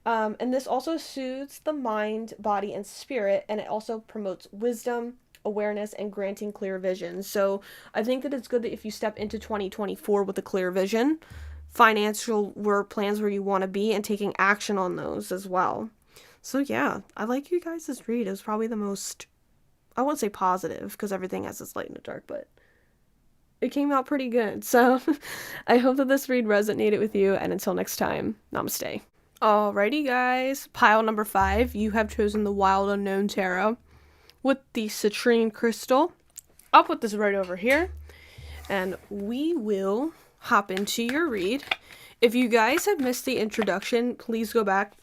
And this also soothes the mind, body, and spirit, and it also promotes wisdom, awareness, and granting clear vision. So I think that it's good that if you step into 2024 with a clear vision, financial plans where you want to be, and taking action on those as well. So yeah, I like you guys' read. It was probably the most, I wouldn't say positive because everything has its light and a dark, but it came out pretty good. So I hope that this read resonated with you, and until next time, namaste. Alrighty guys, pile number 5, you have chosen the Wild Unknown Tarot with the citrine crystal. I'll put this right over here, and we will hop into your read. If you guys have missed the introduction, please go back,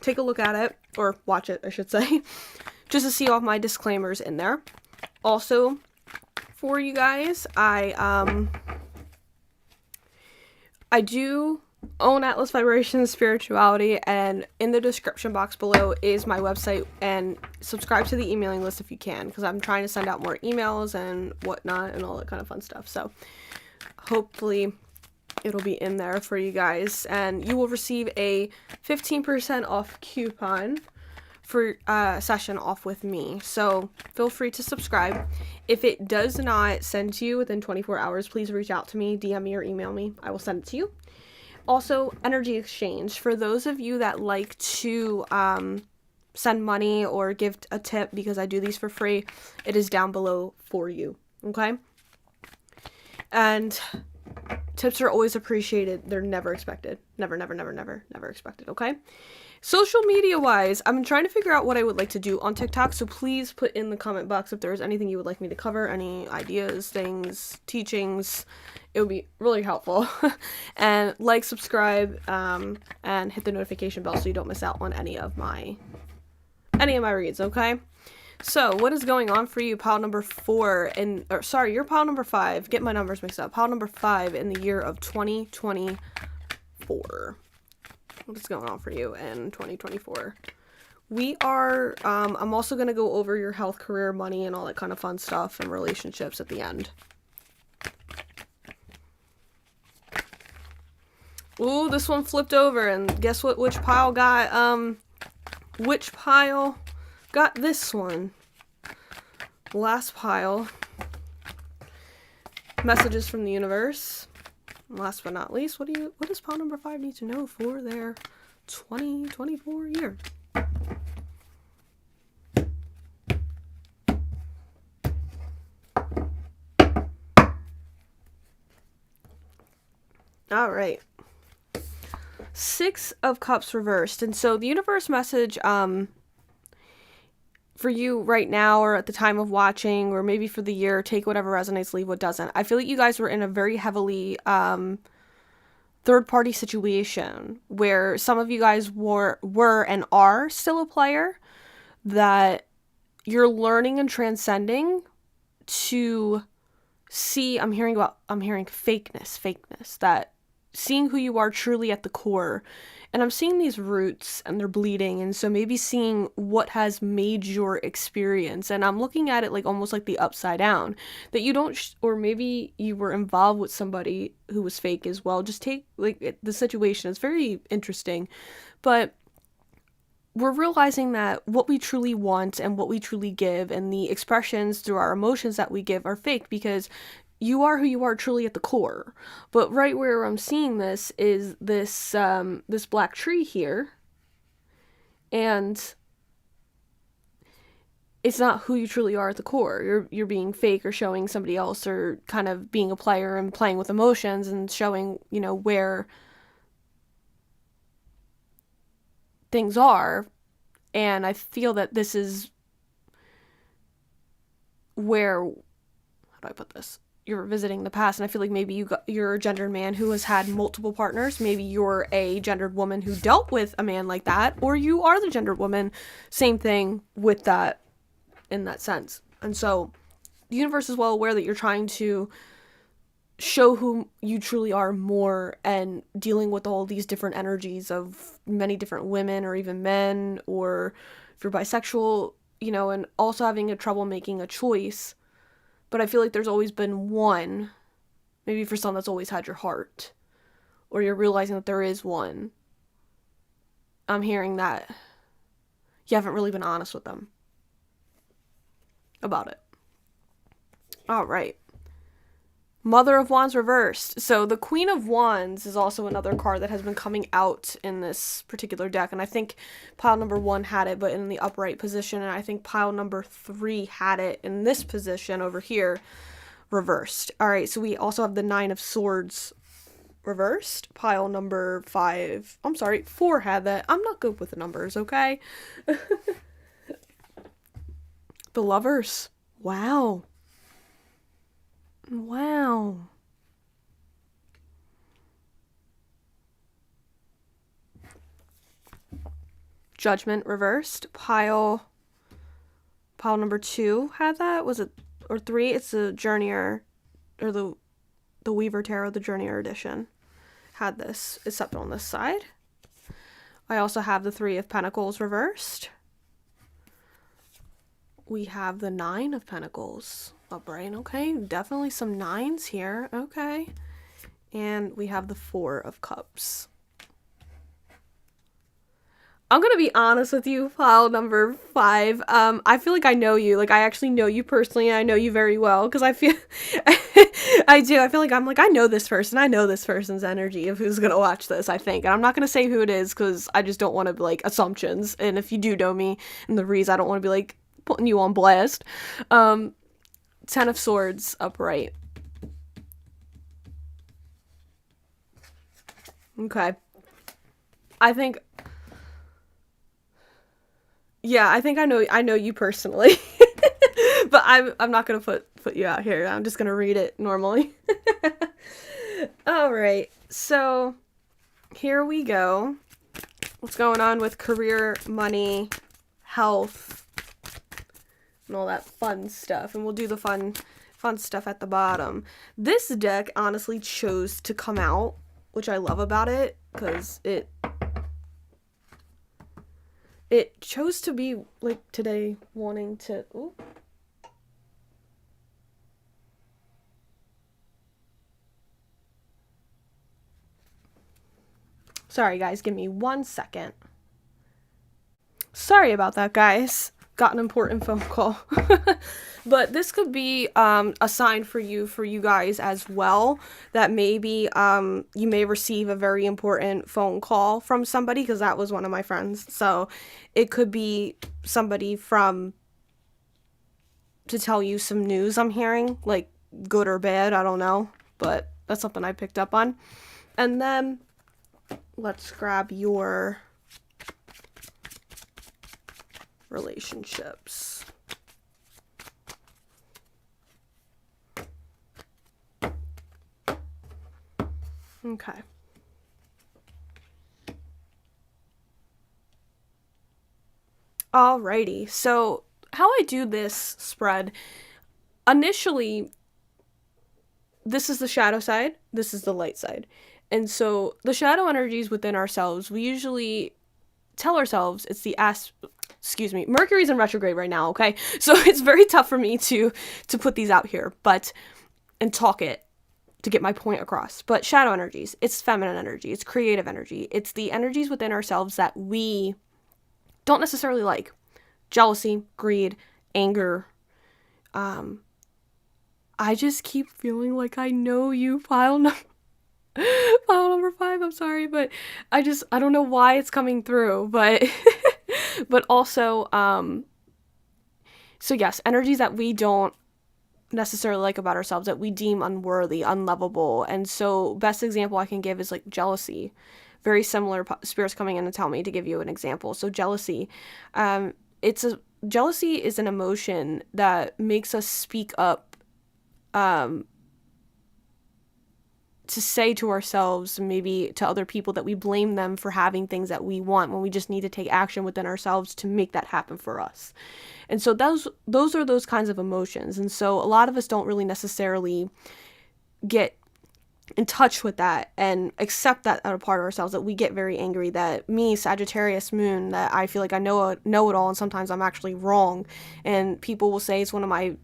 take a look at it, or watch it, I should say, just to see all my disclaimers in there. Also, for you guys, I do own Atlas Vibration Spirituality, and in the description box below is my website, and subscribe to the emailing list if you can, because I'm trying to send out more emails and whatnot and all that kind of fun stuff. So hopefully it'll be in there for you guys, and you will receive a 15% off coupon for a session off with me. So feel free to subscribe. If it does not send to you within 24 hours, please reach out to me, DM me or email me. I will send it to you. Also, energy exchange. For those of you that like to send money or give a tip, because I do these for free, it is down below for you, okay? And tips are always appreciated. They're never expected. Never expected, okay? Social media wise, I'm trying to figure out what I would like to do on TikTok, so please put in the comment box if there's anything you would like me to cover, any ideas, things, teachings. It would be really helpful. And like, subscribe, and hit the notification bell so you don't miss out on any of my reads, okay? So, what is going on for you, pile number 4, you're pile number 5, get my numbers mixed up, pile number 5 in the year of 2024. What is going on for you in 2024? We are, I'm also going to go over your health, career, money, and all that kind of fun stuff, and relationships at the end. Ooh, this one flipped over, and guess what, which pile got this one? Last pile. Messages from the universe. Last but not least, what does pile number 5 need to know for their 2024 year? All right. Six of Cups reversed. And so the universe message for you right now, or at the time of watching, or maybe for the year, take whatever resonates, leave what doesn't. I feel like you guys were in a very heavily third-party situation where some of you guys were and are still a player, that you're learning and transcending to see. I'm hearing fakeness, that seeing who you are truly at the core. And I'm seeing these roots and they're bleeding, and so maybe seeing what has made your experience. And I'm looking at it like almost like the upside down, that you don't or maybe you were involved with somebody who was fake as well. Just take the situation. It's very interesting, but we're realizing that what we truly want and what we truly give and the expressions through our emotions that we give are fake, because you are who you are truly at the core. But right where I'm seeing this is this this black tree here, and it's not who you truly are at the core. You're being fake or showing somebody else, or kind of being a player and playing with emotions and showing, where things are. And I feel that this is where, how do I put this? You're visiting the past, and I feel like maybe you're a gendered man who has had multiple partners. Maybe you're a gendered woman who dealt with a man like that, or you are the gendered woman. Same thing with that, in that sense. And so the universe is well aware that you're trying to show who you truly are more, and dealing with all these different energies of many different women or even men, or if you're bisexual, and also having a trouble making a choice. But I feel like there's always been one, maybe for some that's always had your heart, or you're realizing that there is one. I'm hearing that you haven't really been honest with them about it. All right. Mother of Wands reversed. So the Queen of Wands is also another card that has been coming out in this particular deck. And I think pile number 1 had it, but in the upright position. And I think pile number 3 had it in this position over here, reversed. All right, so we also have the 9 of Swords reversed. Pile number 4 had that. I'm not good with the numbers, okay? The Lovers. Wow. Judgment reversed. Pile number 2 had that. Was it, or 3? It's the Journeyer, or the Weaver Tarot, the Journeyer edition, had this. It's up on this side. I also have the 3 of Pentacles reversed. We have the 9 of Pentacles upright. Okay, definitely some 9s here. Okay. And we have the 4 of Cups. I'm gonna be honest with you, pile number 5. I feel like I know you. Like, I actually know you personally, and I know you very well, because I feel I do. I feel like I know this person. I know this person's energy of who's gonna watch this, I think. And I'm not gonna say who it is, because I just don't want to be assumptions. And if you do know me and the reason, I don't want to be putting you on blast. 10 of Swords upright. Okay. I think I know you personally. But I'm not gonna put you out here. I'm just gonna read it normally. All right, so here we go. What's going on with career, money, health, and all that fun stuff? And we'll do the fun stuff at the bottom. This deck honestly chose to come out, which I love about it, because it chose to be today, wanting to. Ooh. Sorry, guys, give me 1 second. Sorry about that, guys. Got an important phone call. But this could be a sign for you guys as well, that maybe you may receive a very important phone call from somebody, because that was one of my friends. So it could be somebody to tell you some news, I'm hearing, good or bad, I don't know, but that's something I picked up on. And then let's grab your relationships. Okay. Alrighty, so how I do this spread, initially, this is the shadow side, this is the light side. And so the shadow energies within ourselves, we usually tell ourselves it's the Mercury's in retrograde right now, okay? So it's very tough for me to put these out here, and talk it to get my point across. But shadow energies, it's feminine energy, it's creative energy, it's the energies within ourselves that we don't necessarily like. Jealousy, greed, anger. I just keep feeling like I know you, file number 5. I'm sorry, but I don't know why it's coming through, but but also so yes, energies that we don't necessarily like about ourselves, that we deem unworthy, unlovable. And so best example I can give is like jealousy. Very similar spirits coming in to tell me to give you an example. So jealousy, jealousy is an emotion that makes us speak up, to say to ourselves, maybe to other people, that we blame them for having things that we want when we just need to take action within ourselves to make that happen for us. And so those are those kinds of emotions. And so a lot of us don't really necessarily get in touch with that and accept that out of part of ourselves, that we get very angry, that me, Sagittarius moon, that I feel like I know it all, and sometimes I'm actually wrong. And people will say it's one of my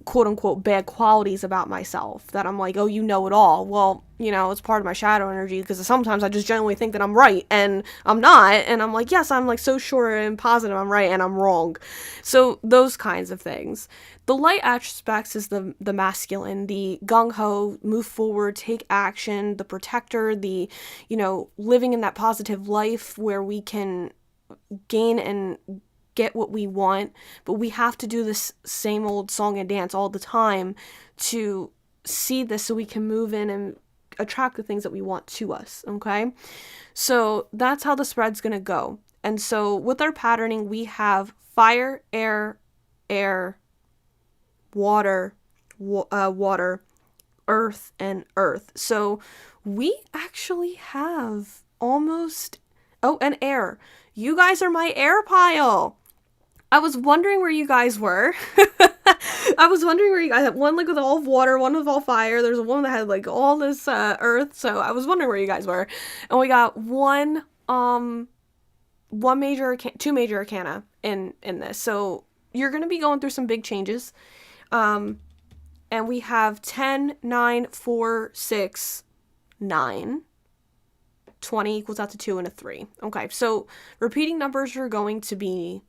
quote unquote bad qualities about myself, that I'm like, oh, you know it all. Well, it's part of my shadow energy, because sometimes I just generally think that I'm right and I'm not, and I'm like, yes, I'm like so sure and positive I'm right and I'm wrong. So those kinds of things. The light aspects is the masculine, the gung-ho, move forward, take action, the protector, the living in that positive life where we can gain and get what we want, but we have to do this same old song and dance all the time to see this, so we can move in and attract the things that we want to us, okay? So that's how the spread's gonna go. And so with our patterning, we have fire, air, water, water, earth, and earth. So we actually have almost, and air. You guys are my air pile. I was wondering where you guys were. I was wondering where you guys had one like with all of water, one with all fire. There's one that had like all this earth. So I was wondering where you guys were. And we got two major arcana in this. So you're going to be going through some big changes. And we have 10, 9, 4, 6, 9. 20 equals out to 2 and a 3. Okay, so repeating numbers are going to be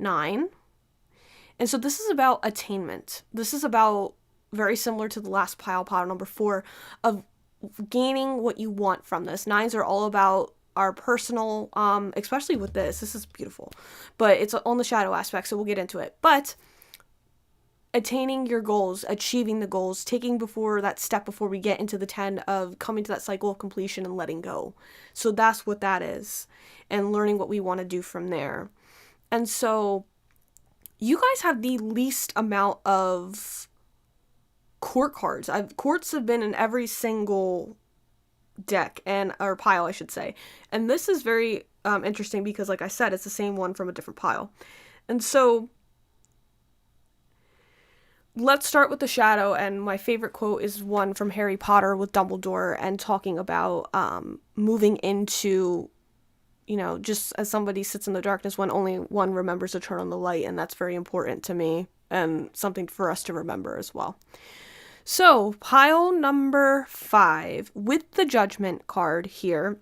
9. And so this is about attainment. This is about, very similar to the last pile number 4, of gaining what you want from this. 9s are all about our personal, especially with this is beautiful, but it's on the shadow aspect, so we'll get into it. But attaining your goals, achieving the goals, taking that step before we get into the 10 of coming to that cycle of completion and letting go. So that's what that is, and learning what we want to do from there. And so you guys have the least amount of court cards. Courts have been in every single deck, or pile, I should say. And this is very interesting because, like I said, it's the same one from a different pile. And so let's start with the shadow, and my favorite quote is one from Harry Potter with Dumbledore, and talking about moving into, just as somebody sits in the darkness when only one remembers to turn on the light, and that's very important to me, and something for us to remember as well. So, pile number 5, with the Judgment card here,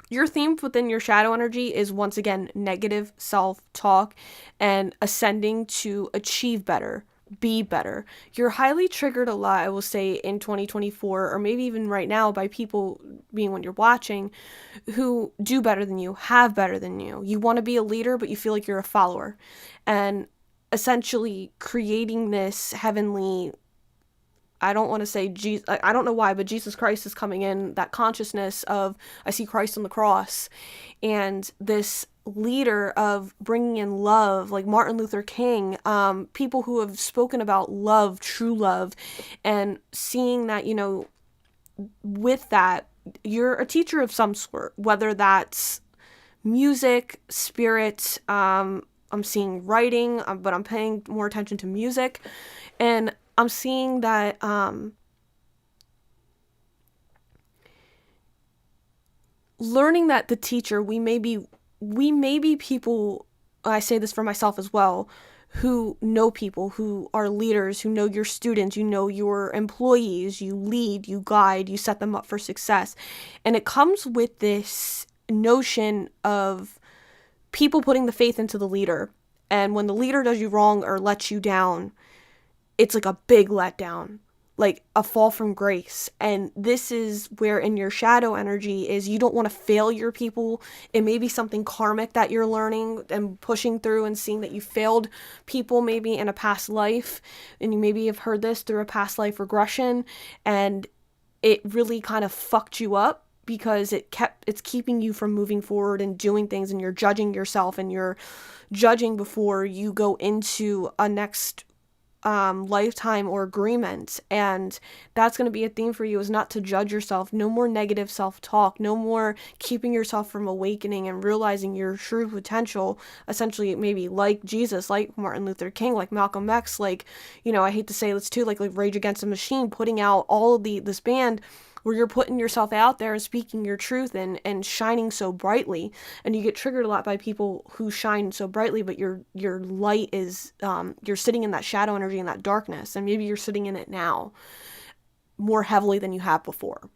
your theme within your shadow energy is, once again, negative self-talk and ascending to achieve better, be better. You're highly triggered a lot, I will say, in 2024, or maybe even right now, by people, being when you're watching, who do better than you, have better than you. You want to be a leader, but you feel like you're a follower. And essentially creating this heavenly I don't want to say Jesus, I don't know why, but Jesus Christ is coming in, that consciousness of, I see Christ on the cross, and this leader of bringing in love, like Martin Luther King, people who have spoken about love, true love, and seeing that, you know, with that, you're a teacher of some sort, whether that's music, spirit, I'm seeing writing, but I'm paying more attention to music, and I'm seeing that learning that the teacher, we may be people, I say this for myself as well, who know people, who are leaders, who know your students, you know your employees, you lead, you guide, you set them up for success. And it comes with this notion of people putting the faith into the leader. And when the leader does you wrong or lets you down, it's like a big letdown, like a fall from grace. And this is where in your shadow energy is, you don't want to fail your people. It may be something karmic that you're learning and pushing through, and seeing that you failed people maybe in a past life, and you maybe have heard this through a past life regression, and it really kind of fucked you up, because it's keeping you from moving forward and doing things, and you're judging yourself, and you're judging before you go into a next lifetime or agreement. And that's going to be a theme for you, is not to judge yourself. No more negative self-talk, no more keeping yourself from awakening and realizing your true potential, essentially maybe like Jesus, like Martin Luther King, like Malcolm X, like, you know, I hate to say this too, like Rage Against the Machine, putting out all of this band where you're putting yourself out there and speaking your truth and shining so brightly. And you get triggered a lot by people who shine so brightly, but your light is, you're sitting in that shadow energy and that darkness, and maybe you're sitting in it now more heavily than you have before.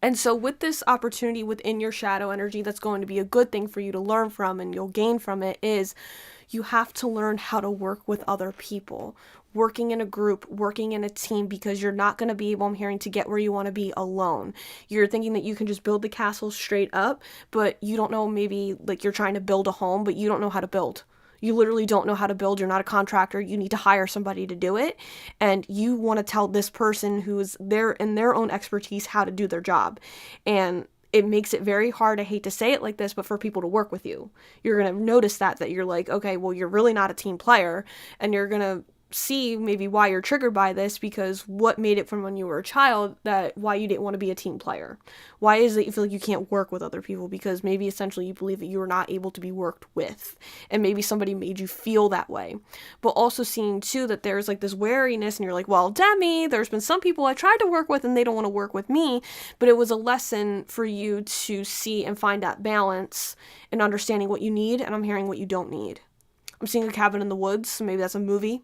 And so with this opportunity within your shadow energy, that's going to be a good thing for you to learn from, and you'll gain from it, is you have to learn how to work with other people, working in a group, working in a team, because you're not going to be able, I'm hearing, to get where you want to be alone. You're thinking that you can just build the castle straight up, but you don't know, maybe like you're trying to build a home, but you don't know how to build. You literally don't know how to build. You're not a contractor. You need to hire somebody to do it. And you want to tell this person who is there in their own expertise how to do their job. And it makes it very hard, I hate to say it like this, but for people to work with you. You're going to notice that you're like, okay, well, you're really not a team player. And you're going to see maybe why you're triggered by this, because what made it from when you were a child that why you didn't want to be a team player. Why is it you feel like you can't work with other people? Because maybe essentially you believe that you are not able to be worked with, and maybe somebody made you feel that way. But also seeing too that there's like this wariness, and you're like, well, Demi, there's been some people I tried to work with and they don't want to work with me. But it was a lesson for you to see and find that balance and understanding what you need, and I'm hearing what you don't need. I'm seeing a cabin in the woods, so maybe that's a movie.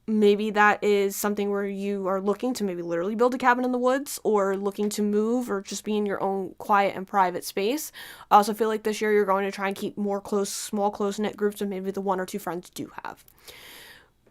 Maybe that is something where you are looking to maybe literally build a cabin in the woods, or looking to move, or just be in your own quiet and private space. I also feel like this year you're going to try and keep more small, close-knit groups of maybe the one or two friends you do have.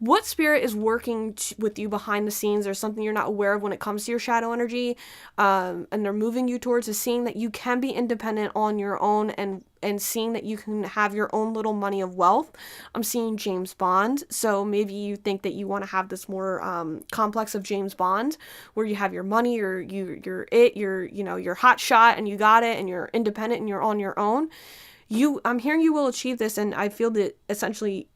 What spirit is working with you behind the scenes, or something you're not aware of when it comes to your shadow energy, and they're moving you towards, is seeing that you can be independent on your own, and seeing that you can have your own little money of wealth. I'm seeing James Bond, so maybe you think that you want to have this more complex of James Bond, where you have your money, or you're hot shot and you got it, and you're independent and you're on your own. I'm hearing you will achieve this, and I feel that essentially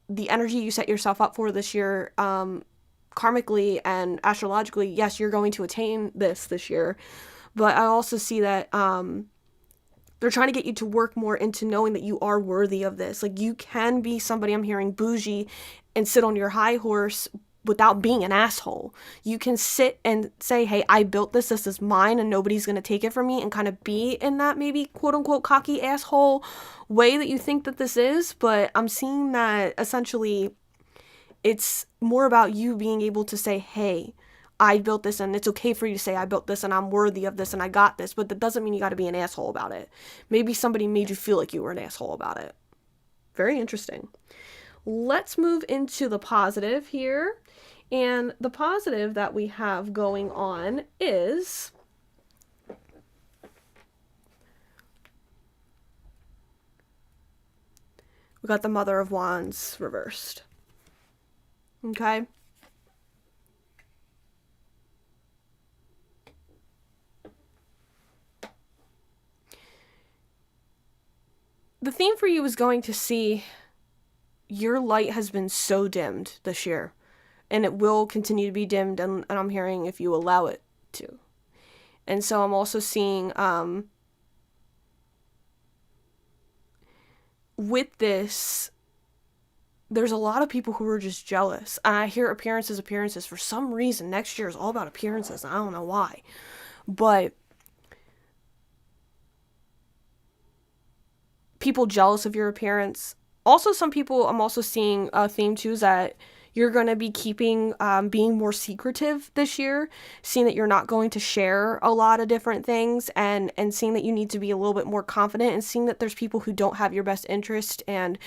the energy you set yourself up for this year, karmically and astrologically, yes, you're going to attain this year. But I also see that they're trying to get you to work more into knowing that you are worthy of this. Like, you can be somebody, I'm hearing, bougie, and sit on your high horse without being an asshole. You can sit and say, hey, I built this is mine, and nobody's going to take it from me, and kind of be in that maybe quote unquote cocky asshole way that you think that this is. But I'm seeing that essentially it's more about you being able to say, hey, I built this, and it's okay for you to say I built this, and I'm worthy of this, and I got this. But that doesn't mean you got to be an asshole about it. Maybe somebody made you feel like you were an asshole about it. Very interesting. Let's move into the positive here. And the positive that we have going on is we got the Mother of Wands reversed. Okay? the theme for you is going to see your light has been so dimmed this year, and it will continue to be dimmed, and I'm hearing if you allow it to. And so I'm also seeing, with this, there's a lot of people who are just jealous. And I hear appearances. For some reason, next year is all about appearances. I don't know why. But people jealous of your appearance. Also, some people, I'm also seeing a theme too, is that you're going to be keeping, being more secretive this year, seeing that you're not going to share a lot of different things, and seeing that you need to be a little bit more confident, and seeing that there's people who don't have your best interest, and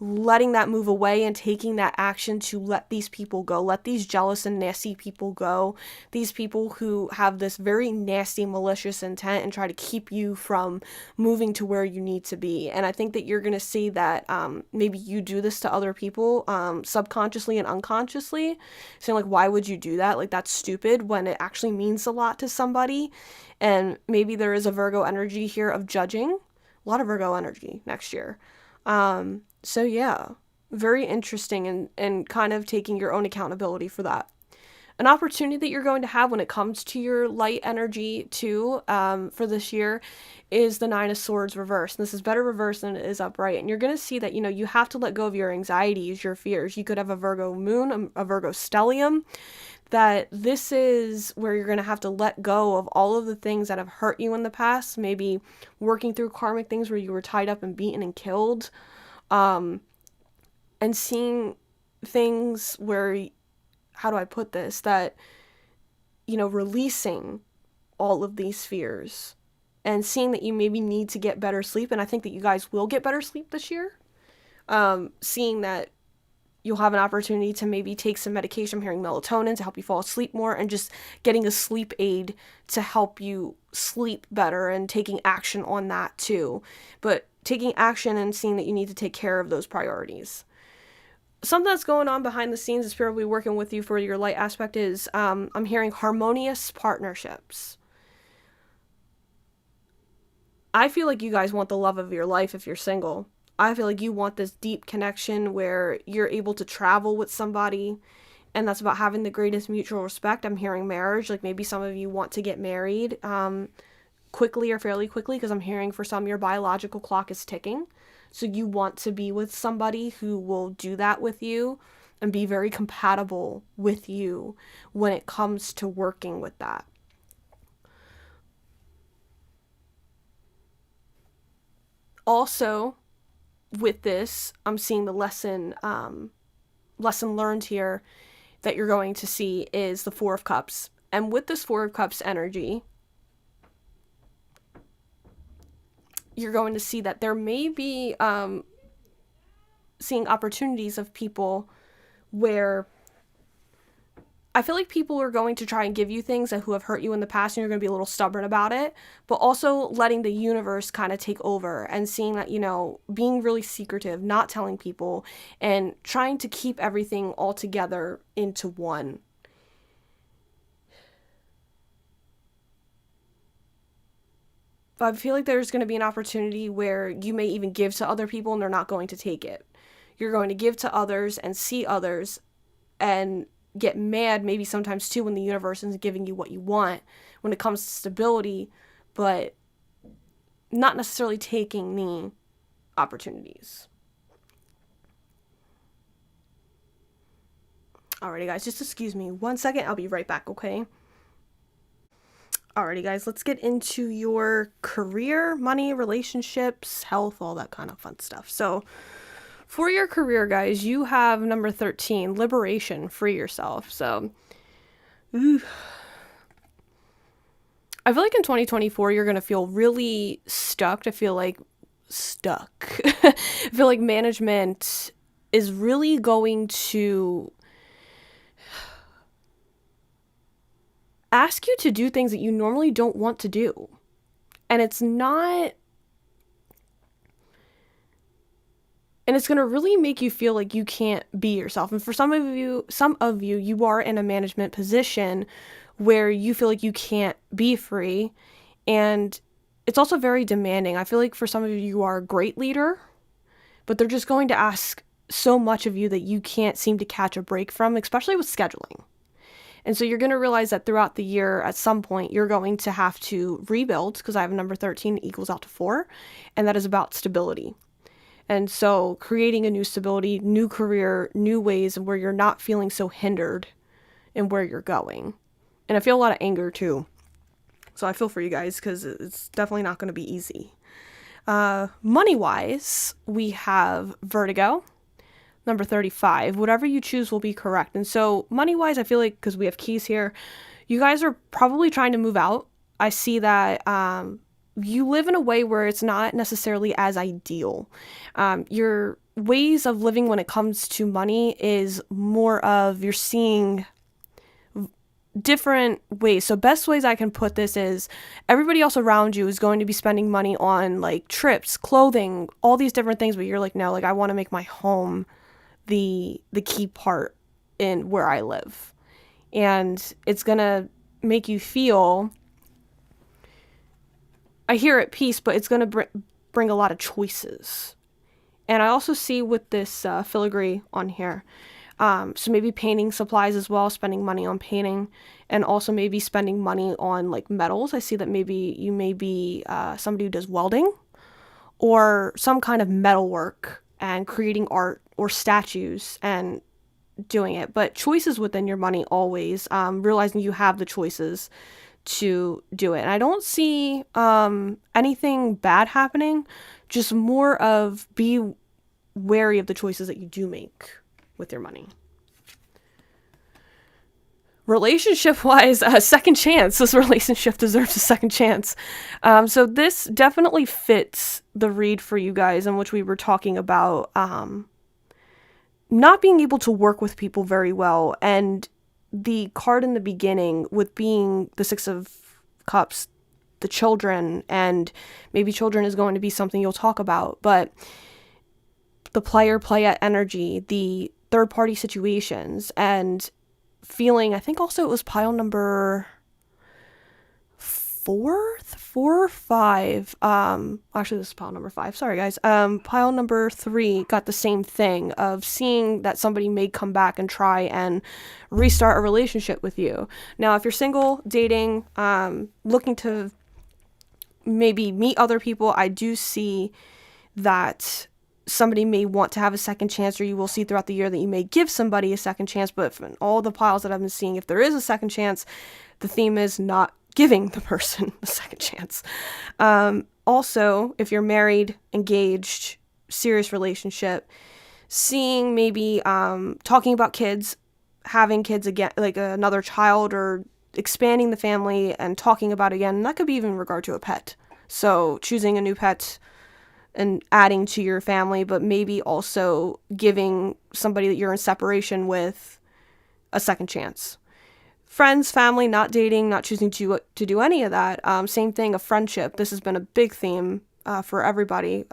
letting that move away and taking that action to let these people go, let these jealous and nasty people go, these people who have this very nasty, malicious intent and try to keep you from moving to where you need to be. And I think that you're going to see that maybe you do this to other people subconsciously and unconsciously, saying like, why would you do that? Like, that's stupid, when it actually means a lot to somebody. And maybe there is a Virgo energy here of judging, a lot of Virgo energy next year. So yeah, very interesting, and kind of taking your own accountability for that. An opportunity that you're going to have when it comes to your light energy too, for this year, is the Nine of Swords reversed. And this is better reversed than it is upright. And you're going to see that, you have to let go of your anxieties, your fears. You could have a Virgo moon, a Virgo stellium, that this is where you're going to have to let go of all of the things that have hurt you in the past, maybe working through karmic things where you were tied up and beaten and killed. And seeing things where, how do I put this, that, releasing all of these fears, and seeing that you maybe need to get better sleep, and I think that you guys will get better sleep this year. Seeing that you'll have an opportunity to maybe take some medication. I'm hearing melatonin to help you fall asleep more, and just getting a sleep aid to help you sleep better, and taking action on that too. But taking action and seeing that you need to take care of those priorities. Something that's going on behind the scenes is probably working with you for your light aspect is, I'm hearing harmonious partnerships. I feel like you guys want the love of your life if you're single. I feel like you want this deep connection where you're able to travel with somebody, and that's about having the greatest mutual respect. I'm hearing marriage, like maybe some of you want to get married quickly or fairly quickly, because I'm hearing for some your biological clock is ticking. So you want to be with somebody who will do that with you and be very compatible with you when it comes to working with that. Also, with this, I'm seeing the lesson learned here that you're going to see is the Four of Cups. And with this Four of Cups energy, you're going to see that there may be seeing opportunities of people where I feel like people are going to try and give you things who have hurt you in the past, and you're going to be a little stubborn about it, but also letting the universe kind of take over, and seeing that, being really secretive, not telling people, and trying to keep everything all together into one. I feel like there's going to be an opportunity where you may even give to other people and they're not going to take it. You're going to give to others and see others and get mad maybe sometimes too when the universe isn't giving you what you want when it comes to stability, but not necessarily taking the opportunities. Alrighty guys, just excuse me 1 second, I'll be right back, okay? Alrighty guys, let's get into your career, money, relationships, health, all that kind of fun stuff. So for your career, guys, you have number 13, liberation, free yourself. So I feel like in 2024 you're going to feel really stuck. I feel like management is really going to ask you to do things that you normally don't want to do. And it's not... And it's going to really make you feel like you can't be yourself. And for some of you, you are in a management position where you feel like you can't be free. And it's also very demanding. I feel like for some of you, you are a great leader, but they're just going to ask so much of you that you can't seem to catch a break from, especially with scheduling. And so you're going to realize that throughout the year, at some point, you're going to have to rebuild, because I have number 13 equals out to 4, and that is about stability. And so creating a new stability, new career, new ways where you're not feeling so hindered in where you're going. And I feel a lot of anger too. So I feel for you guys, because it's definitely not going to be easy. Money-wise, we have Vertigo, number 35. Whatever you choose will be correct. And so money-wise, I feel like, because we have keys here, you guys are probably trying to move out. I see that you live in a way where it's not necessarily as ideal. Your ways of living when it comes to money is more of you're seeing different ways. So best ways I can put this is everybody else around you is going to be spending money on like trips, clothing, all these different things, but you're like, no, like I want to make my home the key part in where I live. And it's going to make you feel, I hear at peace, but it's going to bring a lot of choices. And I also see with this filigree on here, so maybe painting supplies as well, spending money on painting, and also maybe spending money on like metals. I see that maybe you may be somebody who does welding or some kind of metal work and creating art or statues and doing it. But choices within your money always, realizing you have the choices to do it. And I don't see anything bad happening, just more of be wary of the choices that you do make with your money. Relationship-wise, a second chance. This relationship deserves a second chance. So this definitely fits the read for you guys, in which we were talking about not being able to work with people very well. And the card in the beginning with being the Six of Cups, the children, and maybe children is going to be something you'll talk about, but the player-playa energy, the third-party situations, and feeling, I think also it was pile number 4 or 5. Actually, this is pile number 5. Sorry, guys. Pile number 3 got the same thing of seeing that somebody may come back and try and restart a relationship with you. Now, if you're single, dating, looking to maybe meet other people, I do see that somebody may want to have a second chance, or you will see throughout the year that you may give somebody a second chance. But from all the piles that I've been seeing, if there is a second chance, the theme is not giving the person a second chance. Also, if you're married, engaged, serious relationship, seeing maybe talking about kids, having kids again, like another child, or expanding the family and talking about it again. And that could be even in regard to a pet. So choosing a new pet and adding to your family, but maybe also giving somebody that you're in separation with a second chance. Friends, family, not dating, not choosing to do any of that. Same thing, a friendship. This has been a big theme for everybody.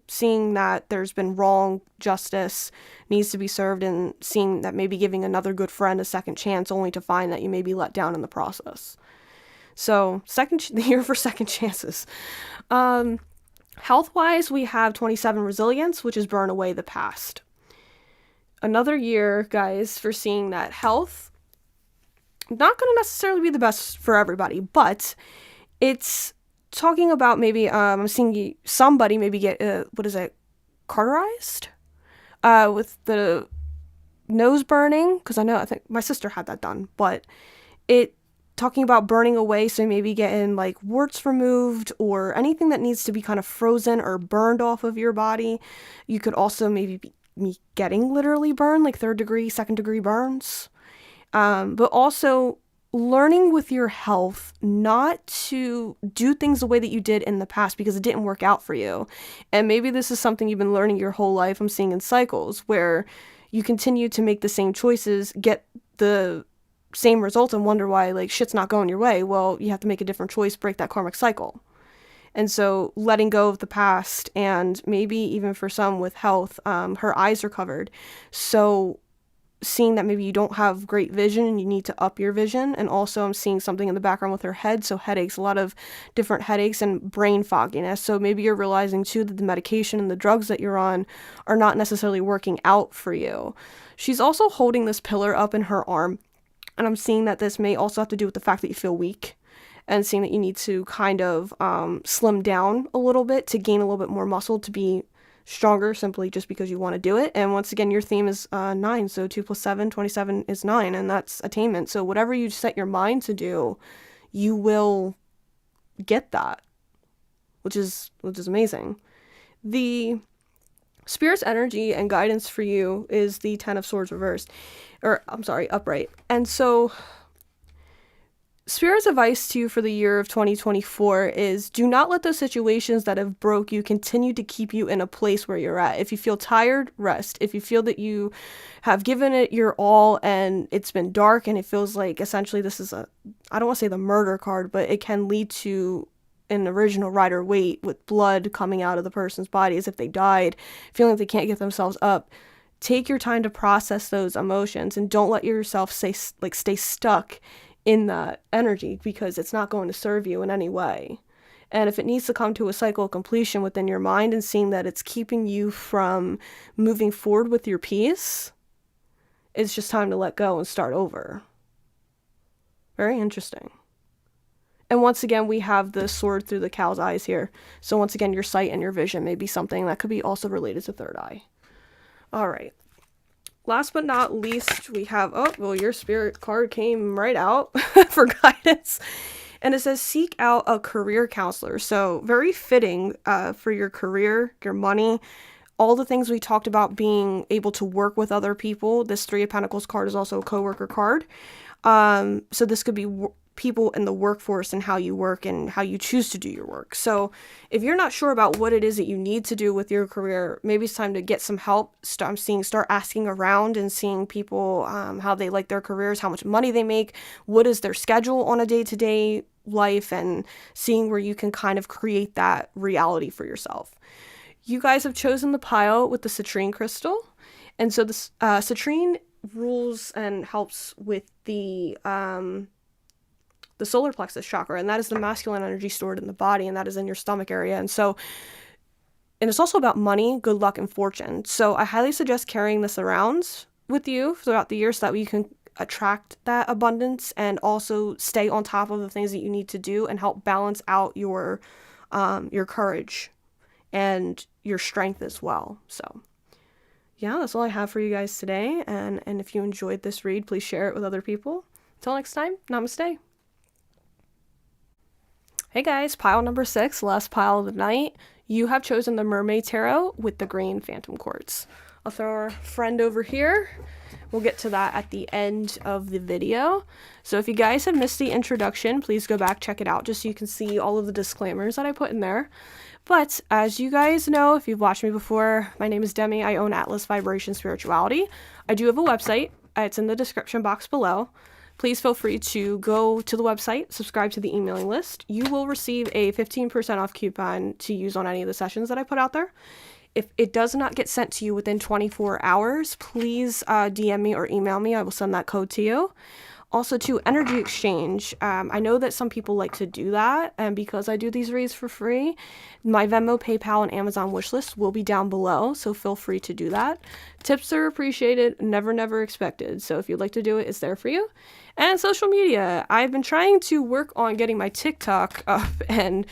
Seeing that there's been wrong, justice needs to be served, and seeing that maybe giving another good friend a second chance, only to find that you may be let down in the process. So, the year for second chances. Health-wise, we have 27 resilience, which is burn away the past. Another year, guys, for seeing that health, not going to necessarily be the best for everybody, but it's talking about maybe, I'm seeing somebody maybe get, cauterized? With the nose burning, because I think my sister had that done, but talking about burning away, so maybe getting like warts removed or anything that needs to be kind of frozen or burned off of your body. You could also maybe be getting literally burned, like 3rd degree, 2nd degree burns. But also learning with your health not to do things the way that you did in the past because it didn't work out for you. And maybe this is something you've been learning your whole life. I'm seeing in cycles where you continue to make the same choices, get the same results, and wonder why like shit's not going your way. Well, you have to make a different choice, break that karmic cycle. And so letting go of the past, and maybe even for some with health, her eyes are covered. So seeing that maybe you don't have great vision and you need to up your vision. And also I'm seeing something in the background with her head, so headaches, a lot of different headaches and brain fogginess. So maybe you're realizing too that the medication and the drugs that you're on are not necessarily working out for you. She's also holding this pillar up in her arm, and I'm seeing that this may also have to do with the fact that you feel weak, and seeing that you need to kind of slim down a little bit to gain a little bit more muscle to be stronger, simply just because you want to do it. And once again, your theme is 9, so 2 + 7, 27 is 9, and that's attainment. So whatever you set your mind to do, you will get that, which is amazing. The Spirit's energy and guidance for you is the 10 of Swords reversed, or I'm sorry, upright. And so Spirit's advice to you for the year of 2024 is, do not let those situations that have broke you continue to keep you in a place where you're at. If you feel tired, rest. If you feel that you have given it your all and it's been dark and it feels like essentially this is I don't want to say the murder card, but it can lead to an original Rider-Waite with blood coming out of the person's body as if they died, feeling like they can't get themselves up. Take your time to process those emotions and don't let yourself stay stuck in that energy, because it's not going to serve you in any way. And if it needs to come to a cycle of completion within your mind and seeing that it's keeping you from moving forward with your peace, it's just time to let go and start over. Very interesting. And once again, we have the sword through the cow's eyes here. So once again, your sight and your vision may be something that could be also related to third eye. All right. Last but not least, we have, your Spirit card came right out for guidance. And it says, seek out a career counselor. So very fitting for your career, your money, all the things we talked about, being able to work with other people. This 3 of Pentacles card is also a coworker card. So this could be people in the workforce and how you work and how you choose to do your work. So if you're not sure about what it is that you need to do with your career, maybe it's time to get some help. Start asking around and seeing people, how they like their careers, how much money they make, what is their schedule on a day-to-day life, and seeing where you can kind of create that reality for yourself. You guys have chosen the pile with the citrine crystal. And so this citrine rules and helps with the solar plexus chakra, and that is the masculine energy stored in the body, and that is in your stomach area. And it's also about money, good luck, and fortune. So I highly suggest carrying this around with you throughout the year so that you can attract that abundance and also stay on top of the things that you need to do and help balance out your courage and your strength as well. So yeah, that's all I have for you guys today. And if you enjoyed this read, please share it with other people. Until next time, namaste. Hey guys, pile number 6, last pile of the night. You have chosen the Mermaid Tarot with the green phantom quartz. I'll throw our friend over here. We'll get to that at the end of the video. So if you guys have missed the introduction, please go back, check it out, just so you can see all of the disclaimers that I put in there. But as you guys know, if you've watched me before, my name is Demi. I own Atlas Vibration Spirituality. I do have a website. It's in the description box below. Please feel free to go to the website, subscribe to the emailing list. You will receive a 15% off coupon to use on any of the sessions that I put out there. If it does not get sent to you within 24 hours, please DM me or email me. I will send that code to you. Also, to energy exchange, I know that some people like to do that, and because I do these reads for free, my Venmo, PayPal, and Amazon wish list will be down below, so feel free to do that. Tips are appreciated, never expected, so if you'd like to do it, it's there for you. And social media, I've been trying to work on getting my TikTok up and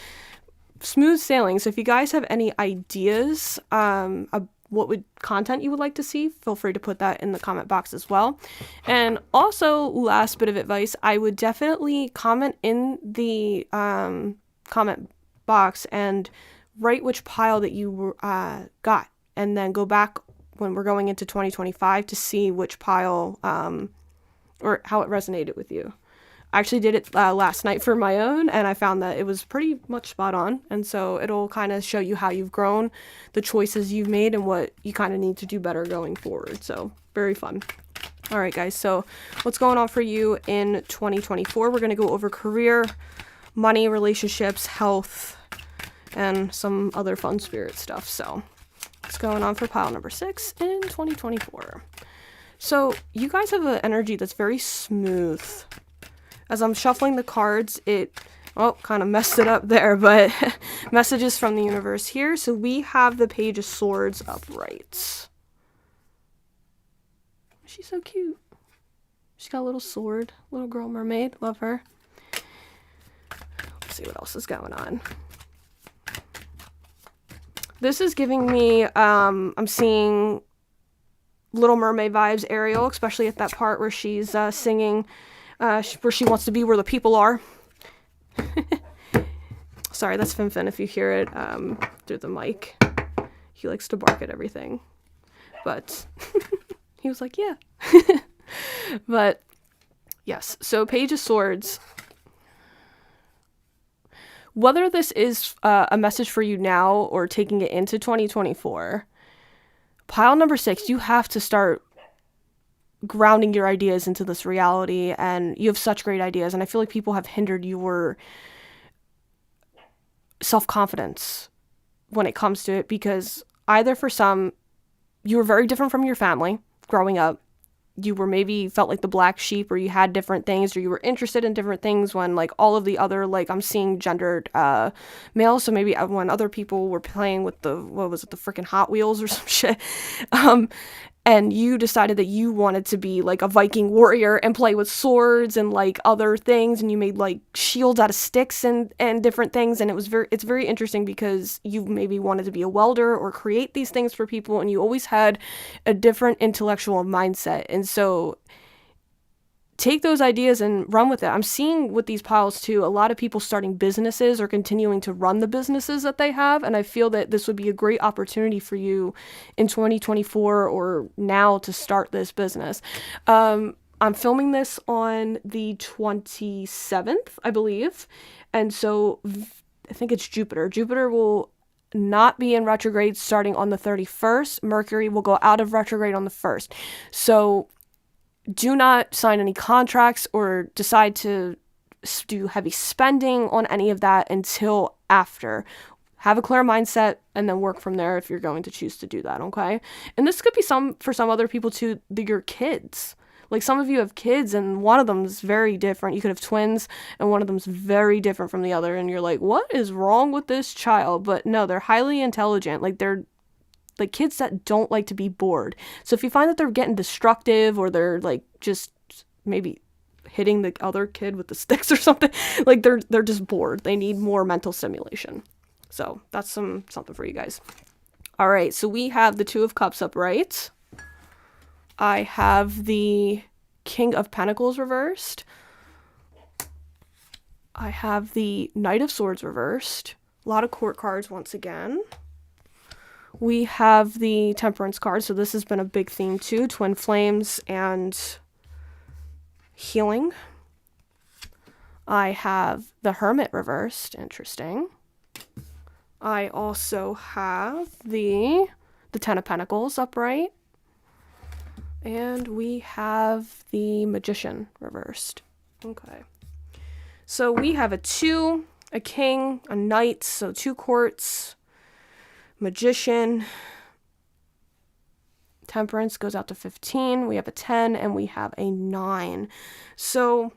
smooth sailing, so if you guys have any ideas what content you would like to see, feel free to put that in the comment box as well. And also, last bit of advice, I would definitely comment in the comment box and write which pile that you got, and then go back when we're going into 2025 to see which pile or how it resonated with you. I actually did it last night for my own, and I found that it was pretty much spot on. And so it'll kind of show you how you've grown, the choices you've made, and what you kind of need to do better going forward. So very fun. All right, guys. So what's going on for you in 2024? We're going to go over career, money, relationships, health, and some other fun spirit stuff. So what's going on for pile number 6 in 2024? So you guys have an energy that's very smooth. As I'm shuffling the cards, kind of messed it up there, but messages from the universe here. So we have the Page of Swords upright. She's so cute. She's got a little sword. Little girl mermaid. Love her. Let's see what else is going on. This is giving me, I'm seeing Little Mermaid vibes, Ariel, especially at that part where she's singing, where she wants to be where the people are. Sorry, that's Finfin if you hear it through the mic. He likes to bark at everything. But he was like, yeah. But yes, so Page of Swords. Whether this is a message for you now or taking it into 2024, pile number 6, you have to start grounding your ideas into this reality, and you have such great ideas, and I feel like people have hindered your self-confidence when it comes to it, because either for some, you were very different from your family growing up. You were maybe felt like the black sheep, or you had different things, or you were interested in different things when like all of the other, like I'm seeing gendered males. So maybe when other people were playing with the freaking Hot Wheels or some shit. And you decided that you wanted to be like a Viking warrior and play with swords and like other things, and you made like shields out of sticks and different things, and it's very interesting because you maybe wanted to be a welder or create these things for people, and you always had a different intellectual mindset. And so take those ideas and run with it. I'm seeing with these piles too, a lot of people starting businesses or continuing to run the businesses that they have. And I feel that this would be a great opportunity for you in 2024 or now to start this business. I'm filming this on the 27th, I believe. And so I think it's Jupiter. Jupiter will not be in retrograde starting on the 31st. Mercury will go out of retrograde on the 1st. So do not sign any contracts or decide to do heavy spending on any of that until after. Have a clear mindset and then work from there if you're going to choose to do that, okay? And this could be for some other people too, your kids. Like some of you have kids and one of them is very different. You could have twins and one of them's very different from the other, and you're like, what is wrong with this child? But no, they're highly intelligent. Like they're like kids that don't like to be bored. So if you find that they're getting destructive or they're like just maybe hitting the other kid with the sticks or something, like they're just bored. They need more mental stimulation. So that's something for you guys. All right, so we have the Two of Cups upright. I have the King of Pentacles reversed. I have the Knight of Swords reversed. A lot of court cards once again. We have the Temperance card, so this has been a big theme too. Twin flames and healing. I have the Hermit reversed. Interesting. I also have the Ten of Pentacles upright. And we have the Magician reversed. Okay. So we have a 2, a King, a Knight, so 2 courts. Magician, Temperance goes out to 15. We have a 10 and we have a 9. So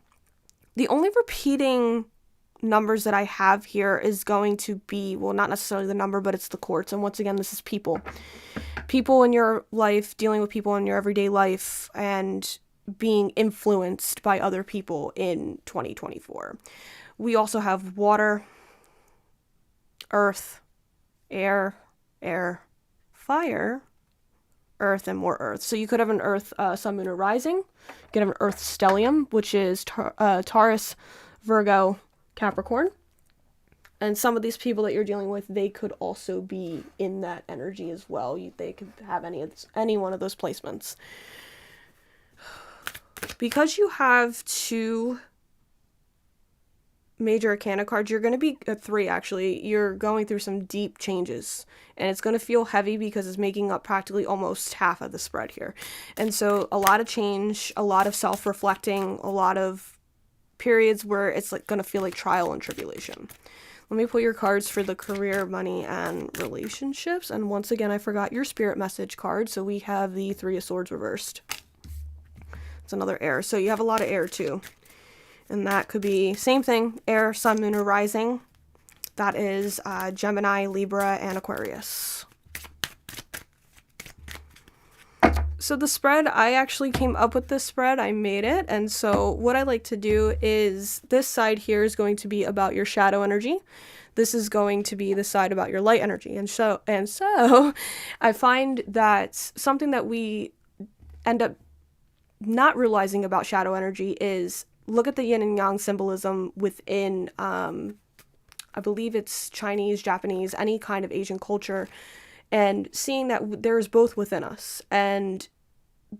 the only repeating numbers that I have here is going to be, well, not necessarily the number, but it's the courts. And once again, this is people in your life, dealing with people in your everyday life and being influenced by other people in 2024. We also have water, earth, air, fire, earth, and more earth. So you could have an earth, sun, moon, or rising. You could have an earth stellium, which is Taurus, Virgo, Capricorn. And some of these people that you're dealing with, they could also be in that energy as well. They could have any one of those placements. Because you have 2 major arcana cards, you're going to be 3 actually. You're going through some deep changes, and it's going to feel heavy because it's making up practically almost half of the spread here. And so a lot of change, a lot of self-reflecting, a lot of periods where it's like going to feel like trial and tribulation. Let me pull your cards for the career, money, and relationships. And once again, I forgot your spirit message card. So we have the 3 of Swords reversed. It's another air. So you have a lot of air too. And that could be, same thing, air, sun, moon, or rising. That is Gemini, Libra, and Aquarius. So the spread, I actually came up with this spread. I made it. And so what I like to do is this side here is going to be about your shadow energy. This is going to be the side about your light energy. And so I find that something that we end up not realizing about shadow energy is look at the yin and yang symbolism within, I believe it's Chinese, Japanese, any kind of Asian culture, and seeing that there's both within us. And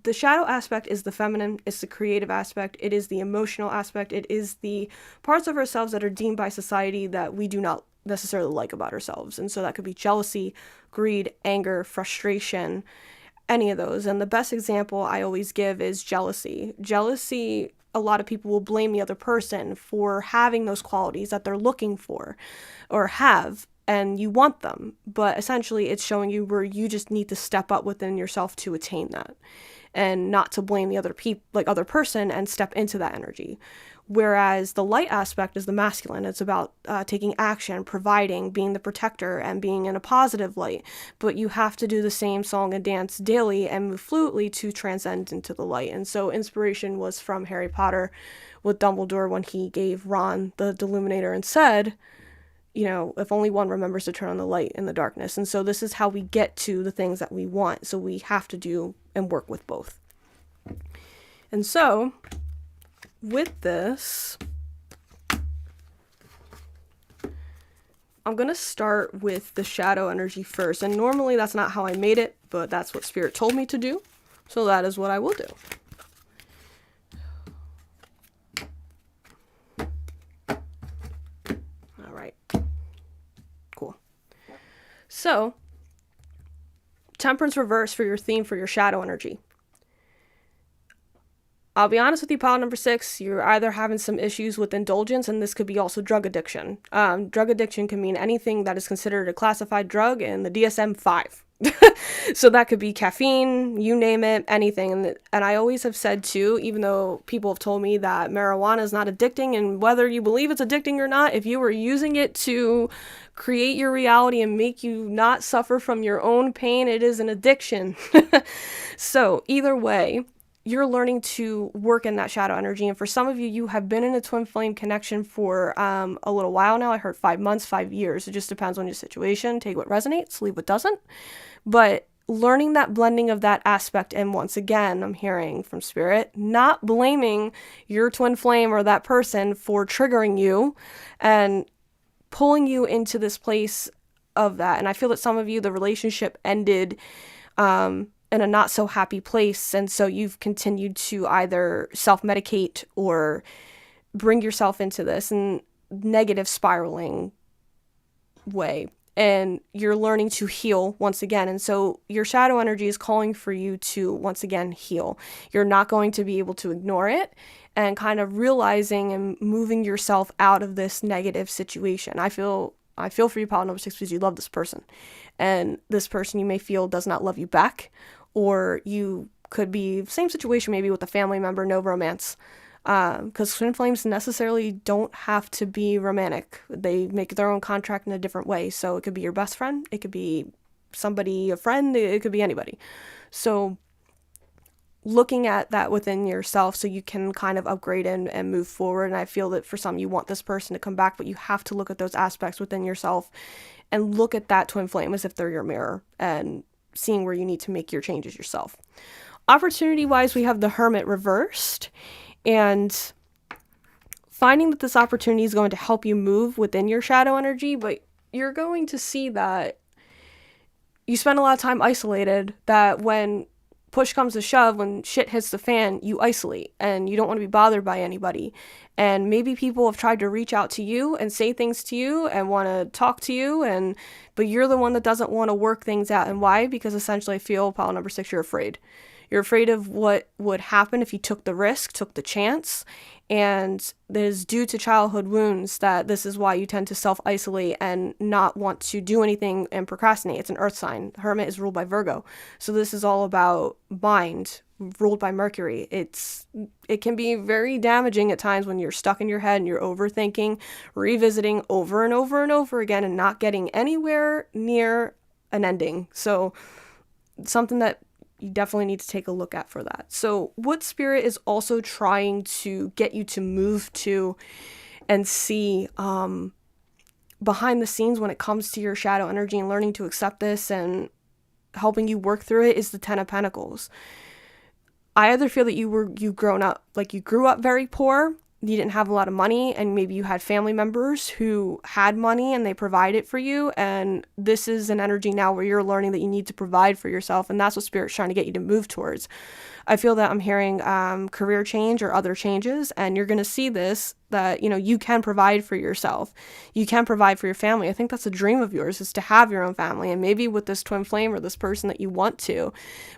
the shadow aspect is the feminine, it's the creative aspect, it is the emotional aspect, it is the parts of ourselves that are deemed by society that we do not necessarily like about ourselves. And so that could be jealousy, greed, anger, frustration, any of those. And the best example I always give is jealousy. Jealousy, a lot of people will blame the other person for having those qualities that they're looking for or have, and you want them. But essentially it's showing you where you just need to step up within yourself to attain that, and not to blame the other person and step into that energy. Whereas the light aspect is the masculine. It's about taking action, providing, being the protector, and being in a positive light. But you have to do the same song and dance daily and move fluidly to transcend into the light. And so inspiration was from Harry Potter with Dumbledore when he gave Ron the Deluminator and said, you know, if only one remembers to turn on the light in the darkness. And so this is how we get to the things that we want. So we have to do and work with both. And so with this, I'm going to start with the shadow energy first. And normally that's not how I made it, but that's what Spirit told me to do. So that is what I will do. All right. Cool. So, Temperance reverse for your theme for your shadow energy. I'll be honest with you, pile number 6, you're either having some issues with indulgence, and this could be also drug addiction. Drug addiction can mean anything that is considered a classified drug in the DSM-5. So that could be caffeine, you name it, anything. And I always have said too, even though people have told me that marijuana is not addicting, and whether you believe it's addicting or not, if you were using it to create your reality and make you not suffer from your own pain, it is an addiction. So either way, you're learning to work in that shadow energy. And for some of you, you have been in a twin flame connection for a little while now. I heard 5 months, 5 years. It just depends on your situation. Take what resonates, leave what doesn't. But learning that blending of that aspect. And once again, I'm hearing from Spirit, not blaming your twin flame or that person for triggering you and pulling you into this place of that. And I feel that some of you, the relationship ended in a not so happy place, and so you've continued to either self-medicate or bring yourself into this and negative spiraling way, and you're learning to heal once again. And so your shadow energy is calling for you to once again heal. You're not going to be able to ignore it, and kind of realizing and moving yourself out of this negative situation. I feel for you, pile number 6, because you love this person, and this person you may feel does not love you back. Or you could be same situation maybe with a family member, no romance. Because twin flames necessarily don't have to be romantic. They make their own contract in a different way. So it could be your best friend. It could be somebody, a friend. It could be anybody. So looking at that within yourself so you can kind of upgrade and move forward. And I feel that for some, you want this person to come back, but you have to look at those aspects within yourself and look at that twin flame as if they're your mirror and seeing where you need to make your changes yourself. Opportunity-wise, we have the Hermit reversed, and finding that this opportunity is going to help you move within your shadow energy, but you're going to see that you spend a lot of time isolated, that when push comes to shove, when shit hits the fan, you isolate and you don't want to be bothered by anybody. And maybe people have tried to reach out to you and say things to you and want to talk to you, but you're the one that doesn't want to work things out. And why? Because essentially I feel, pile number 6, you're afraid. You're afraid of what would happen if you took the risk, took the chance. And it is due to childhood wounds that this is why you tend to self-isolate and not want to do anything and procrastinate. It's an earth sign. Hermit is ruled by Virgo. So this is all about mind, ruled by Mercury. It can be very damaging at times when you're stuck in your head and you're overthinking, revisiting over and over and over again and not getting anywhere near an ending. So something that you definitely need to take a look at for that. So what Spirit is also trying to get you to move to and see behind the scenes when it comes to your shadow energy and learning to accept this and helping you work through it is the Ten of Pentacles. I either feel that you grew up very poor, you didn't have a lot of money, and maybe you had family members who had money and they provided for you, and this is an energy now where you're learning that you need to provide for yourself, and that's what Spirit's trying to get you to move towards. I feel that I'm hearing career change or other changes, and you're going to see this, that, you know, you can provide for yourself. You can provide for your family. I think that's a dream of yours, is to have your own family, and maybe with this twin flame or this person that you want to,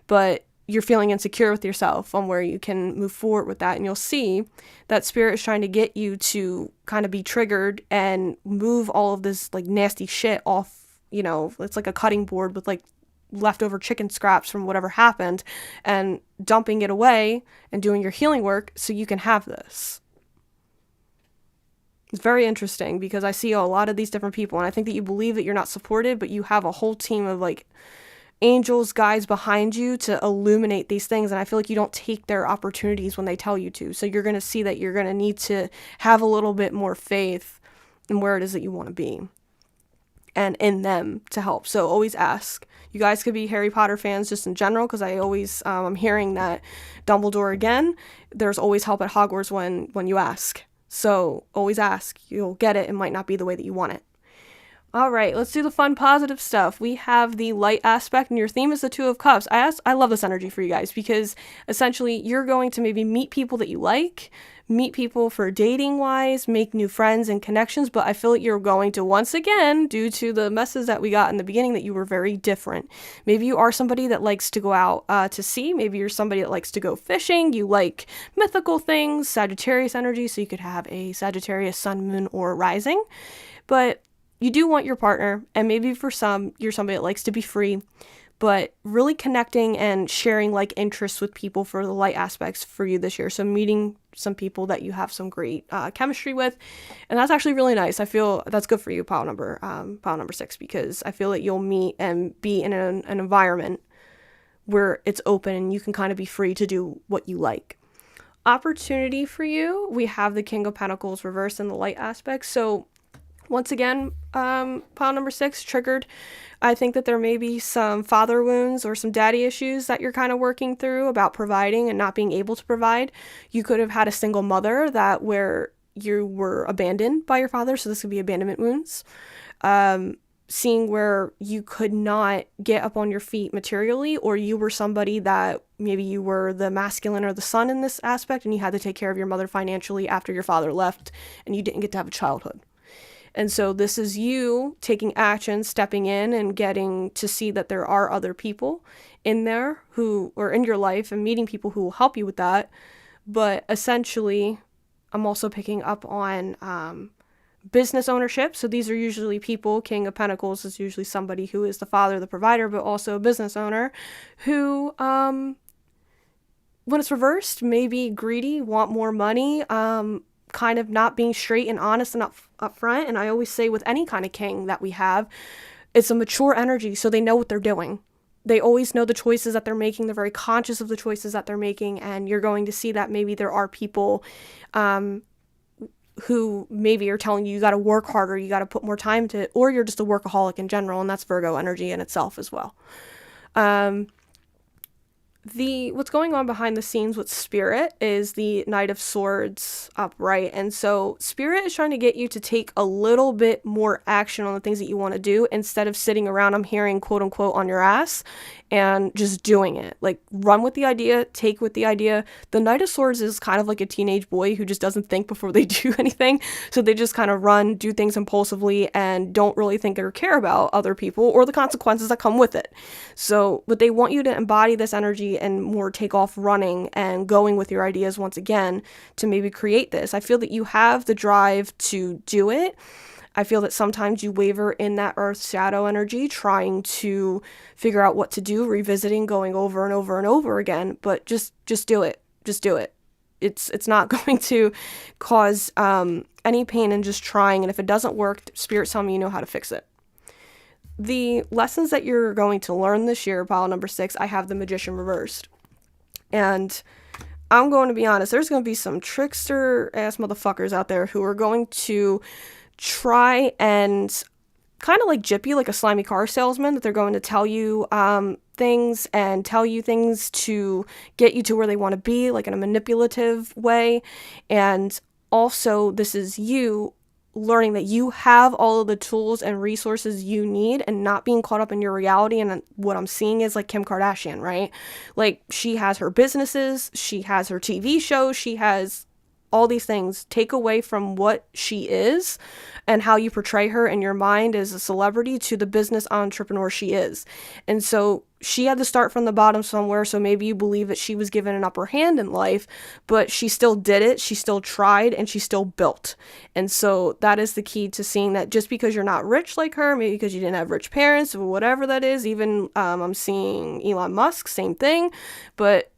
but you're feeling insecure with yourself on where you can move forward with that. And you'll see that Spirit is trying to get you to kind of be triggered and move all of this like nasty shit off, you know, it's like a cutting board with like leftover chicken scraps from whatever happened, and dumping it away and doing your healing work so you can have this. It's very interesting because I see a lot of these different people, and I think that you believe that you're not supported, but you have a whole team of like angels, guides behind you to illuminate these things, and I feel like you don't take their opportunities when they tell you to. So you're going to see that you're going to need to have a little bit more faith in where it is that you want to be and in them to help. So always ask. You guys could be Harry Potter fans just in general, because I always I'm hearing that Dumbledore again, there's always help at Hogwarts when you ask. So always ask. You'll get it. It might not be the way that you want it. All right, let's do the fun, positive stuff. We have the light aspect, and your theme is the Two of Cups. I love this energy for you guys, because essentially you're going to maybe meet people that you like, meet people for dating-wise, make new friends and connections, but I feel like you're going to, once again, due to the message that we got in the beginning, that you were very different. Maybe you are somebody that likes to go out to sea. Maybe you're somebody that likes to go fishing. You like mythical things, Sagittarius energy, so you could have a Sagittarius sun, moon, or rising. But you do want your partner, and maybe for some, you're somebody that likes to be free, but really connecting and sharing like interests with people for the light aspects for you this year. So meeting some people that you have some great chemistry with, and that's actually really nice. I feel that's good for you, pile number 6, because I feel that you'll meet and be in an environment where it's open and you can kind of be free to do what you like. Opportunity for you, we have the King of Pentacles reversed in the light aspect. So once again, pile number 6, triggered. I think that there may be some father wounds or some daddy issues that you're kind of working through about providing and not being able to provide. You could have had a single mother that where you were abandoned by your father, so this could be abandonment wounds. Seeing where you could not get up on your feet materially, or you were somebody that maybe you were the masculine or the son in this aspect, and you had to take care of your mother financially after your father left, and you didn't get to have a childhood. And so this is you taking action, stepping in, and getting to see that there are other people in there who are in your life, and meeting people who will help you with that. But essentially, I'm also picking up on business ownership. So these are usually people, King of Pentacles is usually somebody who is the father, the provider, but also a business owner who, when it's reversed, maybe greedy, want more money, kind of not being straight and honest and up front. And I always say with any kind of king that we have, it's a mature energy, so they know what they're doing. They always know the choices that they're making. They're very conscious of the choices that they're making, and you're going to see that maybe there are people who maybe are telling you got to work harder, you got to put more time to it, or you're just a workaholic in general, and that's Virgo energy in itself as well. What's going on behind the scenes with Spirit is the Knight of Swords upright. And so Spirit is trying to get you to take a little bit more action on the things that you want to do instead of sitting around, I'm hearing, quote unquote, on your ass and just doing it. Like, run with the idea, take with the idea. The Knight of Swords is kind of like a teenage boy who just doesn't think before they do anything. So they just kind of run, do things impulsively, and don't really think or care about other people or the consequences that come with it. So, but they want you to embody this energy and more take off running and going with your ideas once again to maybe create this. I feel that you have the drive to do it. I feel that sometimes you waver in that earth shadow energy, trying to figure out what to do, revisiting, going over and over and over again, but just do it. Just do it. It's not going to cause any pain in just trying, and if it doesn't work, Spirit's telling me you know how to fix it. The lessons that you're going to learn this year, pile number 6, I have the Magician reversed. And I'm going to be honest, there's going to be some trickster ass motherfuckers out there who are going to try and kind of like gyp you, like a slimy car salesman, that they're going to tell you things and tell you things to get you to where they want to be, like in a manipulative way. And also, this is you learning that you have all of the tools and resources you need and not being caught up in your reality. And what I'm seeing is like Kim Kardashian, right? Like, she has her businesses, she has her TV show, she has all these things. Take away from what she is and how you portray her in your mind as a celebrity to the business entrepreneur she is. And so she had to start from the bottom somewhere, so maybe you believe that she was given an upper hand in life, but she still did it, she still tried, and she still built. And so that is the key to seeing that just because you're not rich like her, maybe because you didn't have rich parents, or whatever that is, even I'm seeing Elon Musk, same thing, but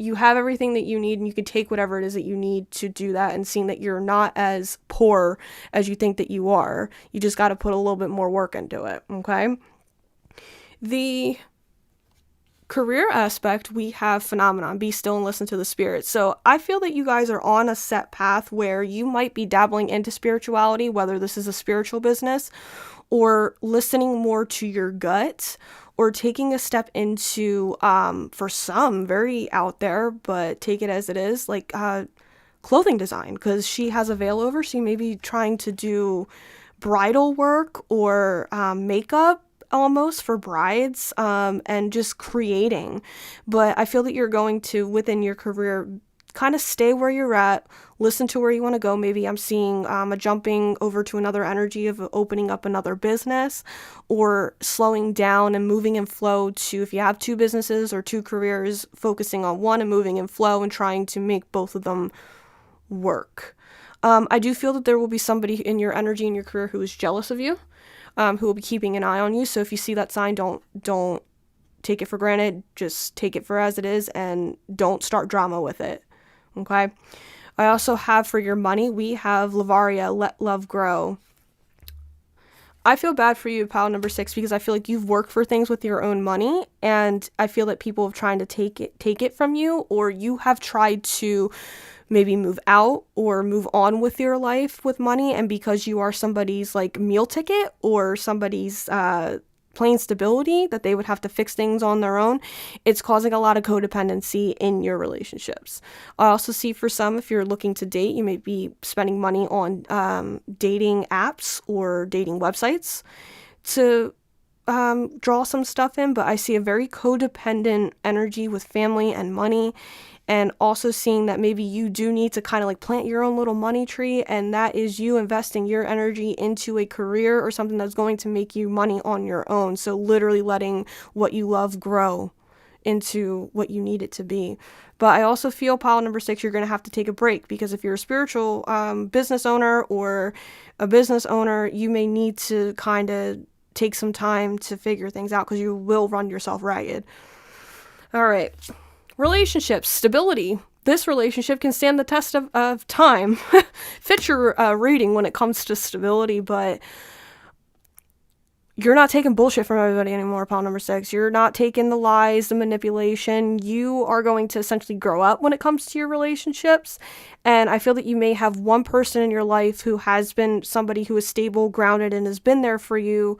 you have everything that you need, and you can take whatever it is that you need to do that, and seeing that you're not as poor as you think that you are. You just got to put a little bit more work into it, okay? The career aspect, we have phenomenon, be still and listen to the spirit. So I feel that you guys are on a set path where you might be dabbling into spirituality, whether this is a spiritual business or listening more to your gut, or taking a step into, for some, very out there, but take it as it is, like clothing design, because she has a veil over, so you may be trying to do bridal work or makeup almost for brides, and just creating. But I feel that you're going to, within your career, kind of stay where you're at, listen to where you want to go. Maybe I'm seeing a jumping over to another energy of opening up another business, or slowing down and moving in flow to, if you have 2 businesses or 2 careers, focusing on one and moving in flow and trying to make both of them work. I do feel that there will be somebody in your energy in your career who is jealous of you, who will be keeping an eye on you. So if you see that sign, don't take it for granted. Just take it for as it is and don't start drama with it. Okay. I also have, for your money, we have Lavaria, Let Love Grow. I feel bad for you, pile number 6, because I feel like you've worked for things with your own money, and I feel that people have tried to take it from you, or you have tried to maybe move out or move on with your life with money, and because you are somebody's like meal ticket or somebody's plain stability that they would have to fix things on their own, it's causing a lot of codependency in your relationships. I also see, for some, if you're looking to date, you may be spending money on dating apps or dating websites to draw some stuff in, but I see a very codependent energy with family and money. And also seeing that maybe you do need to kind of like plant your own little money tree, and that is you investing your energy into a career or something that's going to make you money on your own. So literally letting what you love grow into what you need it to be. But I also feel, pile number 6, you're going to have to take a break, because if you're a spiritual business owner or a business owner, you may need to kind of take some time to figure things out, because you will run yourself ragged. All right. Relationships, stability. This relationship can stand the test of time. Fit your rating when it comes to stability, but you're not taking bullshit from everybody anymore, pile number 6. You're not taking the lies, the manipulation. You are going to essentially grow up when it comes to your relationships. And I feel that you may have one person in your life who has been somebody who is stable, grounded, and has been there for you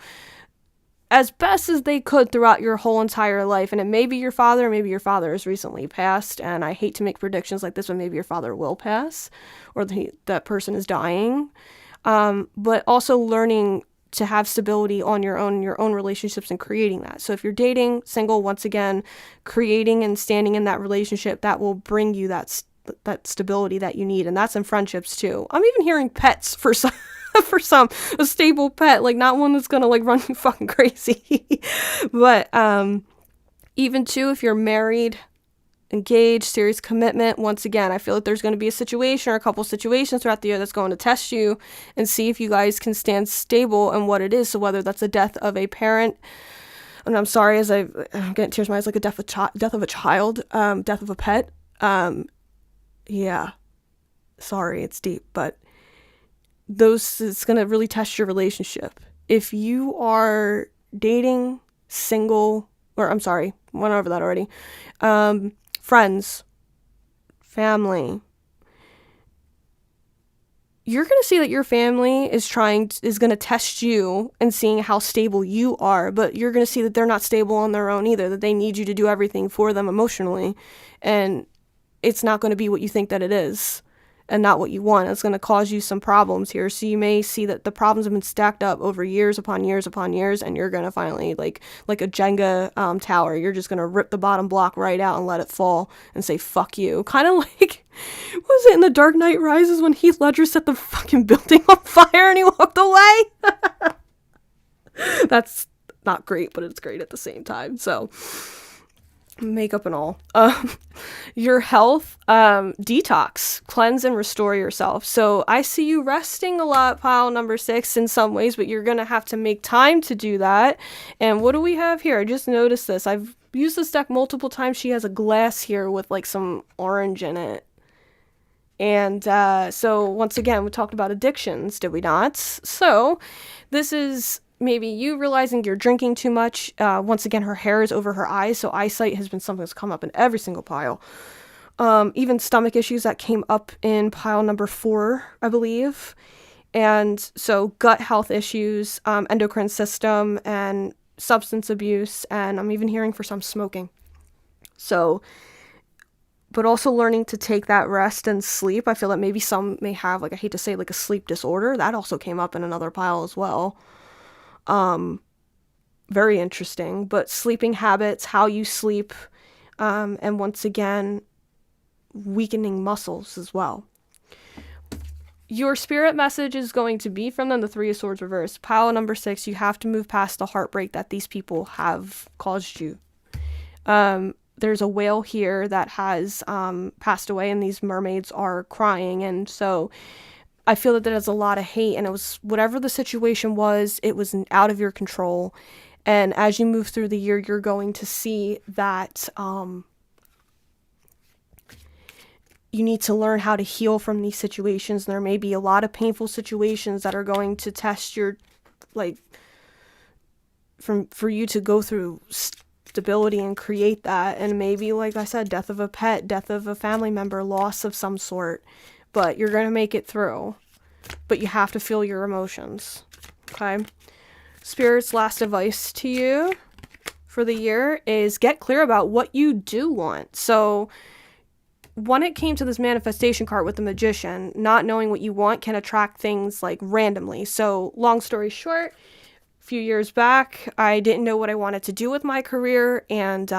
as best as they could throughout your whole entire life. And it may be your father, maybe your father has recently passed, and I hate to make predictions like this, but maybe your father will pass, or that person is dying. But also learning to have stability on your own relationships and creating that. So if you're dating, single, once again, creating and standing in that relationship, that will bring you that stability that you need. And that's in friendships too. I'm even hearing pets for some, a stable pet, like not one that's gonna like run you fucking crazy. But even too, if you're married, engaged, serious commitment, once again, I feel like there's going to be a situation or a couple situations throughout the year that's going to test you and see if you guys can stand stable and what it is. So whether that's the death of a parent, and I'm sorry as I'm getting tears in my eyes, like a death of a child, death of a pet. Yeah, sorry, it's deep, but it's going to really test your relationship. If you are dating, single, or I'm sorry, went over that already. Friends, family, you're going to see that your family is going to test you and seeing how stable you are, but you're going to see that they're not stable on their own either, that they need you to do everything for them emotionally, and it's not going to be what you think that it is and not what you want. It's going to cause you some problems here. So you may see that the problems have been stacked up over years upon years upon years, and you're going to finally, like a Jenga tower, you're just going to rip the bottom block right out and let it fall and say, fuck you. Kind of like, was it in The Dark Knight Rises when Heath Ledger set the fucking building on fire and he walked away? That's not great, but it's great at the same time. So makeup and all. Your health, detox, cleanse and restore yourself. So I see you resting a lot, pile number 6, in some ways, but you're gonna have to make time to do that. And what do we have here? I just noticed this. I've used this deck multiple times. She has a glass here with like some orange in it. And so once again, we talked about addictions, did we not? So this is maybe you realizing you're drinking too much. Once again, her hair is over her eyes, so eyesight has been something that's come up in every single pile. Even stomach issues that came up in pile number 4, I believe. And so gut health issues, endocrine system, and substance abuse, and I'm even hearing for some smoking. So, but also learning to take that rest and sleep. I feel that maybe some may have, like, I hate to say, like a sleep disorder. That also came up in another pile as well. Very interesting, but sleeping habits, how you sleep, and once again, weakening muscles as well. Your spirit message is going to be from them, the 3 of Swords reversed. Pile number 6, you have to move past the heartbreak that these people have caused you. There's a whale here that has passed away, and these mermaids are crying, and so I feel that there's a lot of hate, and it was whatever the situation was, it was out of your control. And as you move through the year, you're going to see that you need to learn how to heal from these situations. There may be a lot of painful situations that are going to test your, like, for you to go through stability and create that. And maybe, like I said, death of a pet, death of a family member, loss of some sort. But you're going to make it through. But you have to feel your emotions. Okay? Spirit's last advice to you for the year is get clear about what you do want. So when it came to this manifestation card with the Magician, not knowing what you want can attract things like randomly. So long story short, a few years back, I didn't know what I wanted to do with my career, and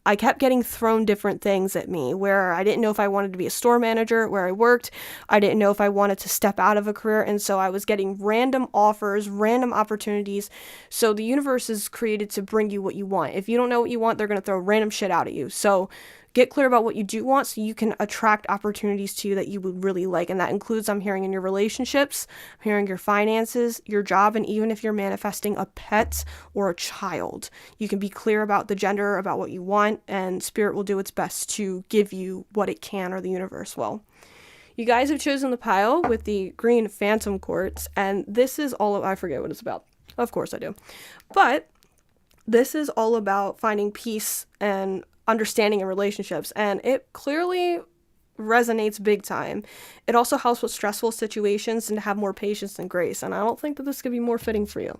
I kept getting thrown different things at me where I didn't know if I wanted to be a store manager where I worked. I didn't know if I wanted to step out of a career. And so I was getting random offers, random opportunities. So the universe is created to bring you what you want. If you don't know what you want, they're going to throw random shit out at you. So get clear about what you do want so you can attract opportunities to you that you would really like. And that includes, I'm hearing, in your relationships, I'm hearing your finances, your job, and even if you're manifesting a pet or a child. You can be clear about the gender, about what you want, and Spirit will do its best to give you what it can, or the universe will. You guys have chosen the pile with the green phantom quartz, and this is all of, I forget what it's about. Of course I do. But this is all about finding peace and understanding in relationships, and it clearly resonates big time. It also helps with stressful situations and to have more patience and grace, and I don't think that this could be more fitting for you.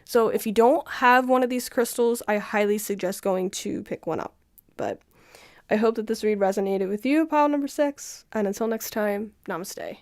So if you don't have one of these crystals, I highly suggest going to pick one up. But I hope that this read resonated with you, pile number 6, and until next time, namaste.